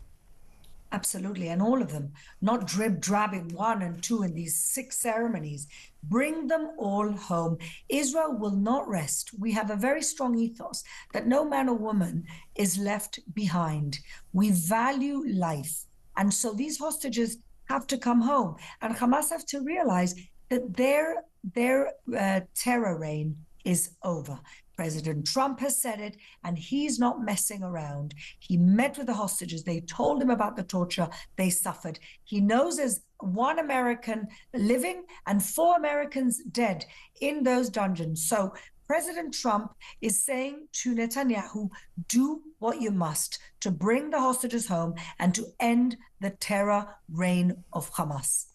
Absolutely, and all of them, not drib-drabbing 1 and 2 in these 6 ceremonies. Bring them all home. Israel will not rest. We have a very strong ethos that no man or woman is left behind. We value life. And so these hostages have to come home. And Hamas have to realize that their terror reign is over. President Trump has said it, and he's not messing around. He met with the hostages. They told him about the torture they suffered. He knows there's 1 American living and 4 Americans dead in those dungeons. So President Trump is saying to Netanyahu, do what you must to bring the hostages home and to end the terror reign of Hamas.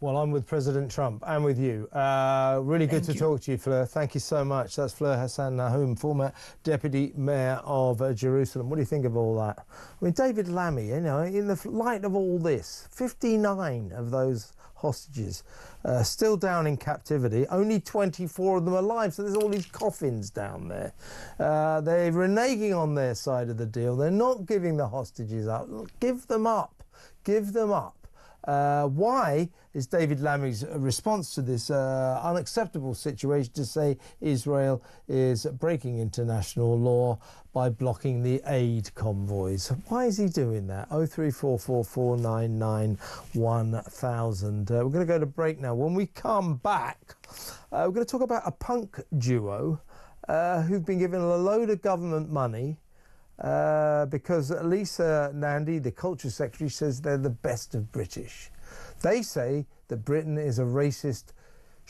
Well, I'm with President Trump and with you. Really good to talk to you, Fleur. Thank you so much. That's Fleur Hassan Nahum, former Deputy Mayor of Jerusalem. What do you think of all that? I mean, David Lammy, you know, in the light of all this, 59 of those hostages still down in captivity, only 24 of them alive, so there's all these coffins down there. They're reneging on their side of the deal. They're not giving the hostages up. Give them up. Give them up. Why is David Lammy's response to this unacceptable situation to say Israel is breaking international law by blocking the aid convoys? Why is he doing that? 03444991000. We're going to go to break now. When we come back, we're going to talk about a punk duo who've been given a load of government money because Lisa Nandy, the Culture Secretary, says they're the best of British. They say that Britain is a racist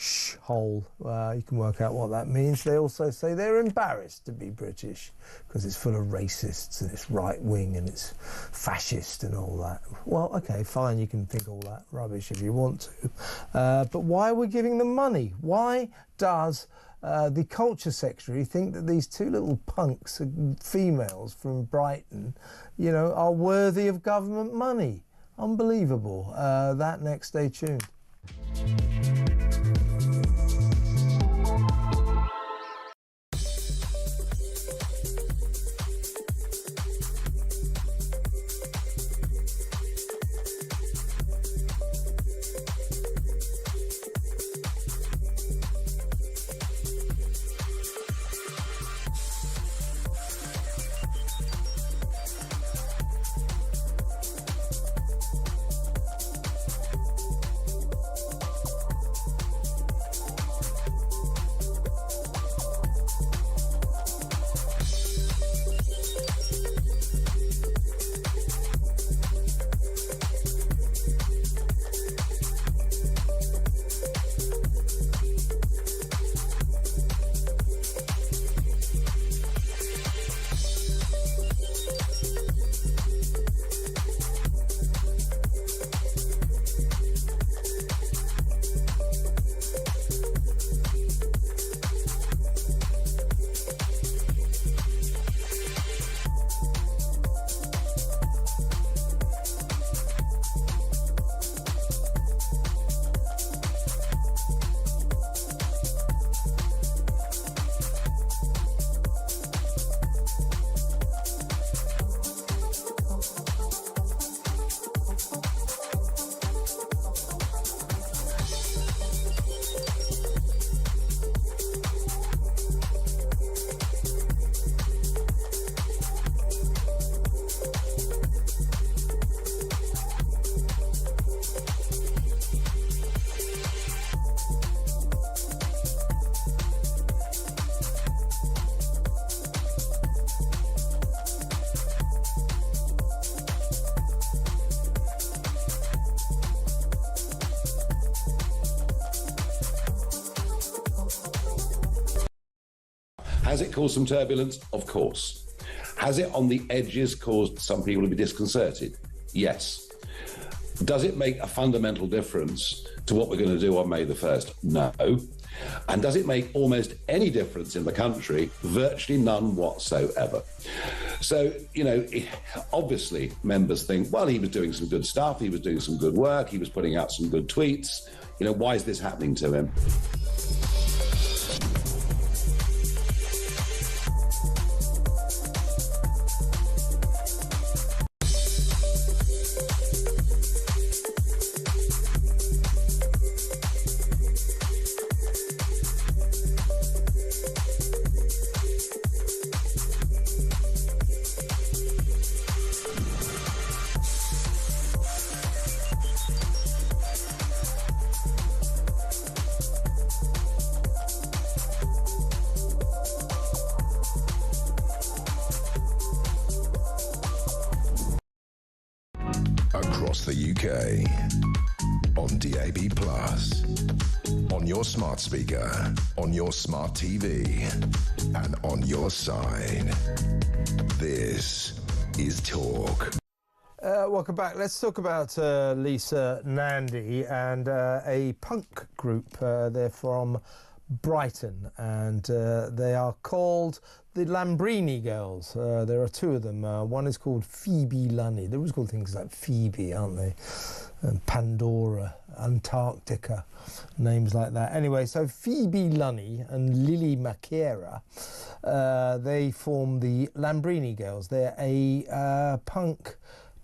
shithole. You can work out what that means. They also say they're embarrassed to be British because it's full of racists and it's right-wing and it's fascist and all that. Well, OK, fine, you can think all that rubbish if you want to. But why are we giving them money? Why does the Culture Secretary think that these two little punks, females from Brighton, you know, are worthy of government money? Unbelievable. That next, stay tuned. Has it caused some turbulence? Of course. Has it on the edges caused some people to be disconcerted? Yes. Does it make a fundamental difference to what we're going to do on May the 1st? No. And does it make almost any difference in the country? Virtually none whatsoever. So, you know, obviously members think, well, he was doing some good stuff, he was doing some good work, he was putting out some good tweets. You know, why is this happening to him? Across the UK, on DAB+, on your smart speaker, on your smart TV, and on your side. This is Talk. Welcome back. Let's talk about Lisa Nandy and a punk group. They're from Brighton, and they are called the Lambrini Girls. There are two of them. One is called Phoebe Lunny. They're always called things like Phoebe, aren't they? And Pandora, Antarctica, names like that. Anyway, so Phoebe Lunny and Lily Makera, they form the Lambrini Girls. They're a punk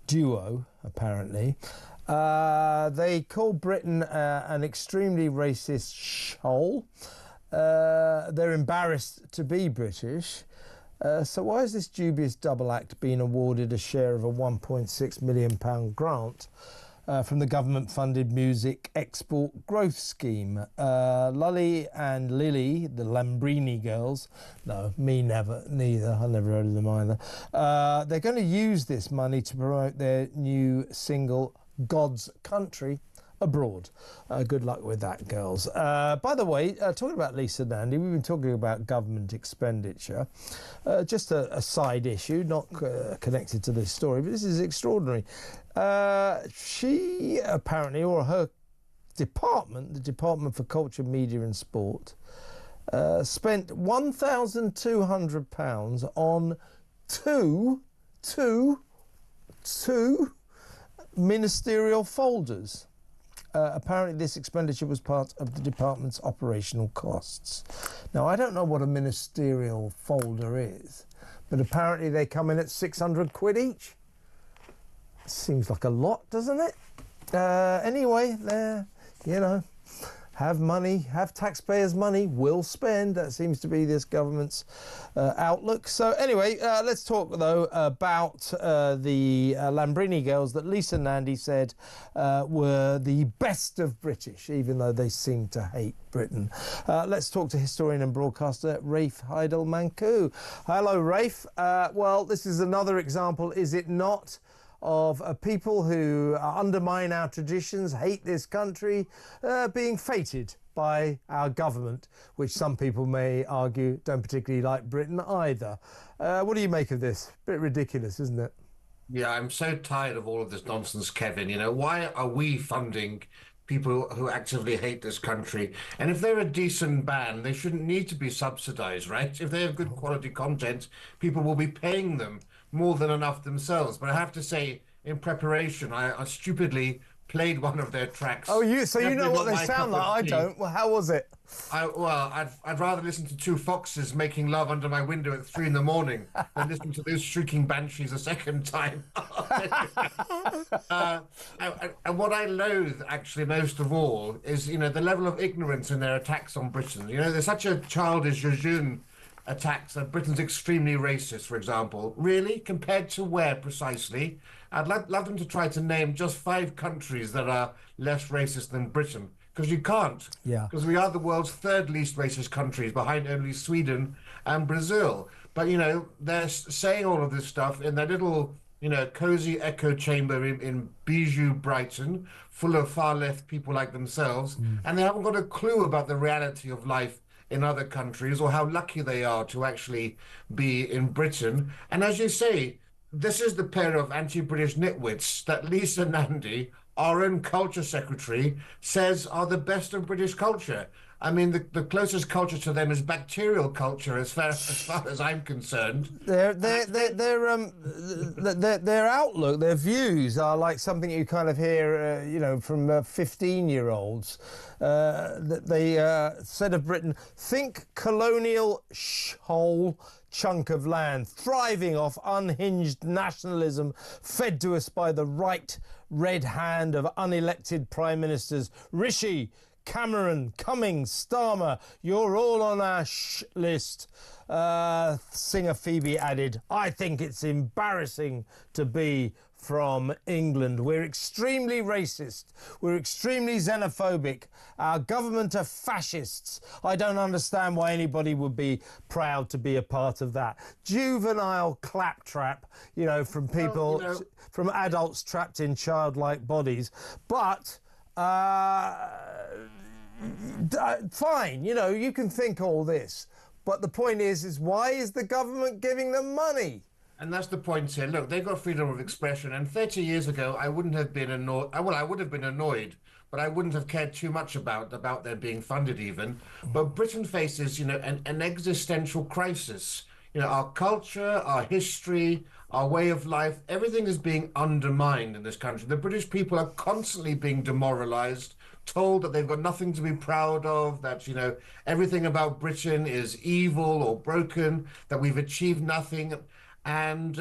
duo, apparently. They call Britain an extremely racist shithole. They're embarrassed to be British. So why has this dubious double act been awarded a share of a £1.6 million grant from the government-funded Music Export Growth Scheme? Lully and Lily, the Lambrini Girls, no, me neither, I never heard of them either. They're going to use this money to promote their new single, God's Country, abroad. Good luck with that, girls. By the way, talking about Lisa Nandy, we've been talking about government expenditure. Just a side issue, not connected to this story, but this is extraordinary. She apparently, or her department, the Department for Culture, Media and Sport, spent £1,200 on two ministerial folders. Apparently this expenditure was part of the department's operational costs. Now, I don't know what a ministerial folder is, but apparently they come in at 600 quid each. Seems like a lot, doesn't it? Anyway, you know, have money, have taxpayers' money, will spend. That seems to be this government's outlook. So anyway, let's talk, though, about the Lambrini girls that Lisa Nandy said were the best of British, even though they seem to hate Britain. Let's talk to historian and broadcaster Rafe Heidel-Mancu. Hello, Rafe. Well, this is another example, is it not, of people who undermine our traditions, hate this country, being feted by our government, which some people may argue don't particularly like Britain either. What do you make of this? A bit ridiculous, isn't it? Yeah, I'm so tired of all of this nonsense, Kevin. You know, why are we funding people who actively hate this country? And if they're a decent band, they shouldn't need to be subsidized, right? If they have good quality content, people will be paying them more than enough themselves. But I have to say, in preparation, I stupidly played one of their tracks. Oh, you know what they sound like? I don't. Well, how was it? I'd rather listen to two foxes making love under my window at 3 a.m. than listen to those shrieking banshees a second time. And what I loathe, actually, most of all, is, you know, the level of ignorance in their attacks on Britain. You know, there's such a childish jejune attacks that Britain's extremely racist, for example. Really? Compared to where precisely? I'd love them to try to name just 5 countries that are less racist than Britain, because you can't. Yeah. Because we are the world's 3rd least racist countries, behind only Sweden and Brazil. But, you know, they're saying all of this stuff in their little, you know, cozy echo chamber in Bijou, Brighton, full of far-left people like themselves, and they haven't got a clue about the reality of life in other countries, or how lucky they are to actually be in Britain. And as you say, this is the pair of anti-British nitwits that Lisa Nandy, our own culture secretary, says are the best of British culture. I mean, the closest culture to them is bacterial culture, as far as I'm concerned. Their outlook, their views are like something you kind of hear, you know, from 15-year-olds. That they said of Britain, think colonial whole chunk of land, thriving off unhinged nationalism, fed to us by the right red hand of unelected prime ministers. Rishi, Cameron, Cummings, Starmer, you're all on our list. Singer Phoebe added, I think it's embarrassing to be from England. We're extremely racist. We're extremely xenophobic. Our government are fascists. I don't understand why anybody would be proud to be a part of that. Juvenile claptrap, you know, from people, well, you know, from adults trapped in childlike bodies. But fine, you know, you can think all this. But the point is why is the government giving them money? And that's the point here. Look, they've got freedom of expression. And 30 years ago, I wouldn't have been annoyed. Well, I would have been annoyed, but I wouldn't have cared too much about their being funded even. But Britain faces, you know, an existential crisis. You know, our culture, our history, our way of life, everything is being undermined in this country. The British people are constantly being demoralized, told that they've got nothing to be proud of, that, you know, everything about Britain is evil or broken, that we've achieved nothing. And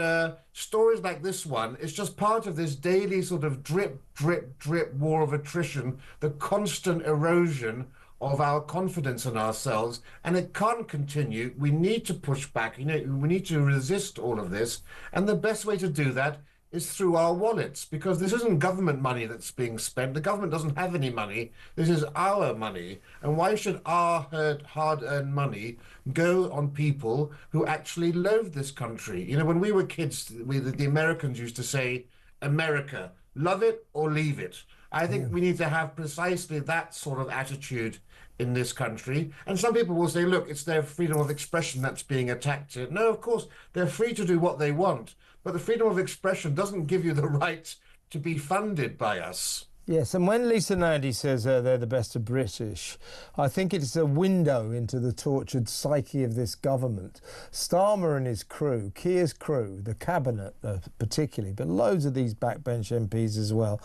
stories like this one is just part of this daily sort of drip, drip, drip war of attrition, the constant erosion of our confidence in ourselves. And it can't continue. We need to push back. You know, we need to resist all of this. And the best way to do that is through our wallets, because this isn't government money that's being spent. The government doesn't have any money. This is our money. And why should our hard-earned money go on people who actually loathe this country? You know, when we were kids, the Americans used to say, America, love it or leave it. I think we need to have precisely that sort of attitude in this country. And some people will say, look, it's their freedom of expression that's being attacked here. No, of course, they're free to do what they want, but the freedom of expression doesn't give you the right to be funded by us. Yes, and when Lisa Nandy says they're the best of British, I think it's a window into the tortured psyche of this government. Starmer and his crew, Keir's crew, the cabinet particularly, but loads of these backbench MPs as well,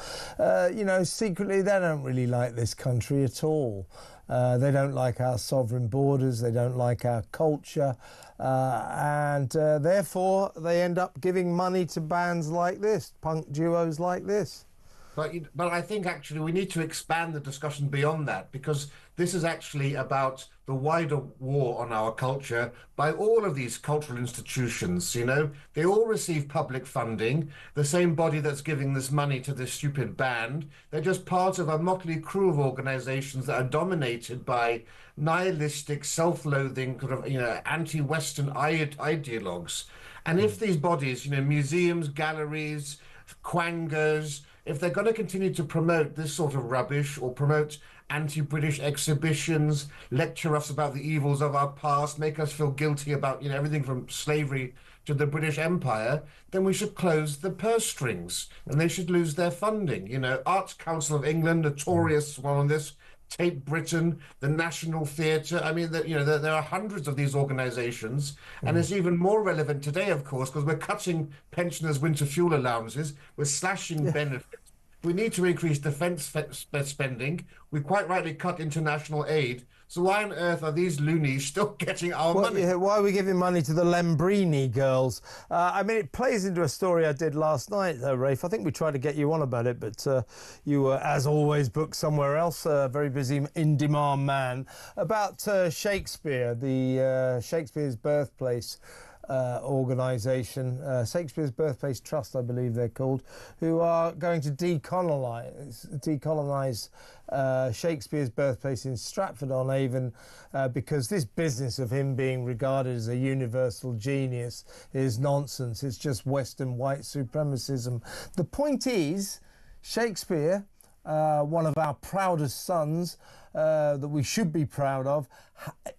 you know, secretly they don't really like this country at all. They don't like our sovereign borders, they don't like our culture, and therefore they end up giving money to bands like this, punk duos like this. But I think actually we need to expand the discussion beyond that, because this is actually about the wider war on our culture by all of these cultural institutions. You know, they all receive public funding, the same body that's giving this money to this stupid band. They're just part of a motley crew of organizations that are dominated by nihilistic, self-loathing, kind of, you know, anti-Western ideologues. And if these bodies, you know, museums, galleries, quangers, if they're going to continue to promote this sort of rubbish or promote anti-British exhibitions, lecture us about the evils of our past, make us feel guilty about, you know, everything from slavery to the British Empire, then we should close the purse strings and they should lose their funding. You know, Arts Council of England, notorious one on this, Tate Britain, the National Theatre. I mean, you know, there are hundreds of these organisations, and it's even more relevant today, of course, because we're cutting pensioners' winter fuel allowances, we're slashing benefits. We need to increase defence spending. We quite rightly cut international aid. So why on earth are these loonies still getting our money? Yeah, why are we giving money to the Lambrini girls? I mean, it plays into a story I did last night, Rafe. I think we tried to get you on about it, but you were, as always, booked somewhere else, a very busy, in-demand man, about Shakespeare, the Shakespeare's Birthplace organisation, Shakespeare's Birthplace Trust, I believe they're called, who are going to decolonise Shakespeare's birthplace in Stratford-on-Avon because this business of him being regarded as a universal genius is nonsense. It's just Western white supremacism. The point is, Shakespeare, one of our proudest sons, that we should be proud of,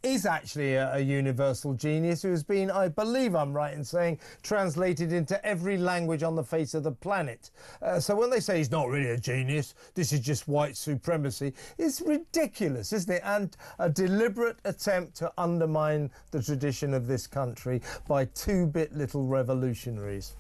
is actually a universal genius who has been, I believe I'm right in saying, translated into every language on the face of the planet. So when they say he's not really a genius, this is just white supremacy, it's ridiculous, isn't it? And a deliberate attempt to undermine the tradition of this country by two-bit little revolutionaries.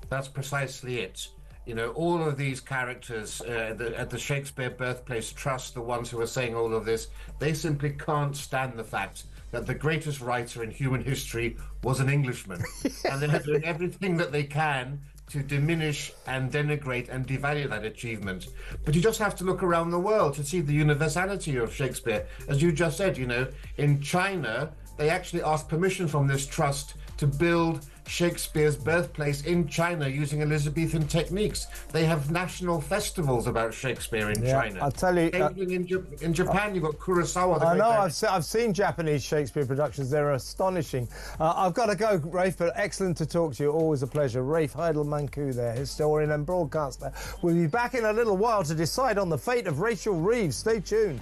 That's precisely it. You know, all of these characters at the Shakespeare Birthplace Trust, the ones who are saying all of this, they simply can't stand the fact that the greatest writer in human history was an Englishman. And they're doing everything that they can to diminish and denigrate and devalue that achievement. But you just have to look around the world to see the universality of Shakespeare. As you just said, you know, in China, they actually asked permission from this trust to build Shakespeare's birthplace in China using Elizabethan techniques. They have national festivals about Shakespeare in China. I'll tell you. In Japan, you've got Kurosawa. I know, I've seen Japanese Shakespeare productions. They're astonishing. I've got to go, Rafe, but excellent to talk to you. Always a pleasure. Rafe Heidelmanku there, historian and broadcaster. We'll be back in a little while to decide on the fate of Rachel Reeves. Stay tuned.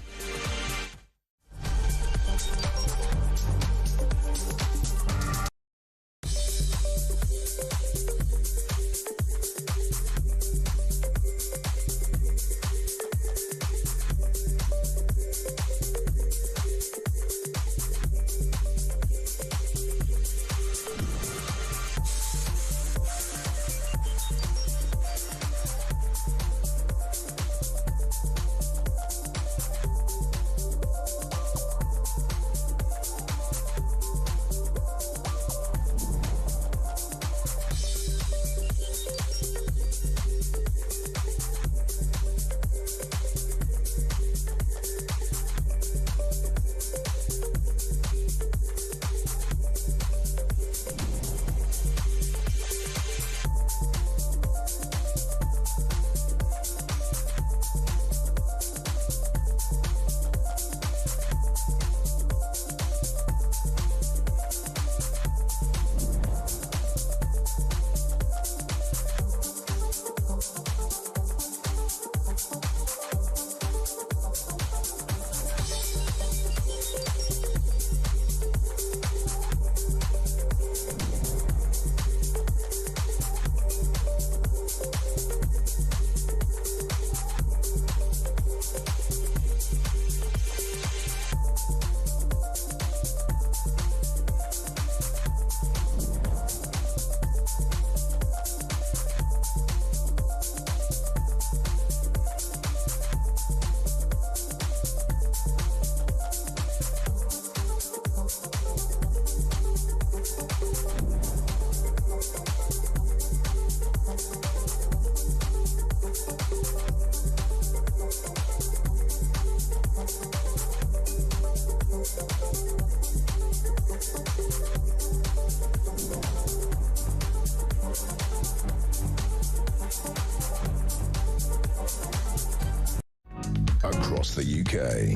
across the UK.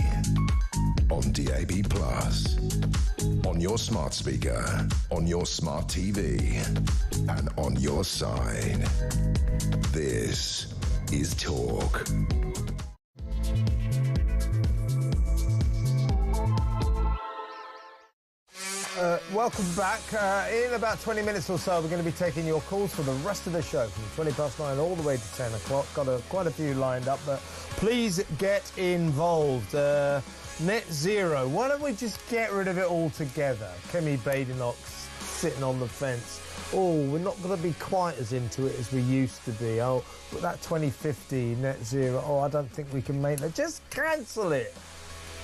On DAB+, on your smart speaker, on your smart TV, and on your side. This is Talk. Welcome back. In about 20 minutes or so, we're going to be taking your calls for the rest of the show from 20 past 9 all the way to 10 o'clock. Got quite a few lined up, but please get involved. Net zero. Why don't we just get rid of it altogether? Kemi Badenoch's sitting on the fence. Oh, we're not going to be quite as into it as we used to be. Oh, but that 2050 net zero, oh, I don't think we can make that. Just cancel it.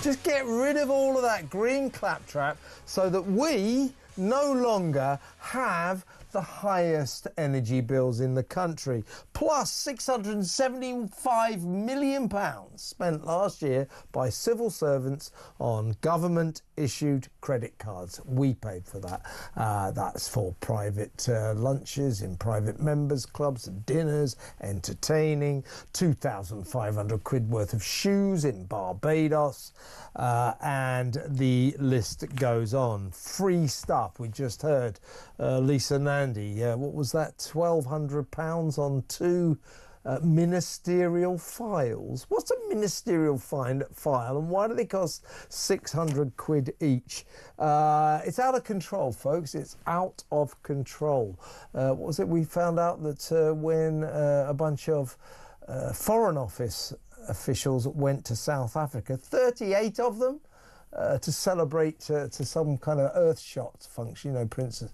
Just get rid of all of that green claptrap so that we no longer have the highest energy bills in the country. Plus £675 million spent last year by civil servants on government-issued credit cards. We paid for that. That's for private lunches in private members' clubs, dinners, entertaining, 2,500 quid worth of shoes in Barbados, and the list goes on. Free stuff. We just heard Lisa Nandy. What was that? £1,200 on two ministerial files. What's a ministerial file and why do they cost 600 quid each? It's out of control, folks. It's out of control. What was it? We found out that when a bunch of Foreign Office officials went to South Africa, 38 of them, to celebrate to some kind of Earthshot function, you know, Princess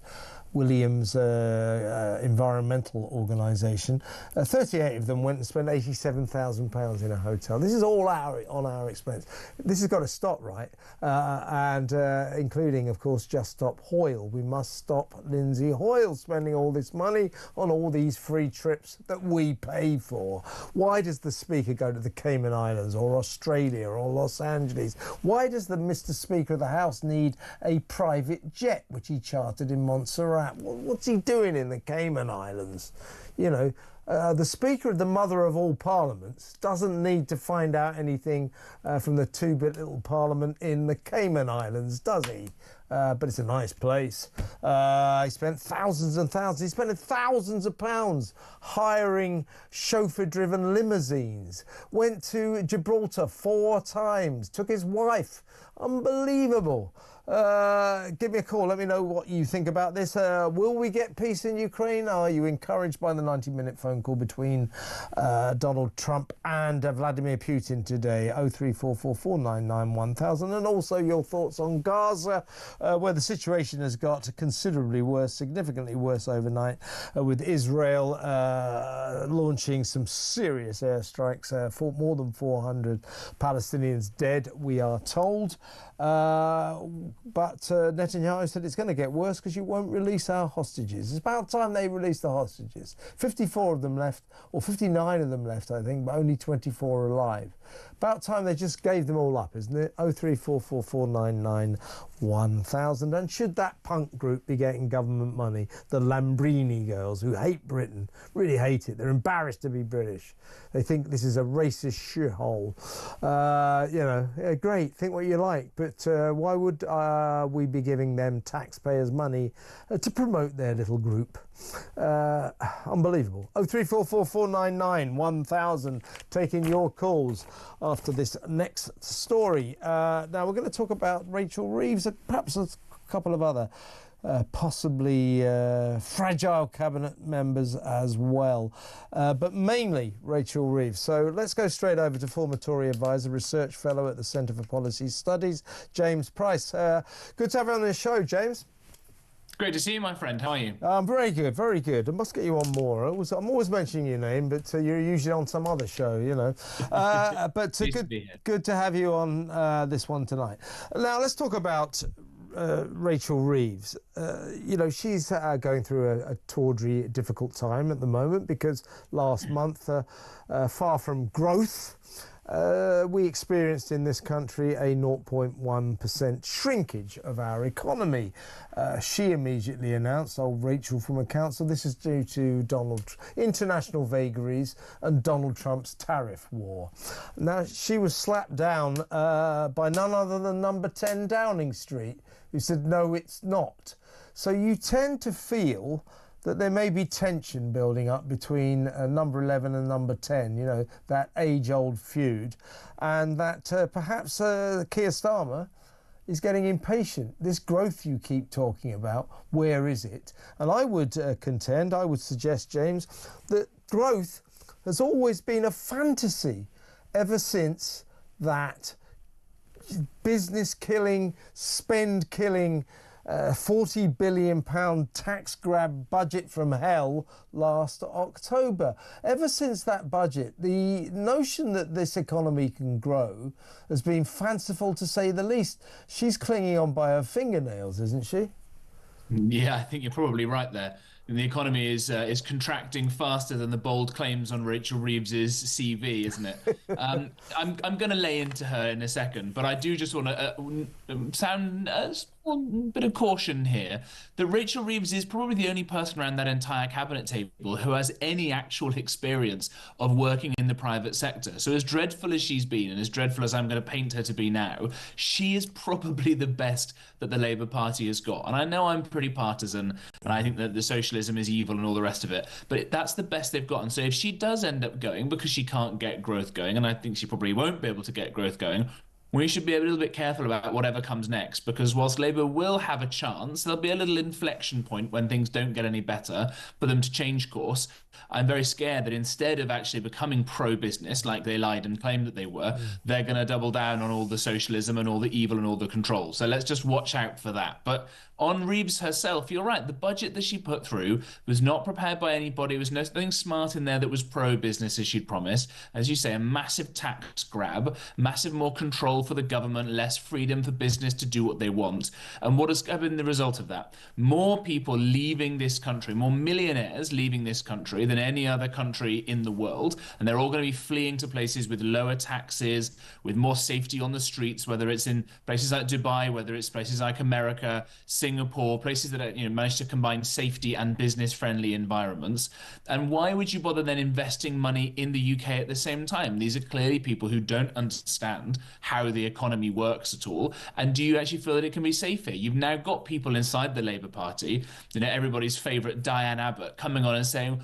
William's environmental organisation. 38 of them went and spent £87,000 in a hotel. This is all on our expense. This has got to stop, right? And including, of course, Just Stop Hoyle. We must stop Lindsay Hoyle spending all this money on all these free trips that we pay for. Why does the Speaker go to the Cayman Islands or Australia or Los Angeles? Why does the Mr. Speaker of the House need a private jet, which he chartered in Montserrat? What's he doing in the Cayman Islands? You know, the Speaker of the Mother of all Parliaments doesn't need to find out anything from the two-bit little parliament in the Cayman Islands, does he? But it's a nice place. He spent thousands and thousands. He spent thousands of pounds hiring chauffeur-driven limousines. Went to Gibraltar 4 times. Took his wife. Unbelievable. Give me a call. Let me know what you think about this. Will we get peace in Ukraine? Are you encouraged by the 90-minute phone call between Donald Trump and Vladimir Putin today? 03444991000. And also your thoughts on Gaza, where the situation has got considerably worse, significantly worse overnight, with Israel launching some serious airstrikes. More than 400 Palestinians dead, we are told. But Netanyahu said it's going to get worse because you won't release our hostages. It's about time they release the hostages. 54 of them left, or 59 of them left, I think, but only 24 are alive. About time they just gave them all up, isn't it? 03444991000. And should that punk group be getting government money? The Lambrini girls who hate Britain, really hate it. They're embarrassed to be British. They think this is a racist shithole. You know, great, think what you like, but why would we be giving them taxpayers' money to promote their little group? Unbelievable. 03444991000. Taking your calls after this next story. Now we're going to talk about Rachel Reeves and perhaps a couple of other possibly fragile cabinet members as well, but mainly Rachel Reeves. So let's go straight over to former Tory advisor, research fellow at the Centre for Policy Studies, James Price. Good to have you on the show, James. Great to see you, my friend. How are you? Very good, very good. I must get you on more. I'm always mentioning your name, but you're usually on some other show, you know. But good to have you on this one tonight. Now, let's talk about Rachel Reeves. You know, she's going through a tawdry, difficult time at the moment because last month, far from growth, we experienced in this country a 0.1% shrinkage of our economy. She immediately announced, old Rachel from a council, this is due to international vagaries and Donald Trump's tariff war. Now, she was slapped down by none other than number 10 Downing Street, who said, no, it's not. So you tend to feel that there may be tension building up between number 11 and number 10, you know, that age-old feud, and that perhaps Keir Starmer is getting impatient. This growth you keep talking about, where is it? And I would contend, I would suggest, James, that growth has always been a fantasy ever since that business-killing, spend-killing, £40 billion tax grab budget from hell last October. Ever since that budget, the notion that this economy can grow has been fanciful, to say the least. She's clinging on by her fingernails, isn't she? Yeah, I think you're probably right there. And the economy is contracting faster than the bold claims on Rachel Reeves's CV, isn't it? I'm going to lay into her in a second, but I do just want to sound a bit of caution here that Rachel Reeves is probably the only person around that entire cabinet table who has any actual experience of working in the private sector. So as dreadful as she's been, and as dreadful as I'm going to paint her to be now, she is probably the best that the Labour Party has got. And I know I'm pretty partisan, and I think that the socialism is evil and all the rest of it, but that's the best they've got. And so if she does end up going, because she can't get growth going, and I think she probably won't be able to get growth going, we should be a little bit careful about whatever comes next, because whilst Labour will have a chance, there'll be a little inflection point when things don't get any better for them to change course. I'm very scared that instead of actually becoming pro-business, like they lied and claimed that they were, they're going to double down on all the socialism and all the evil and all the control. So let's just watch out for that. But on Reeves herself, you're right. The budget that she put through was not prepared by anybody. There was nothing smart in there that was pro-business, as she'd promised. As you say, a massive tax grab, massive more control for the government, less freedom for business to do what they want. And what has been the result of that? More people leaving this country, more millionaires leaving this country than any other country in the world. And they're all going to be fleeing to places with lower taxes, with more safety on the streets, whether it's in places like Dubai, whether it's places like America, Singapore, places that manage to combine safety and business-friendly environments. And why would you bother then investing money in the UK at the same time? These are clearly people who don't understand how the economy works at all. And do you actually feel that it can be safe here? You've now got people inside the Labour Party, everybody's favourite Diane Abbott, coming on and saying,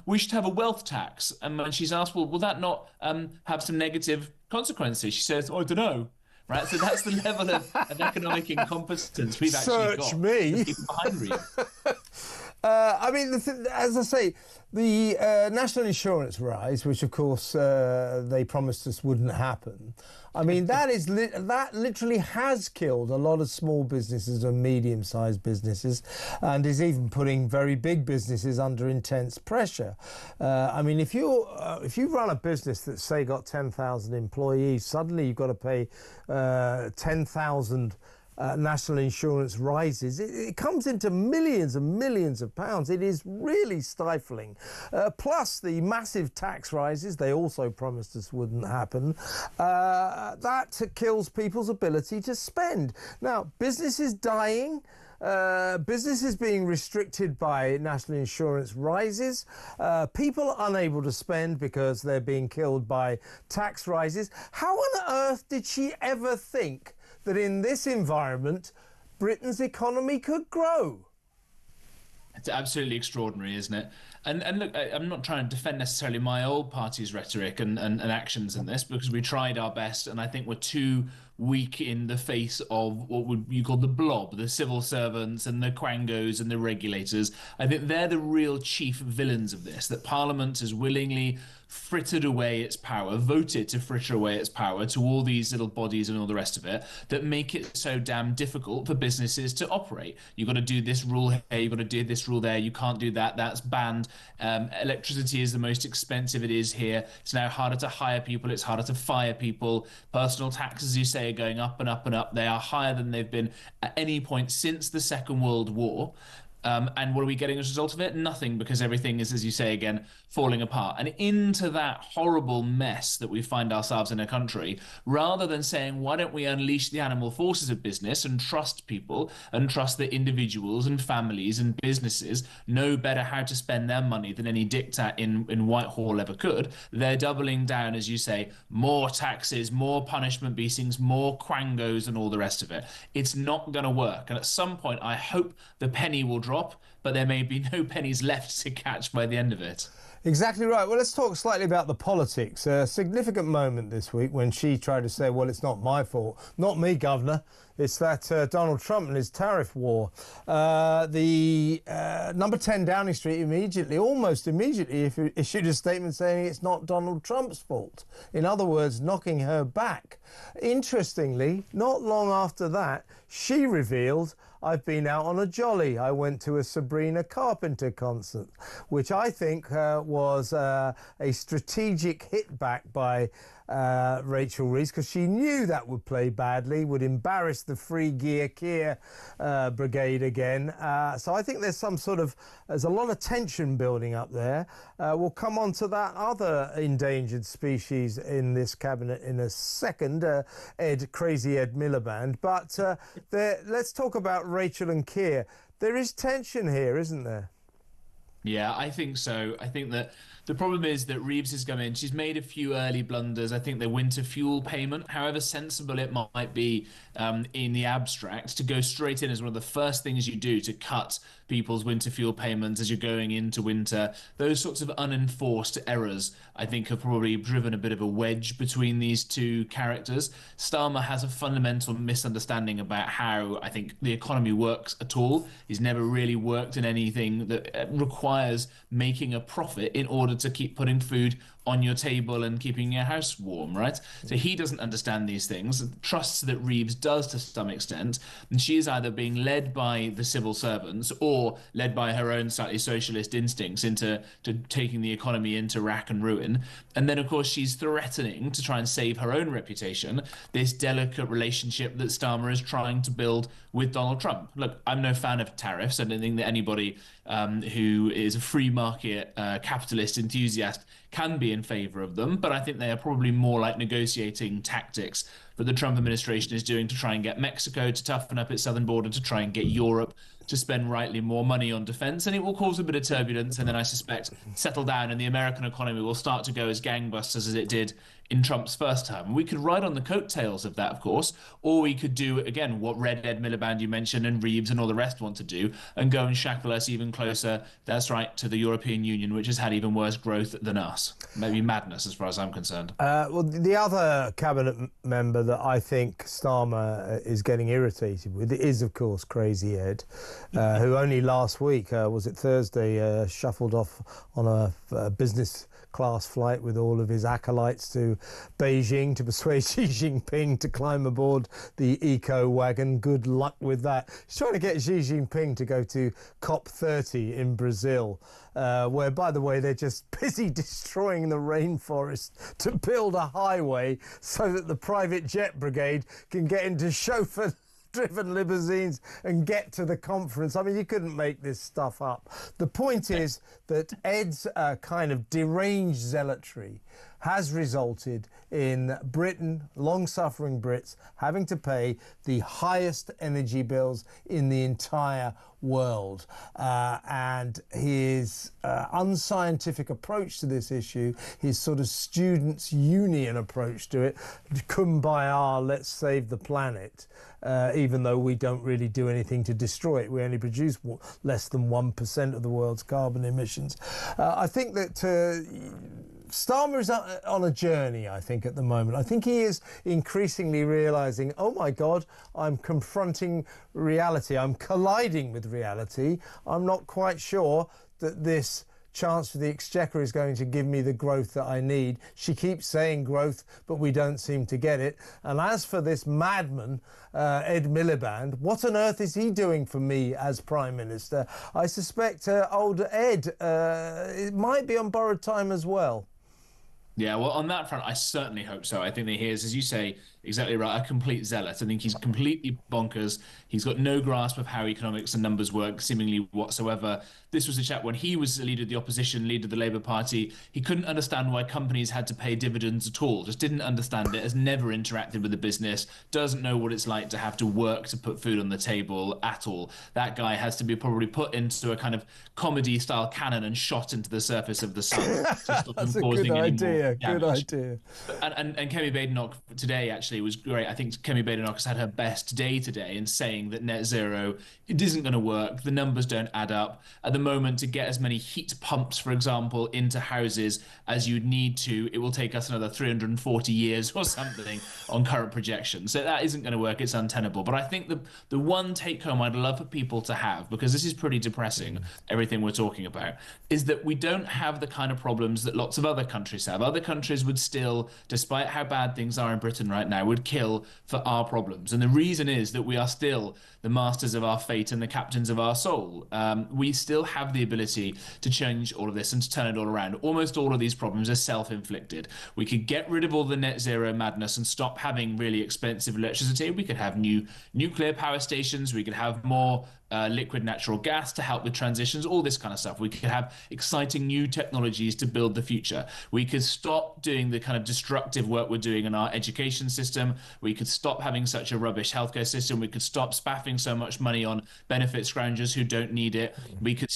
we should have a wealth tax. And when she's asked, well, will that not have some negative consequences? She says, I don't know. Right, so that's the level of economic incompetence we've actually got. Search me. Behind Reeves. I mean, as I say, the national insurance rise, which of course they promised us wouldn't happen. I mean, that literally has killed a lot of small businesses and medium-sized businesses, and is even putting very big businesses under intense pressure. I mean, if you run a business that's, say, got 10,000 employees, suddenly you've got to pay 10,000 national insurance rises. It comes into millions and millions of pounds. It is really stifling. Plus the massive tax rises they also promised us wouldn't happen. That kills people's ability to spend. Now, businesses dying. Businesses being restricted by national insurance rises, people unable to spend because they're being killed by tax rises. How on earth did she ever think that in this environment Britain's economy could grow? It's absolutely extraordinary, isn't it? And look, I'm not trying to defend necessarily my old party's rhetoric and actions in this, because we tried our best, and I think we're too weak in the face of what would you call the blob, the civil servants and the quangos and the regulators. I think they're the real chief villains of this, that Parliament has willingly frittered away its power, voted to fritter away its power to all these little bodies and all the rest of it, that make it so damn difficult for businesses to operate. You've got to do this rule here, you've got to do this rule there, you can't do that, that's banned. Electricity is the most expensive it is here. It's now harder to hire people, it's harder to fire people. Personal taxes, you say, are going up and up and up. They are higher than they've been at any point since the Second World War. And what are we getting as a result of it? Nothing, because everything is, as you say again, falling apart. And into that horrible mess that we find ourselves in a country, rather than saying, why don't we unleash the animal forces of business and trust people and trust that individuals and families and businesses know better how to spend their money than any dictat in Whitehall ever could, they're doubling down, as you say, more taxes, more punishment beatings, more quangos and all the rest of it. It's not going to work. And at some point, I hope the penny will drop, but there may be no pennies left to catch by the end of it. Exactly right. Well, let's talk slightly about the politics. A significant moment this week when she tried to say, well, it's not my fault. Not me, Governor. It's that Donald Trump and his tariff war. The number 10 Downing Street almost immediately issued a statement saying it's not Donald Trump's fault. In other words, knocking her back. Interestingly, not long after that, she revealed, I've been out on a jolly. I went to a Sabrina Carpenter concert, which I think was a strategic hit back by Rachel Reeves, because she knew that would play badly, would embarrass the Free Gear Keir brigade again. So I think there's a lot of tension building up there. We'll come on to that other endangered species in this cabinet in a second, Crazy Ed Miliband. But let's talk about Rachel and Keir. There is tension here, isn't there? Yeah, I think so. I think that the problem is that Reeves has come in. She's made a few early blunders. I think the winter fuel payment, however sensible it might be in the abstract, to go straight in as one of the first things you do to cut people's winter fuel payments as you're going into winter. Those sorts of unenforced errors, I think, have probably driven a bit of a wedge between these two characters. Starmer has a fundamental misunderstanding about how, I think, the economy works at all. He's never really worked in anything that requires making a profit in order to keep putting food on your table and keeping your house warm, right? So he doesn't understand these things, trusts that Reeves does to some extent, and she is either being led by the civil servants or led by her own slightly socialist instincts into taking the economy into rack and ruin. And then, of course, she's threatening to try and save her own reputation, this delicate relationship that Starmer is trying to build with Donald Trump. Look, I'm no fan of tariffs. I don't think that anybody who is a free market capitalist enthusiast can be in favor of them, but I think they are probably more like negotiating tactics that the Trump administration is doing to try and get Mexico to toughen up its southern border, to try and get Europe to spend rightly more money on defense, and it will cause a bit of turbulence, and then I suspect settle down and the American economy will start to go as gangbusters as it did in Trump's first term. We could ride on the coattails of that, of course, or we could do, again, what Red Ed Miliband you mentioned and Reeves and all the rest want to do, and go and shackle us even closer, that's right, to the European Union, which has had even worse growth than us. Maybe madness, as far as I'm concerned. Well, the other cabinet member that I think Starmer is getting irritated with is, of course, Crazy Ed, who only last week, was it Thursday, shuffled off on a business class flight with all of his acolytes to Beijing to persuade Xi Jinping to climb aboard the eco wagon. Good luck with that. He's trying to get Xi Jinping to go to COP30 in Brazil, where, by the way, they're just busy destroying the rainforest to build a highway so that the private jet brigade can get into chauffeur-driven limousines and get to the conference. I mean, you couldn't make this stuff up. The point is that Ed's kind of deranged zealotry has resulted in Britain, long-suffering Brits, having to pay the highest energy bills in the entire world. And his unscientific approach to this issue, his sort of students' union approach to it, kumbaya, let's save the planet, even though we don't really do anything to destroy it. We only produce less than 1% of the world's carbon emissions. I think that Starmer is on a journey, I think, at the moment. I think he is increasingly realising, oh my God, I'm confronting reality. I'm colliding with reality. I'm not quite sure that this chance for the Exchequer is going to give me the growth that I need. She keeps saying growth, but we don't seem to get it. And as for this madman, Ed Miliband, what on earth is he doing for me as Prime Minister? I suspect old Ed it might be on borrowed time as well. Yeah, well, on that front, I certainly hope so. I think that he is, as you say, exactly right, a complete zealot. I think he's completely bonkers. He's got no grasp of how economics and numbers work, seemingly whatsoever. This was a chap when he was leader of the opposition, leader of the Labour Party. He couldn't understand why companies had to pay dividends at all, just didn't understand it, has never interacted with the business, doesn't know what it's like to have to work to put food on the table at all. That guy has to be probably put into a kind of comedy-style cannon and shot into the surface of the sun to stop That's him a causing good any idea. more damage. Good idea. And Kemi Badenoch today actually was great. I think Kemi Badenoch has had her best day today in saying that net zero, it isn't going to work. The numbers don't add up. At the moment, to get as many heat pumps, for example, into houses as you'd need to, it will take us another 340 years or something on current projections. So that isn't going to work. It's untenable. But I think the one take home I'd love for people to have, because this is pretty depressing, everything we're talking about, is that we don't have the kind of problems that lots of other countries have. Other countries would still, despite how bad things are in Britain right now, would kill for our problems. And the reason is that we are still the masters of our fate and the captains of our soul. We still have the ability to change all of this and to turn it all around. Almost all of these problems are self-inflicted. We could get rid of all the net zero madness and stop having really expensive electricity. We could have new nuclear power stations. We could have more liquid natural gas to help with transitions, all this kind of stuff. We could have exciting new technologies to build the future. We could stop doing the kind of destructive work we're doing in our education system. We could stop having such a rubbish healthcare system. We could stop spaffing so much money on benefit scroungers who don't need it. We could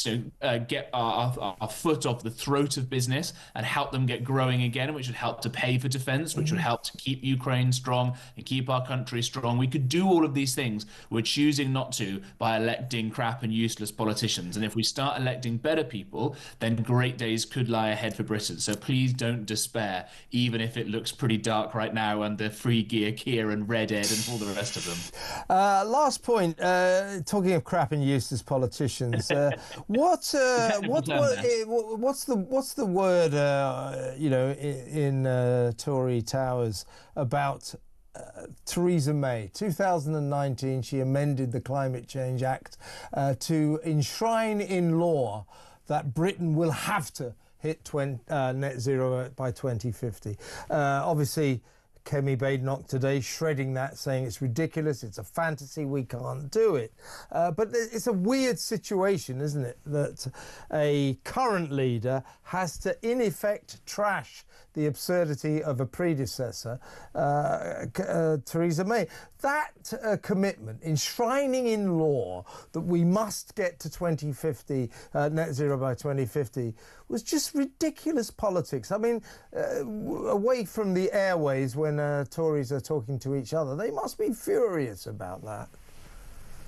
get our foot off the throat of business and help them get growing again, which would help to pay for defense, which would help to keep Ukraine strong and keep our country strong. We could do all of these things. We're choosing not to by electing crap and useless politicians. And if we start electing better people, then great days could lie ahead for Britain. So please don't despair, even if it looks pretty dark right now under Free Gear, Keir and Red Ed and all the rest of them. Last point, talking of crap and useless politicians, what's the word in Tory towers about Theresa May? 2019, she amended the Climate Change Act to enshrine in law that Britain will have to hit net zero by 2050. Obviously, Kemi Badenoch today shredding that, saying it's ridiculous, it's a fantasy, we can't do it. But it's a weird situation, isn't it, that a current leader has to, in effect, trash the absurdity of a predecessor, Theresa May. That commitment, enshrining in law that we must get to 2050, net zero by 2050, was just ridiculous politics. I mean, away from the airways when Tories are talking to each other, they must be furious about that.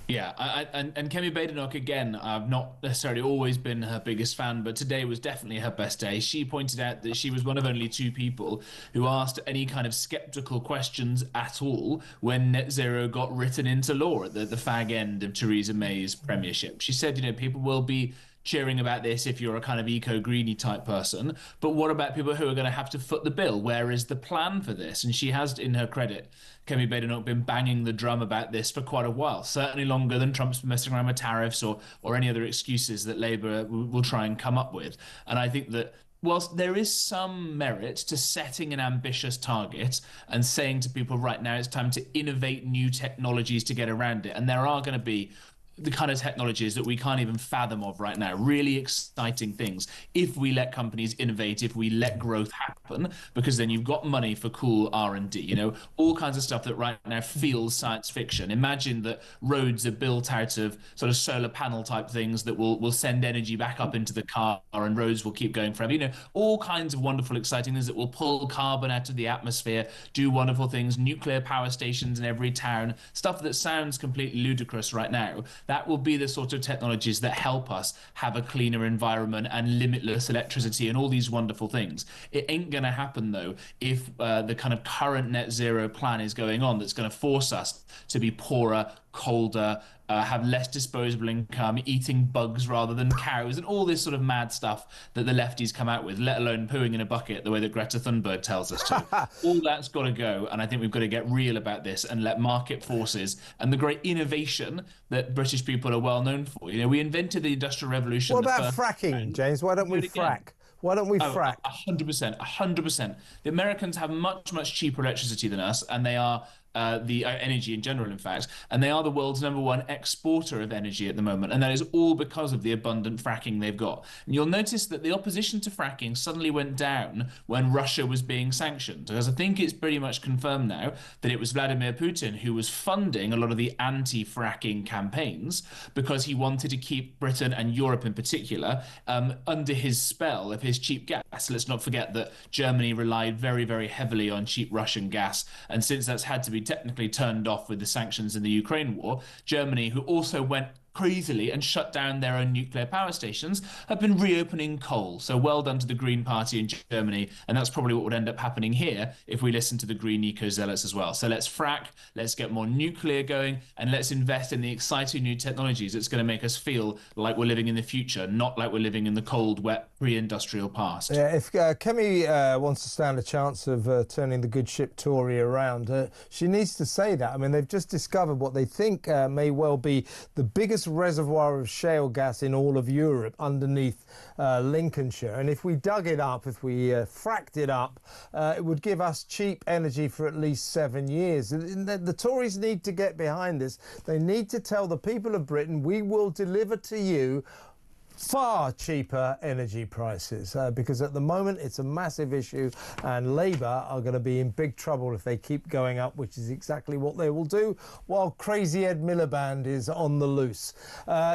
Yeah, and Kemi Badenoch, again, I've not necessarily always been her biggest fan, but today was definitely her best day. She pointed out that she was one of only two people who asked any kind of sceptical questions at all when net zero got written into law at the fag end of Theresa May's premiership. She said, people will be cheering about this if you're a kind of eco-greeny type person, but what about people who are going to have to foot the bill? Where is the plan for this? And she has, in her credit, Kemi Badenoch, been banging the drum about this for quite a while, certainly longer than Trump's been messing around with tariffs or any other excuses that Labour will try and come up with. And I think that whilst there is some merit to setting an ambitious target and saying to people right now it's time to innovate new technologies to get around it, and there are going to be the kind of technologies that we can't even fathom of right now, really exciting things, if we let companies innovate, if we let growth happen, because then you've got money for cool R&D, all kinds of stuff that right now feels science fiction. Imagine that roads are built out of sort of solar panel type things that will send energy back up into the car, and roads will keep going forever. All kinds of wonderful, exciting things that will pull carbon out of the atmosphere, do wonderful things, nuclear power stations in every town, stuff that sounds completely ludicrous right now. That will be the sort of technologies that help us have a cleaner environment and limitless electricity and all these wonderful things. It ain't going to happen, though, if the kind of current net zero plan is going on that's going to force us to be poorer, colder, have less disposable income, eating bugs rather than cows, and all this sort of mad stuff that the lefties come out with, let alone pooing in a bucket the way that Greta Thunberg tells us to. All that's got to go, and I think we've got to get real about this and let market forces and the great innovation that British people are well known for. We invented the Industrial Revolution. What about fracking, James? Why don't we frack? Why don't we frack? 100%, 100%. The Americans have much cheaper electricity than us, and they are the energy in general, in fact, and they are the world's #1 exporter of energy at the moment, and that is all because of the abundant fracking they've got. And you'll notice that the opposition to fracking suddenly went down when Russia was being sanctioned, because I think it's pretty much confirmed now that it was Vladimir Putin who was funding a lot of the anti-fracking campaigns because he wanted to keep Britain and Europe in particular under his spell of his cheap gas. Let's not forget that Germany relied very heavily on cheap Russian gas, and since that's had to be technically turned off with the sanctions in the Ukraine war, Germany, who also went crazily and shut down their own nuclear power stations, have been reopening coal. So well done to the Green Party in Germany, and that's probably what would end up happening here if we listen to the Green eco-zealots as well. So let's frack, let's get more nuclear going, and let's invest in the exciting new technologies that's going to make us feel like we're living in the future, not like we're living in the cold, wet, pre-industrial past. Yeah, if Kemi wants to stand a chance of turning the good ship Tory around, she needs to say that. I mean, they've just discovered what they think may well be the biggest reservoir of shale gas in all of Europe underneath Lincolnshire, and if we dug it up, if we fracked it up, it would give us cheap energy for at least 7 years. The Tories need to get behind this. They need to tell the people of Britain, we will deliver to you far cheaper energy prices, because at the moment it's a massive issue, and Labour are going to be in big trouble if they keep going up, which is exactly what they will do while crazy Ed Miliband is on the loose.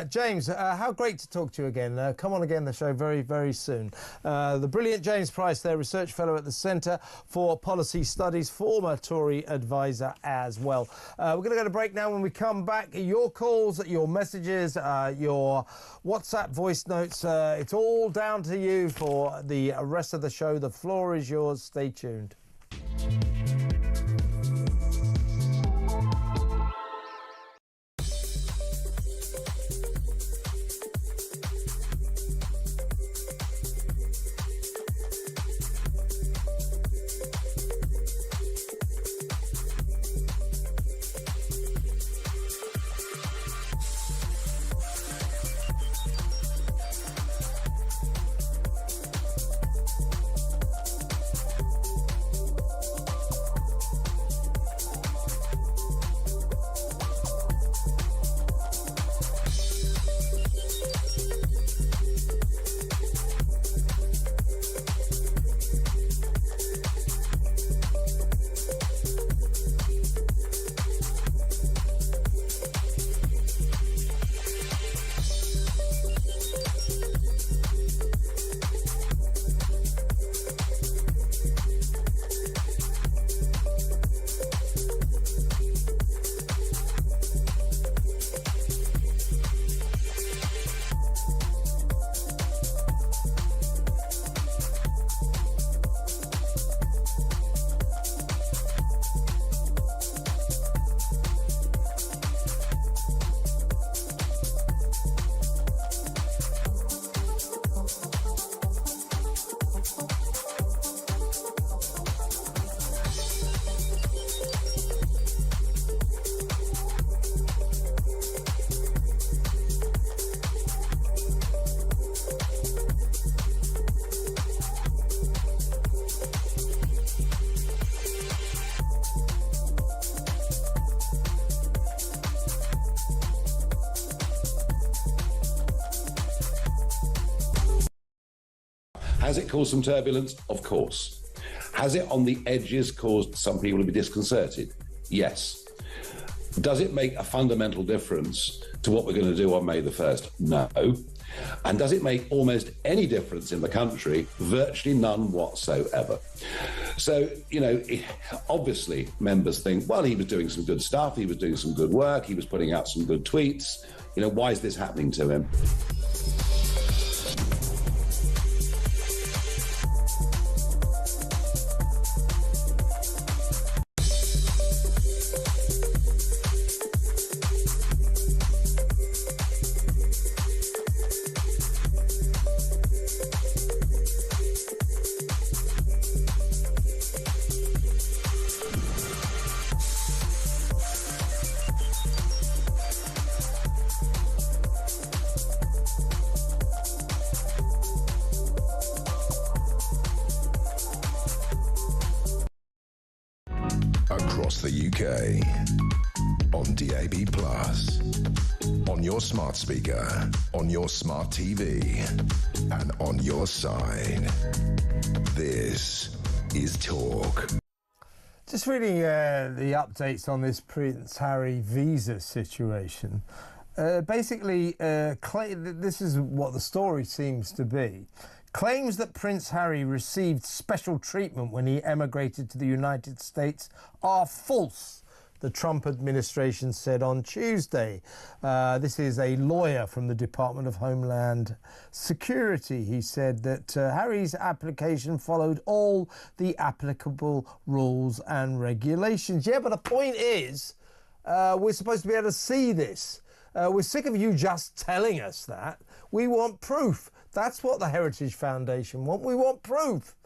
James, how great to talk to you again. Come on again the show very soon. The brilliant James Price there, Research Fellow at the Centre for Policy Studies, former Tory advisor as well. We're going to go to break now. When we come back, your calls, your messages, your WhatsApp voice notes, it's all down to you for the rest of the show. The floor is yours. Stay tuned. Has it caused some turbulence? Of course. Has it on the edges caused some people to be disconcerted? Yes. Does it make a fundamental difference to what we're going to do on May the 1st? No. And does it make almost any difference in the country? Virtually none whatsoever. So, you know, obviously members think, well, he was doing some good stuff, he was doing some good work, he was putting out some good tweets. You know, why is this happening to him? across the UK, on DAB+, on your smart speaker, on your smart TV, and on your side. This is Talk. Just reading the updates on this Prince Harry visa situation. Basically, this is what the story seems to be. Claims that Prince Harry received special treatment when he emigrated to the United States are false, the Trump administration said on Tuesday. This is a lawyer from the Department of Homeland Security. He said that Harry's application followed all the applicable rules and regulations. Yeah, but the point is, we're supposed to be able to see this. We're sick of you just telling us that. We want proof. That's what the Heritage Foundation want. We want proof.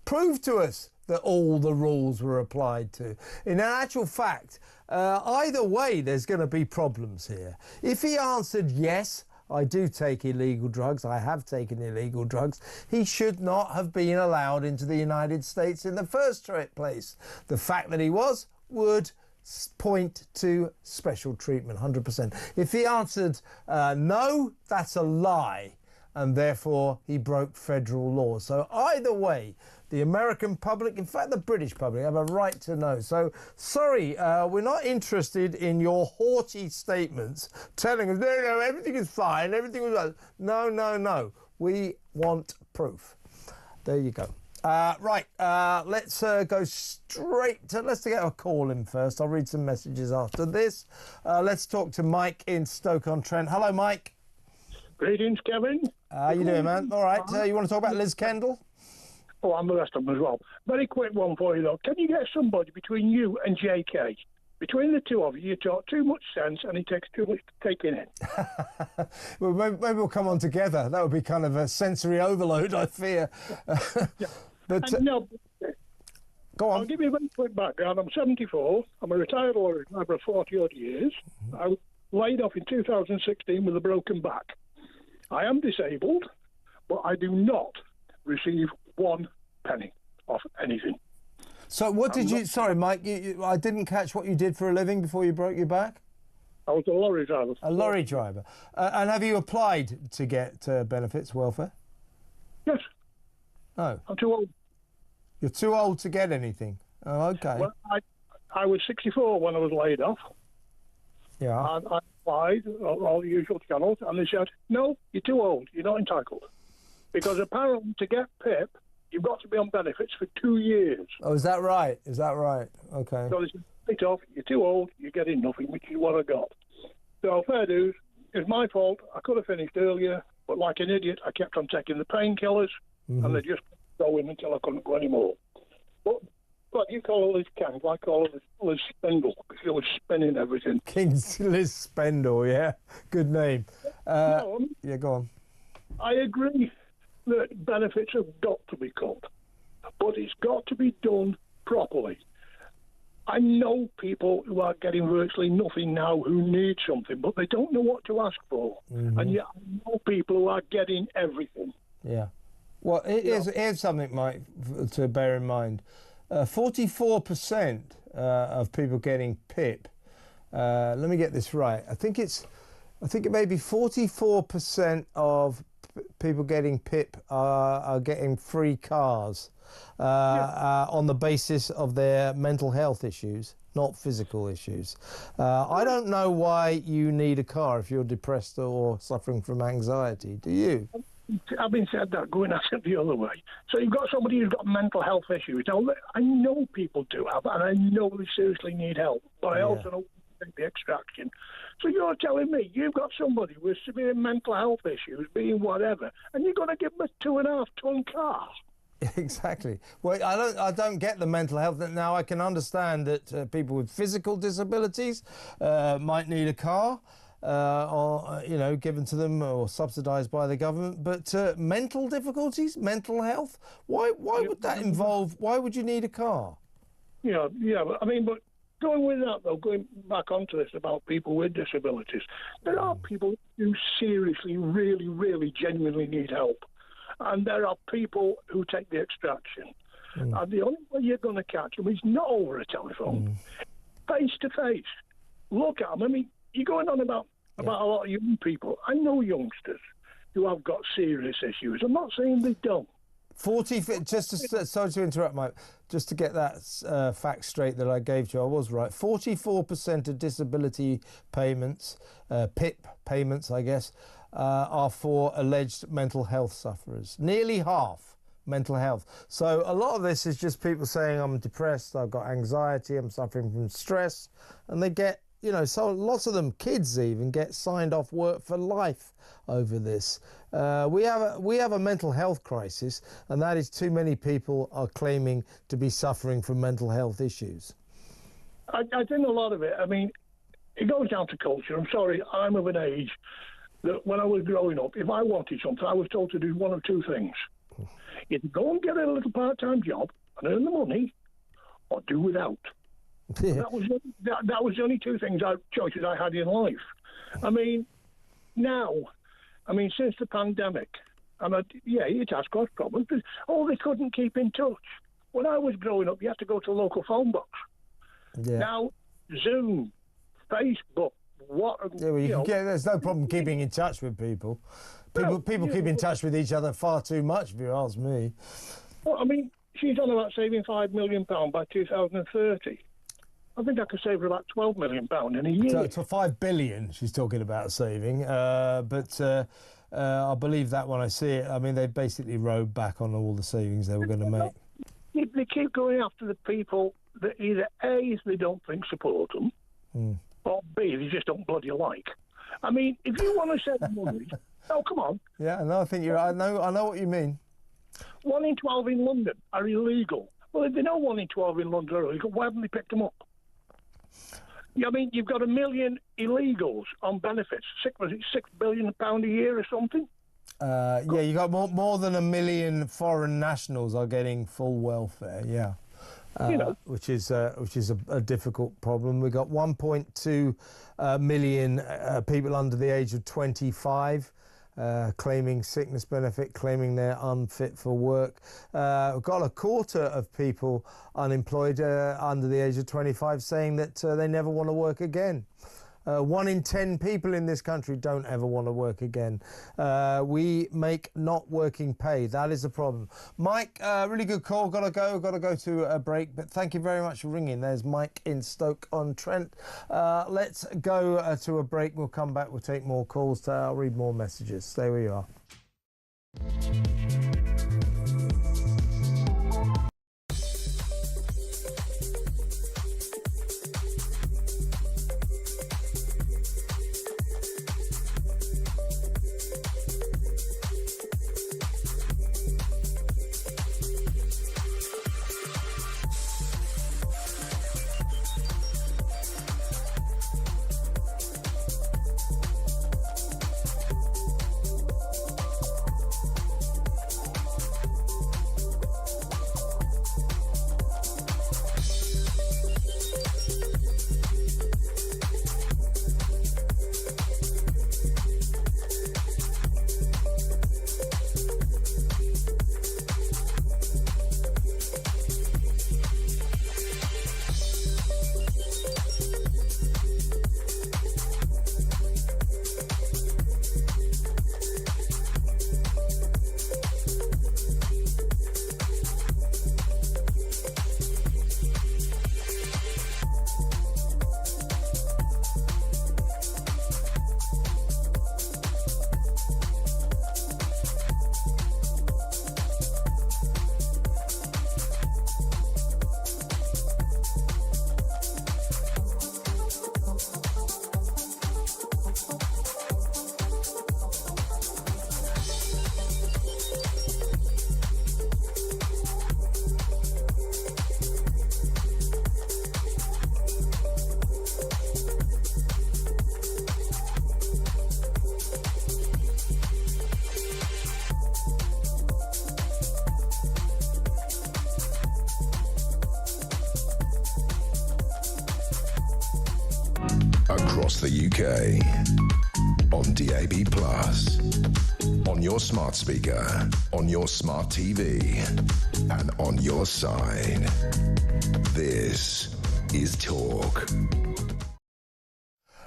Prove to us that all the rules were applied to. In actual fact, either way, there's going to be problems here. If he answered yes, I do take illegal drugs, I have taken illegal drugs, he should not have been allowed into the United States in the first place. The fact that he was would point to special treatment, 100%. If he answered no, that's a lie, and therefore he broke federal law. So either way, the American public, in fact the British public, have a right to know. So sorry, we're not interested in your haughty statements telling us, no, everything is fine, everything was... No. We want proof. There you go. Right, let's go straight to... Let's get a call in first. I'll read some messages after this. Let's talk to Mike in Stoke-on-Trent. Hello, Mike. Greetings, Kevin. How you doing, man? All right. You want to talk about Liz Kendall? Oh, I'm the rest of them as well. Very quick one for you, though. Can you get somebody between you and JK? Between the two of you, you talk too much sense and he takes too much to take in. Well, maybe we'll come on together. That would be kind of a sensory overload, I fear. Yeah. But no, go on. I'll give you a very quick background. I'm 74. I'm a retired lorry driver of 40-odd years. I was laid off in 2016 with a broken back. I am disabled, but I do not receive 1 penny off anything. So what did you... Sorry, Mike, I didn't catch what you did for a living before you broke your back? I was a lorry driver. A lorry driver. And have you applied to get benefits, welfare? Yes. Oh. I'm too old. You're too old to get anything? Oh, OK. Well, I was 64 when I was laid off. Yeah. And I applied, all the usual channels, and they said, no, you're too old, you're not entitled. Because apparently to get PIP, you've got to be on benefits for 2 years. Oh, is that right? Is that right? OK. So they said, it's off, you're too old, you're getting nothing, which is what I got. So fair dues, it's my fault, I could have finished earlier, but like an idiot, I kept on taking the painkillers, and they just kept going until I couldn't go anymore. But you call her Liz Kendall, I call her Liz Spindle, because she was spinning everything. King's Liz Spindle, yeah. Good name. Yeah, go on. I agree that benefits have got to be cut, but it's got to be done properly. I know people who are getting virtually nothing now who need something, but they don't know what to ask for. And yet I know people who are getting everything. Yeah. Well, here's something, Mike, to bear in mind. 44% of people getting PIP. Let me get this right. I think it may be 44% of people getting PIP are getting free cars on the basis of their mental health issues, not physical issues. I don't know why you need a car if you're depressed or suffering from anxiety. Do you? Having said that, going at it the other way. So you've got somebody who's got mental health issues. Now, I know people do have, and I know they seriously need help, but I also know the extraction. So you're telling me you've got somebody with severe mental health issues, being whatever, and you're going to give them a 2.5-ton car? Exactly. Well, I don't get the mental health. Now I can understand that people with physical disabilities might need a car. Or given to them or subsidised by the government, but mental difficulties, mental health. Why would that involve? Why would you need a car? Yeah. But going with that though, going back onto this about people with disabilities, there are people who seriously, really, really, genuinely need help, and there are people who take the extraction. And the only way you're going to catch them is not over a telephone, face to face. Look at them. I mean, you're going on about a lot of young people. I know youngsters who have got serious issues. I'm not saying they don't. Sorry to interrupt, Mike. Just to get that fact straight that I gave you, I was right. 44% of disability payments, PIP payments, I guess, are for alleged mental health sufferers. Nearly half mental health. So a lot of this is just people saying, I'm depressed, I've got anxiety, I'm suffering from stress, and they get, so lots of them, kids even, get signed off work for life over this. We have a mental health crisis, and that is too many people are claiming to be suffering from mental health issues. I think a lot of it, I mean, it goes down to culture. I'm sorry, I'm of an age that when I was growing up, if I wanted something, I was told to do one of two things. Either go and get a little part-time job and earn the money, or do without. Yeah. That was the only two choices I had in life. I mean, now, since the pandemic, it has caused problems. They couldn't keep in touch. When I was growing up, you had to go to a local phone box. Yeah. Now, Zoom, Facebook, there's no problem keeping in touch with people. People keep in touch with each other far too much, if you ask me. Well, she's on about saving £5 million by 2030. I think I could save her about £12 million in a year. So £5 billion she's talking about saving, but I believe that when I see it. They basically rode back on all the savings they were going to make. They keep going after the people that either A, they don't think support them, or B, they just don't bloody like. If you want to save money, come on. Yeah, no, I think I know what you mean. 1 in 12 in London are illegal. Well, if they know 1 in 12 in London are illegal, why haven't they picked them up? You've got 1 million illegals on benefits. £6 billion a year or something? You got more than 1 million foreign nationals are getting full welfare, yeah. Which is a difficult problem. We've got 1.2 million people under the age of 25 claiming sickness benefit, claiming they're unfit for work. We've got a quarter of people unemployed under the age of 25 saying that they never want to work again. 1 in 10 people in this country don't ever want to work again. We make not working pay. That is the problem. Mike, really good call. Got to go to a break. But thank you very much for ringing. There's Mike in Stoke-on-Trent. Let's go to a break. We'll come back. We'll take more calls. I'll read more messages. Stay where you are. Across the UK, on DAB+, on your smart speaker, on your smart TV, and on your side. This is Talk.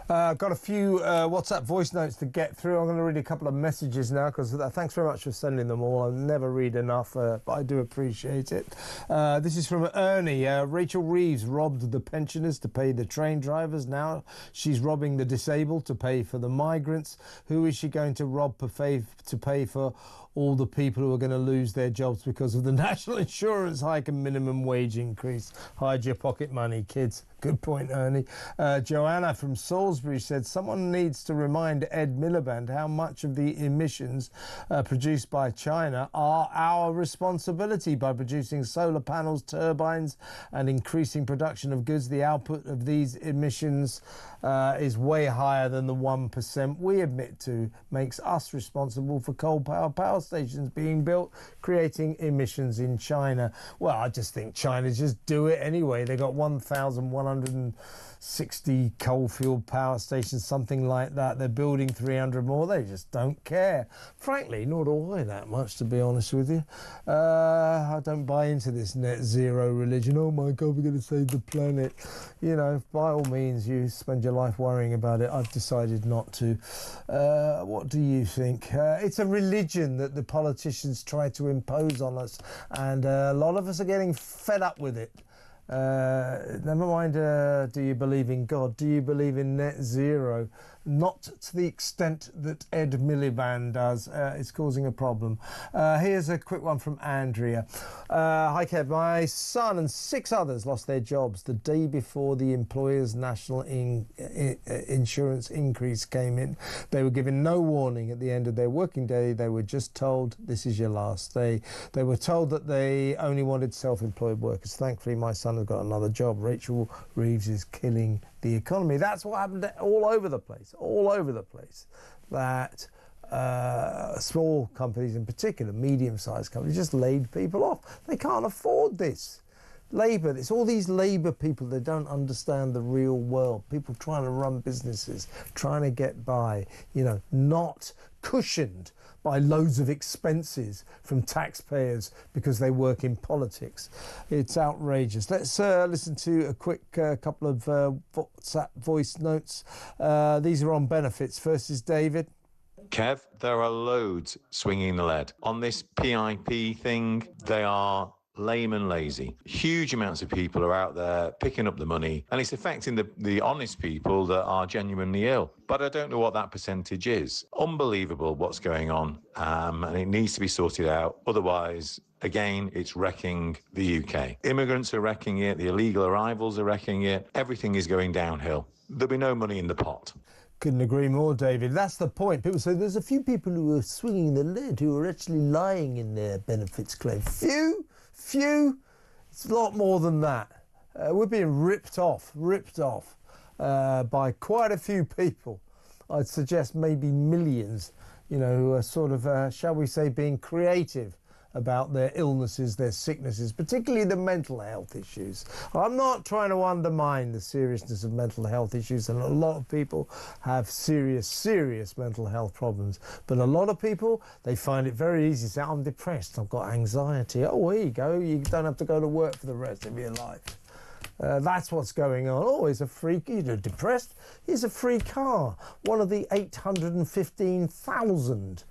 I've got a few WhatsApp voice notes to get through. I'm going to read a couple of messages now because thanks very much for sending them all. I never read enough, but I do appreciate it. This is from Ernie. Rachel Reeves robbed the pensioners to pay the train drivers. Now she's robbing the disabled to pay for the migrants. Who is she going to rob to pay for all the people who are going to lose their jobs because of the national insurance hike and minimum wage increase? Hide your pocket money, kids. Good point, Ernie. Joanna from Salisbury said, someone needs to remind Ed Miliband how much of the emissions produced by China are our responsibility. By producing solar panels, turbines and increasing production of goods, the output of these emissions is way higher than the 1% we admit to. Makes us responsible for coal power stations being built, creating emissions in China. Well, I just think China just do it anyway. They got 1,160 coal-fueled power stations, something like that. They're building 300 more. They just don't care. Frankly, nor do I that much, to be honest with you. I don't buy into this net zero religion. Oh my God, we're going to save the planet. You know, by all means, you spend your life worrying about it. I've decided not to. What do you think? It's a religion that the politicians try to impose on us, and a lot of us are getting fed up with it. Never mind, do you believe in God? Do you believe in net zero? Not to the extent that Ed Miliband does. It's causing a problem. Here's a quick one from Andrea. Hi, Kev. My son and 6 others lost their jobs the day before the employer's national insurance increase came in. They were given no warning at the end of their working day. They were just told, this is your last day. They were told that they only wanted self-employed workers. Thankfully, my son has got another job. Rachel Reeves is killing the economy. That's what happened all over the place, that small companies in particular, medium-sized companies, just laid people off. They can't afford this. Labour, it's all these Labour people that don't understand the real world. People trying to run businesses, trying to get by, you know, not cushioned by loads of expenses from taxpayers because they work in politics. It's outrageous. Let's listen to a quick couple of WhatsApp voice notes. These are on benefits. First is David. Kev, there are loads swinging the lead. On this PIP thing, they are lame and lazy. Huge amounts of people are out there picking up the money, and it's affecting the honest people that are genuinely ill. But I don't know what that percentage is. Unbelievable what's going on, and it needs to be sorted out. Otherwise, again, it's wrecking the UK. Immigrants are wrecking it, the illegal arrivals are wrecking it. Everything is going downhill. There'll be no money in the pot. Couldn't agree more, David. That's the point. People say there's a few people who are swinging the lead who are actually lying in their benefits claim. Few. It's a lot more than that. We're being ripped off by quite a few people. I'd suggest maybe millions, you know, who are sort of, shall we say, being creative about their illnesses, their sicknesses, particularly the mental health issues. I'm not trying to undermine the seriousness of mental health issues, and a lot of people have serious mental health problems. But a lot of people, they find it very easy to say, I'm depressed, I've got anxiety. Oh, here you go, you don't have to go to work for the rest of your life. That's what's going on. Oh, he's a free, you know, depressed. Here's a free car. One of the 815,000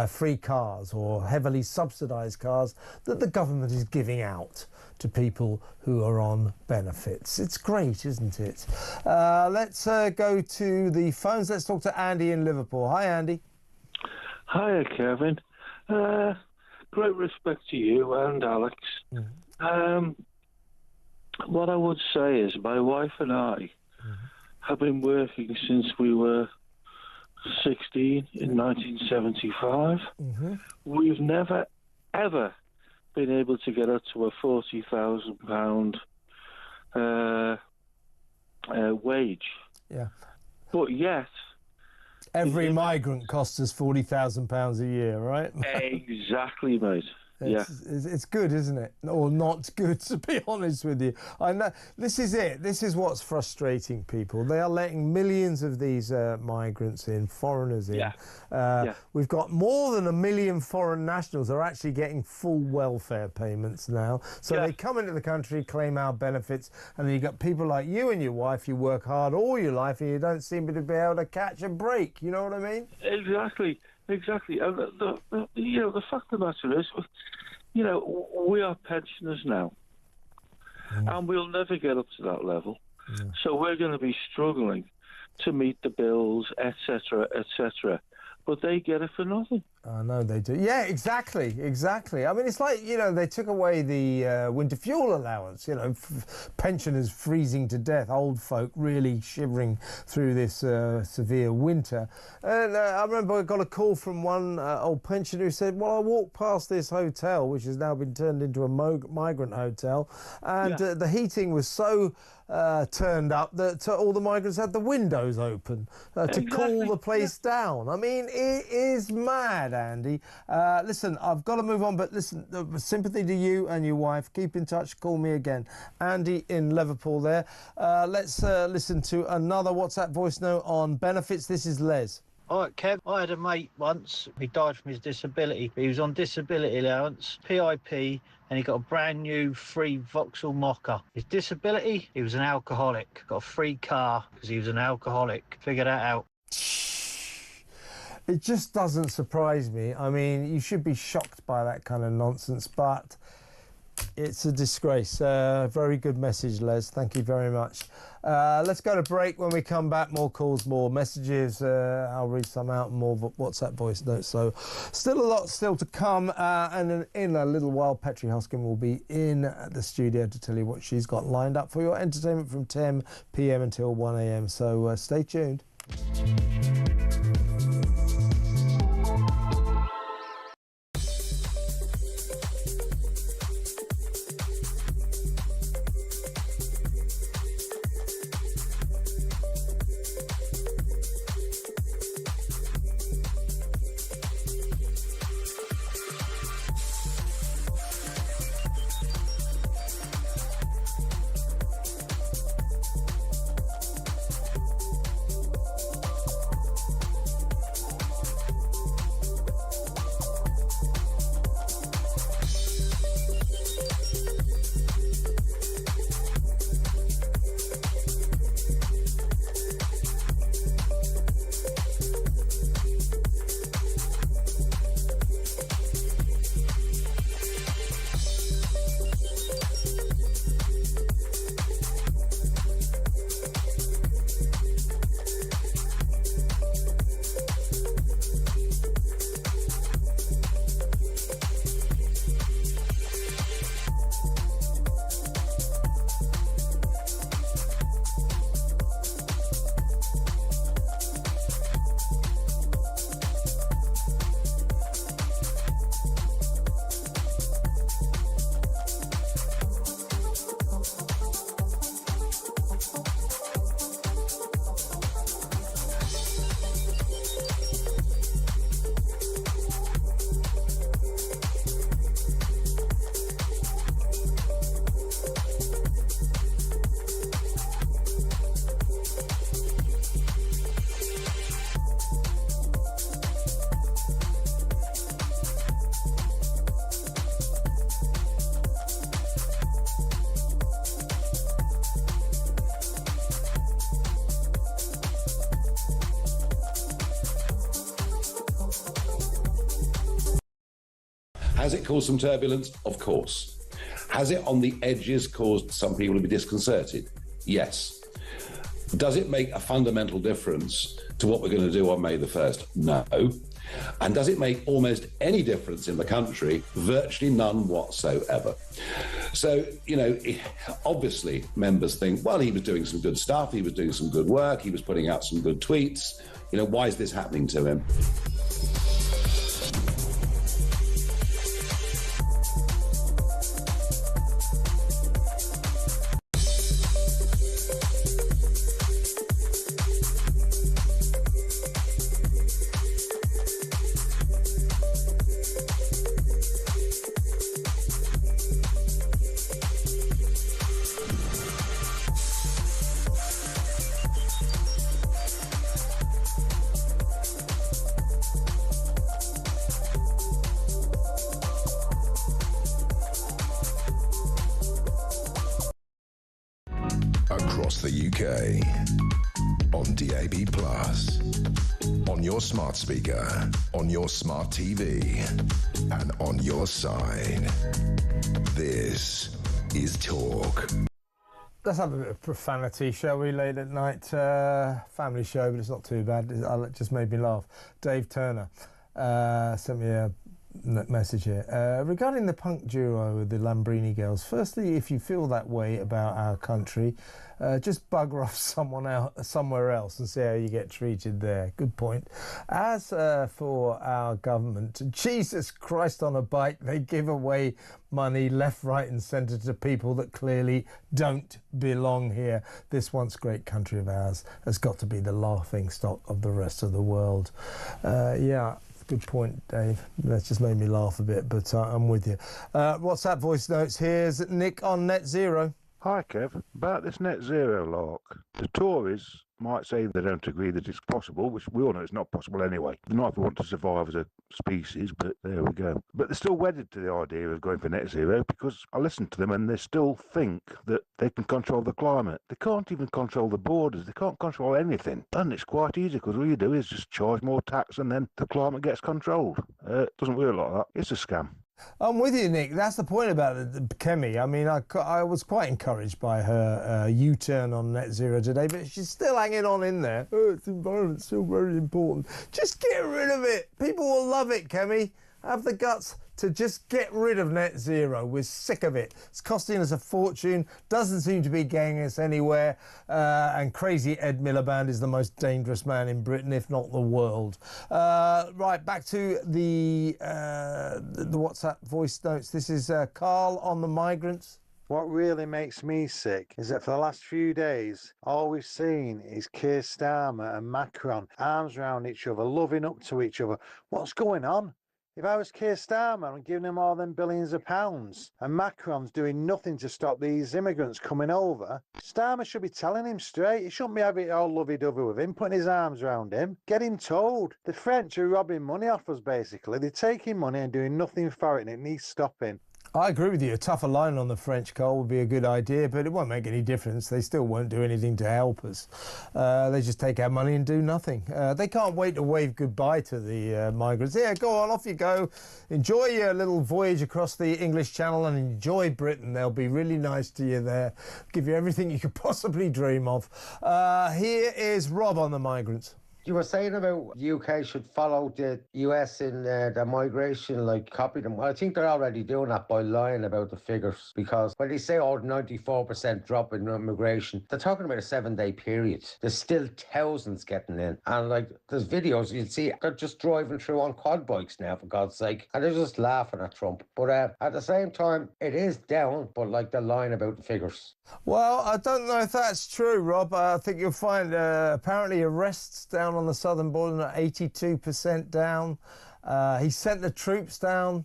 free cars or heavily subsidised cars that the government is giving out to people who are on benefits. It's great, isn't it? Let's go to the phones. Let's talk to Andy in Liverpool. Hi, Andy. Hiya, Kevin. Great respect to you and Alex. What I would say is my wife and I have been working since we were 16 in 1975. We've never, ever been able to get up to a £40,000 wage. Yeah. But yet... Every migrant costs us £40,000 a year, right? Exactly, mate. It's good, isn't it? Or not good, to be honest with you. I know this is it. This is what's frustrating people. They are letting millions of these migrants in, foreigners in. We've got more than 1 million foreign nationals are actually getting full welfare payments now. So they come into the country, claim our benefits, and then you've got people like you and your wife. You work hard all your life, and you don't seem to be able to catch a break. You know what I mean? Exactly. And the fact of the matter is, we are pensioners now, and we'll never get up to that level. So we're going to be struggling to meet the bills, etc., etc. But they get it for nothing. I know they do. Yeah, exactly. I mean, it's like, they took away the winter fuel allowance, pensioners freezing to death, old folk really shivering through this severe winter. And I remember I got a call from one old pensioner who said, well, I walked past this hotel, which has now been turned into a migrant hotel, and the heating was so turned up that all the migrants had the windows open to cool the place down. I mean, it is mad, Andy. Listen, I've got to move on, but listen, sympathy to you and your wife. Keep in touch. Call me again. Andy in Liverpool there. Let's listen to another WhatsApp voice note on benefits. This is Les. All right, Kev, I had a mate once. He died from his disability. He was on disability allowance, PIP, and he got a brand new free Vauxhall Mocha. His disability, he was an alcoholic. Got a free car because he was an alcoholic. Figure that out. It just doesn't surprise me. I mean, you should be shocked by that kind of nonsense, but it's a disgrace. Very good message, Les. Thank you very much. Let's go to break. When we come back, more calls, more messages. I'll read some out, more WhatsApp voice notes. So still a lot still to come. And in a little while, Petri Hoskin will be in the studio to tell you what she's got lined up for your entertainment from 10 p.m. until 1 a.m. So stay tuned. Has it caused some turbulence? Of course. Has it on the edges caused some people to be disconcerted? Yes. Does it make a fundamental difference to what we're going to do on May the 1st? No. And does it make almost any difference in the country? Virtually none whatsoever. So, obviously members think, well, he was doing some good stuff, he was doing some good work, he was putting out some good tweets. Why is this happening to him? across the UK. On DAB+, on your smart speaker, on your smart TV, and on your side. This is Talk. Let's have a bit of profanity, shall we, late at night? Family show, but it's not too bad. It just made me laugh. Dave Turner sent me a message here. Regarding the punk duo with the Lambrini Girls, firstly, if you feel that way about our country, just bugger off somewhere else and see how you get treated there. Good point. As for our government, Jesus Christ on a bike, they give away money left, right and centre to people that clearly don't belong here. This once great country of ours has got to be the laughing stock of the rest of the world. Yeah. Good point, Dave. That's just made me laugh a bit, but I'm with you. WhatsApp voice notes. Here's Nick on net zero. Hi, Kev. About this net zero lark, the Tories might say they don't agree that it's possible, which we all know it's not possible anyway. Not if we want to survive as a species, but there we go. But they're still wedded to the idea of going for net zero because I listen to them and they still think that they can control the climate. They can't even control the borders. They can't control anything. And it's quite easy because all you do is just charge more tax and then the climate gets controlled. It doesn't work like that. It's a scam. I'm with you, Nick. That's the point about Kemi. I mean, I was quite encouraged by her U-turn on net zero today, but she's still hanging on in there. Oh, it's environment's still very important. Just get rid of it. People will love it, Kemi. Have the guts to just get rid of net zero. We're sick of it. It's costing us a fortune, doesn't seem to be getting us anywhere, and crazy Ed Miliband is the most dangerous man in Britain, if not the world. Right, back to the WhatsApp voice notes. This is Carl on the migrants. What really makes me sick is that for the last few days, all we've seen is Keir Starmer and Macron, arms around each other, loving up to each other. What's going on? If I was Keir Starmer, I'm giving him all them billions of pounds, and Macron's doing nothing to stop these immigrants coming over, Starmer should be telling him straight. He shouldn't be having it all lovey-dovey with him, putting his arms around him. Get him told. The French are robbing money off us, basically. They're taking money and doing nothing for it, and it needs stopping. I agree with you. A tougher line on the French, Carl, would be a good idea, but it won't make any difference. They still won't do anything to help us. They just take our money and do nothing. They can't wait to wave goodbye to the migrants. Yeah, go on, off you go. Enjoy your little voyage across the English Channel and enjoy Britain. They'll be really nice to you there. Give you everything you could possibly dream of. Here is Rob on the migrants. You were saying about the UK should follow the US in the migration, like copy them. Well, I think they're already doing that by lying about the figures, because when they say, 94% drop in immigration, they're talking about a 7-day period. There's still thousands getting in. And like, there's videos you'll see, they're just driving through on quad bikes now, for God's sake. And they're just laughing at Trump. But at the same time, it is down, but like they're lying about the figures. Well, I don't know if that's true, Rob. I think you'll find apparently arrests down on the southern border at 82% down. He sent the troops down.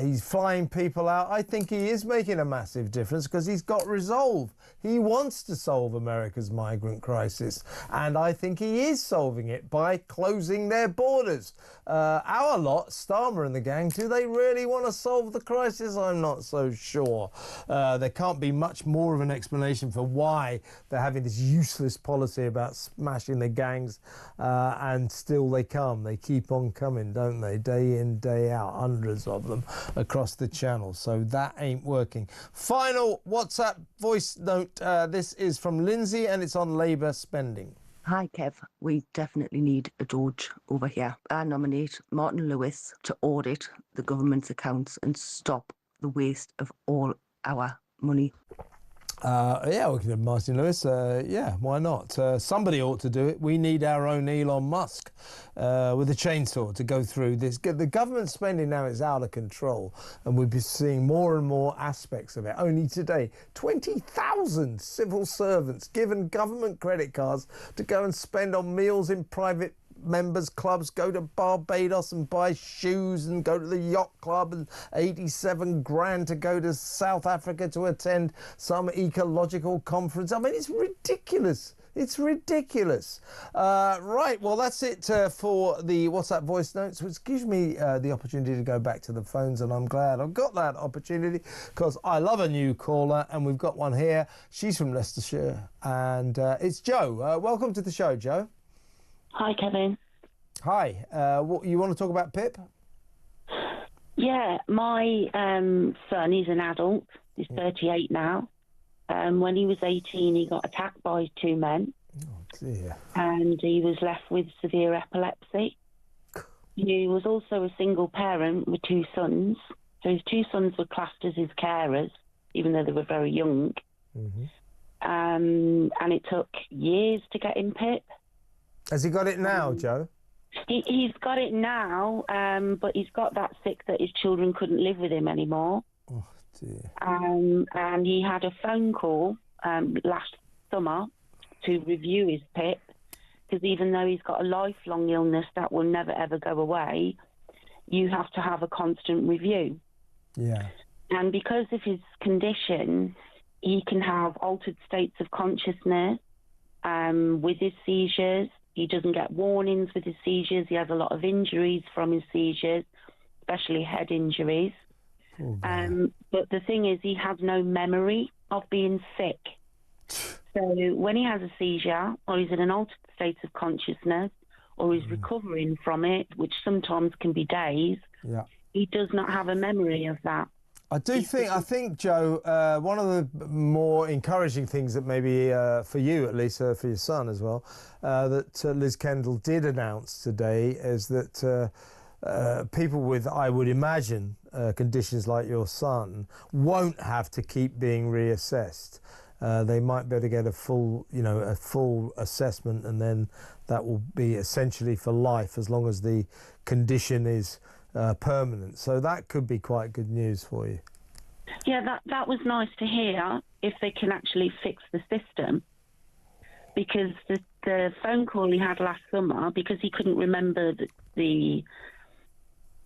He's flying people out. I think he is making a massive difference because he's got resolve. He wants to solve America's migrant crisis, and I think he is solving it by closing their borders. Our lot, Starmer and the gang, do they really want to solve the crisis? I'm not so sure. There can't be much more of an explanation for why they're having this useless policy about smashing the gangs, and still they come. They keep on coming, don't they? Day in, day out, hundreds of them across the channel. So that ain't working. Final WhatsApp voice note. This is from Lindsay and it's on Labour spending. Hi, Kev. We definitely need a Doge over here. I nominate Martin Lewis to audit the government's accounts and stop the waste of all our money. Yeah, we can have Martin Lewis. Yeah, why not? Somebody ought to do it. We need our own Elon Musk with a chainsaw to go through this. The government spending now is out of control, and we'll be seeing more and more aspects of it. Only today, 20,000 civil servants given government credit cards to go and spend on meals in private members clubs, go to Barbados and buy shoes and go to the yacht club, and 87 grand to go to South Africa to attend some ecological conference. I mean, it's ridiculous. It's ridiculous. Right, well, that's it for the WhatsApp voice notes, which gives me the opportunity to go back to the phones, and I'm glad I've got that opportunity because I love a new caller, and we've got one here. She's from Leicestershire, and it's Jo. Welcome to the show, Jo. Hi, Kevin. Hi. What, you want to talk about Pip? Yeah, my son, he's an adult. He's 38 now. When he was 18, he got attacked by two men. Oh, dear. And he was left with severe epilepsy. He was also a single parent with two sons. So his two sons were classed as his carers, even though they were very young. And it took years to get him PIP. Has he got it now, Jo? He's got it now, but he's got that sick that his children couldn't live with him anymore. Oh, dear. And he had a phone call last summer to review his PIP, because even though he's got a lifelong illness that will never, ever go away, you have to have a constant review. Yeah. And because of his condition, he can have altered states of consciousness with his seizures. He doesn't get warnings with his seizures. He has a lot of injuries from his seizures, especially head injuries. But the thing is, he has no memory of being sick. So when he has a seizure, or he's in an altered state of consciousness, or he's recovering from it, which sometimes can be days, he does not have a memory of that. I think, Jo, one of the more encouraging things that maybe for you, at least for your son as well, that Liz Kendall did announce today is that people with, I would imagine, conditions like your son won't have to keep being reassessed. They might be able to get a full assessment, and then that will be essentially for life as long as the condition is permanent. So that could be quite good news for you. Yeah, that was nice to hear, if they can actually fix the system. Because the phone call he had last summer, because he couldn't remember the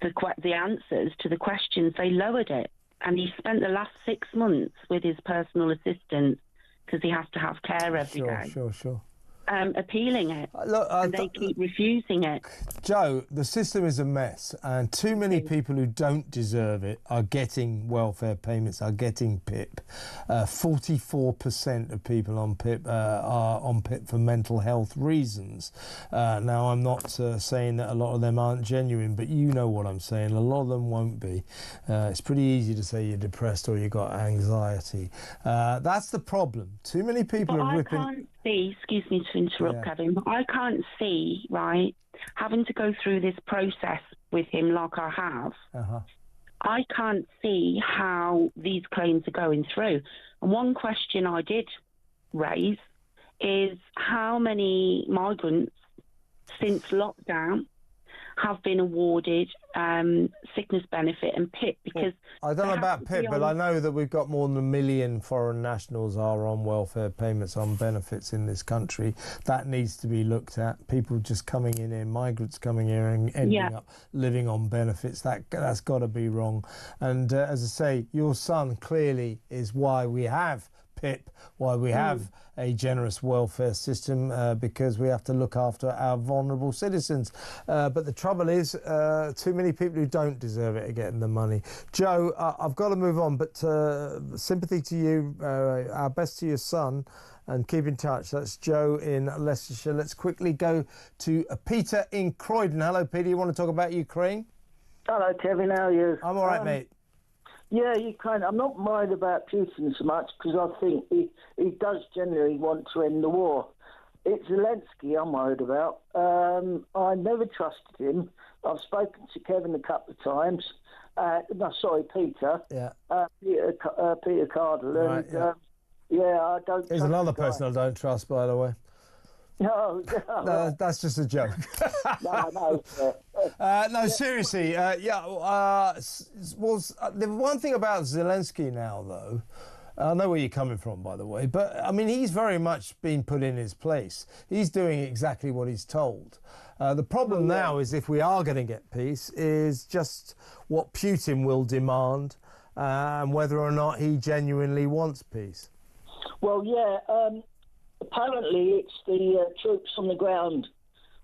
answers to the questions, they lowered it. And he spent the last 6 months with his personal assistant, because he has to have care every day. Sure. Appealing it. And they keep refusing it. Jo, the system is a mess, and too many people who don't deserve it are getting welfare payments, are getting PIP. 44% of people on PIP are on PIP for mental health reasons. Now, I'm not saying that a lot of them aren't genuine, but you know what I'm saying. A lot of them won't be. It's pretty easy to say you're depressed or you've got anxiety. That's the problem. Too many people are ripping... I can't see, excuse me to interrupt, Kevin, but I can't see, right, having to go through this process with him like I have. I can't see how these claims are going through. And one question I did raise is how many migrants since lockdown have been awarded sickness benefit and PIP, because I don't know about PIP, but I know that we've got more than 1 million foreign nationals are on welfare payments, on benefits in this country. That needs to be looked at. People just coming in here, migrants coming here and ending up living on benefits. That's got to be wrong. And as I say, your son clearly is why we have PIP, why we have a generous welfare system, because we have to look after our vulnerable citizens. But the trouble is, too many people who don't deserve it are getting the money. Jo, I've got to move on, but sympathy to you, our best to your son, and keep in touch. That's Jo in Leicestershire. Let's quickly go to Peter in Croydon. Hello, Peter. You want to talk about Ukraine? Hello, Kevin. How are you? I'm all right, mate. Yeah, I'm not worried about Putin so much, because I think he does generally want to end the war. It's Zelensky I'm worried about. I never trusted him. I've spoken to Kevin a couple of times. Peter. Yeah. Peter Cardle. Right, and, I don't. There's another person I don't trust, by the way. No, that's just a joke. No. No, seriously. The one thing about Zelensky now, though, I know where you're coming from, by the way, but I mean, he's very much been put in his place. He's doing exactly what he's told. The problem now is, if we are going to get peace, is just what Putin will demand, and whether or not he genuinely wants peace. Well, apparently it's the troops on the ground,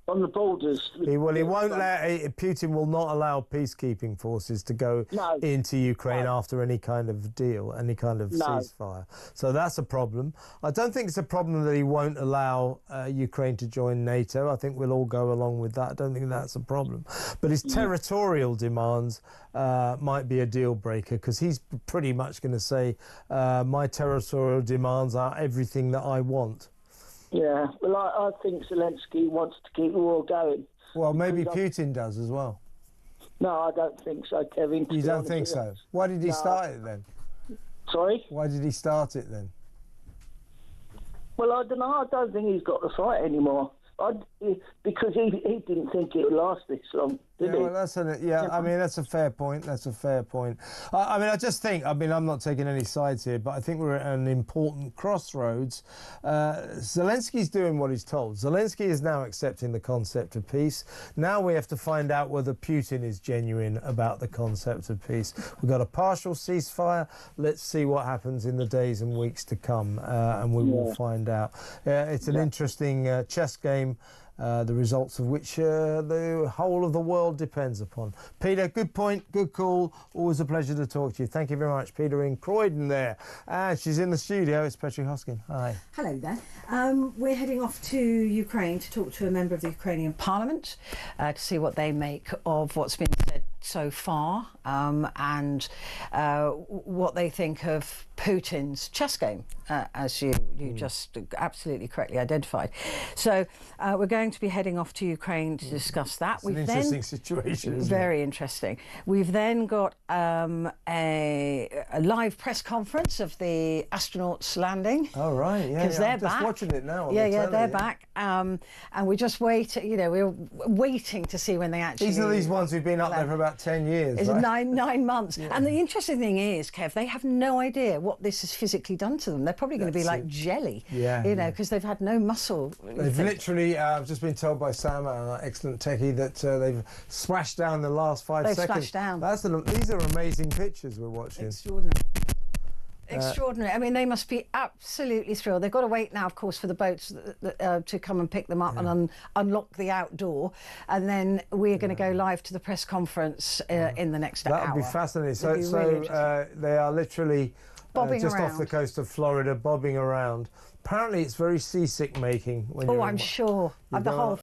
on the borders. He won't Putin will not allow peacekeeping forces to go into Ukraine after any kind of deal, any kind of ceasefire. So that's a problem. I don't think it's a problem that he won't allow Ukraine to join NATO. I think we'll all go along with that. I don't think that's a problem. But his territorial demands might be a deal breaker, because he's pretty much going to say, my territorial demands are everything that I want. Yeah, well, I think Zelensky wants to keep the war going. Well, maybe Putin does as well. No, I don't think so, Kevin. You don't think so? Why did he start it then? Sorry? Why did he start it then? Well, I don't know. I don't think he's got the fight anymore. Because he didn't think it would last this long, did he? Well, I mean, that's a fair point. That's a fair point. I mean, I just think, I mean, I'm not taking any sides here, but I think we're at an important crossroads. Zelensky's doing what he's told. Zelensky is now accepting the concept of peace. Now we have to find out whether Putin is genuine about the concept of peace. We've got a partial ceasefire. Let's see what happens in the days and weeks to come, and we will find out. It's an interesting chess game, the results of which the whole of the world depends upon. Peter, good point, good call. Always a pleasure to talk to you. Thank you very much. Peter in Croydon there. And she's in the studio. It's Petri Hoskin. Hi. Hello there. We're heading off to Ukraine to talk to a member of the Ukrainian Parliament to see what they make of what's been said so far, and what they think of Putin's chess game, as you just absolutely correctly identified. So we're going to be heading off to Ukraine to discuss that. It's an interesting situation, isn't it? Very interesting. We've then got a live press conference of the astronauts landing. Oh, right, yeah. Because they're I'm just watching it now. They're back. And we just wait, we're waiting to see when they actually... These are these ones who've been up there for about 10 years, It's right? nine months. Yeah. And the interesting thing is, Kev, they have no idea what this has physically done to them. They're probably going to be like jelly, because they've had no muscle. They've literally, I've just been told by Sam, our excellent techie, that they've splashed down the last 5 seconds. They've splashed down. These are amazing pictures we're watching. Extraordinary. Extraordinary. I mean, they must be absolutely thrilled. They've got to wait now, of course, for the boats to come and pick them up and unlock the outdoor. And then we're going to go live to the press conference in the next hour. That would be fascinating. So they are literally just off the coast of Florida, bobbing around. Apparently, it's very seasick making. I'm sure. The whole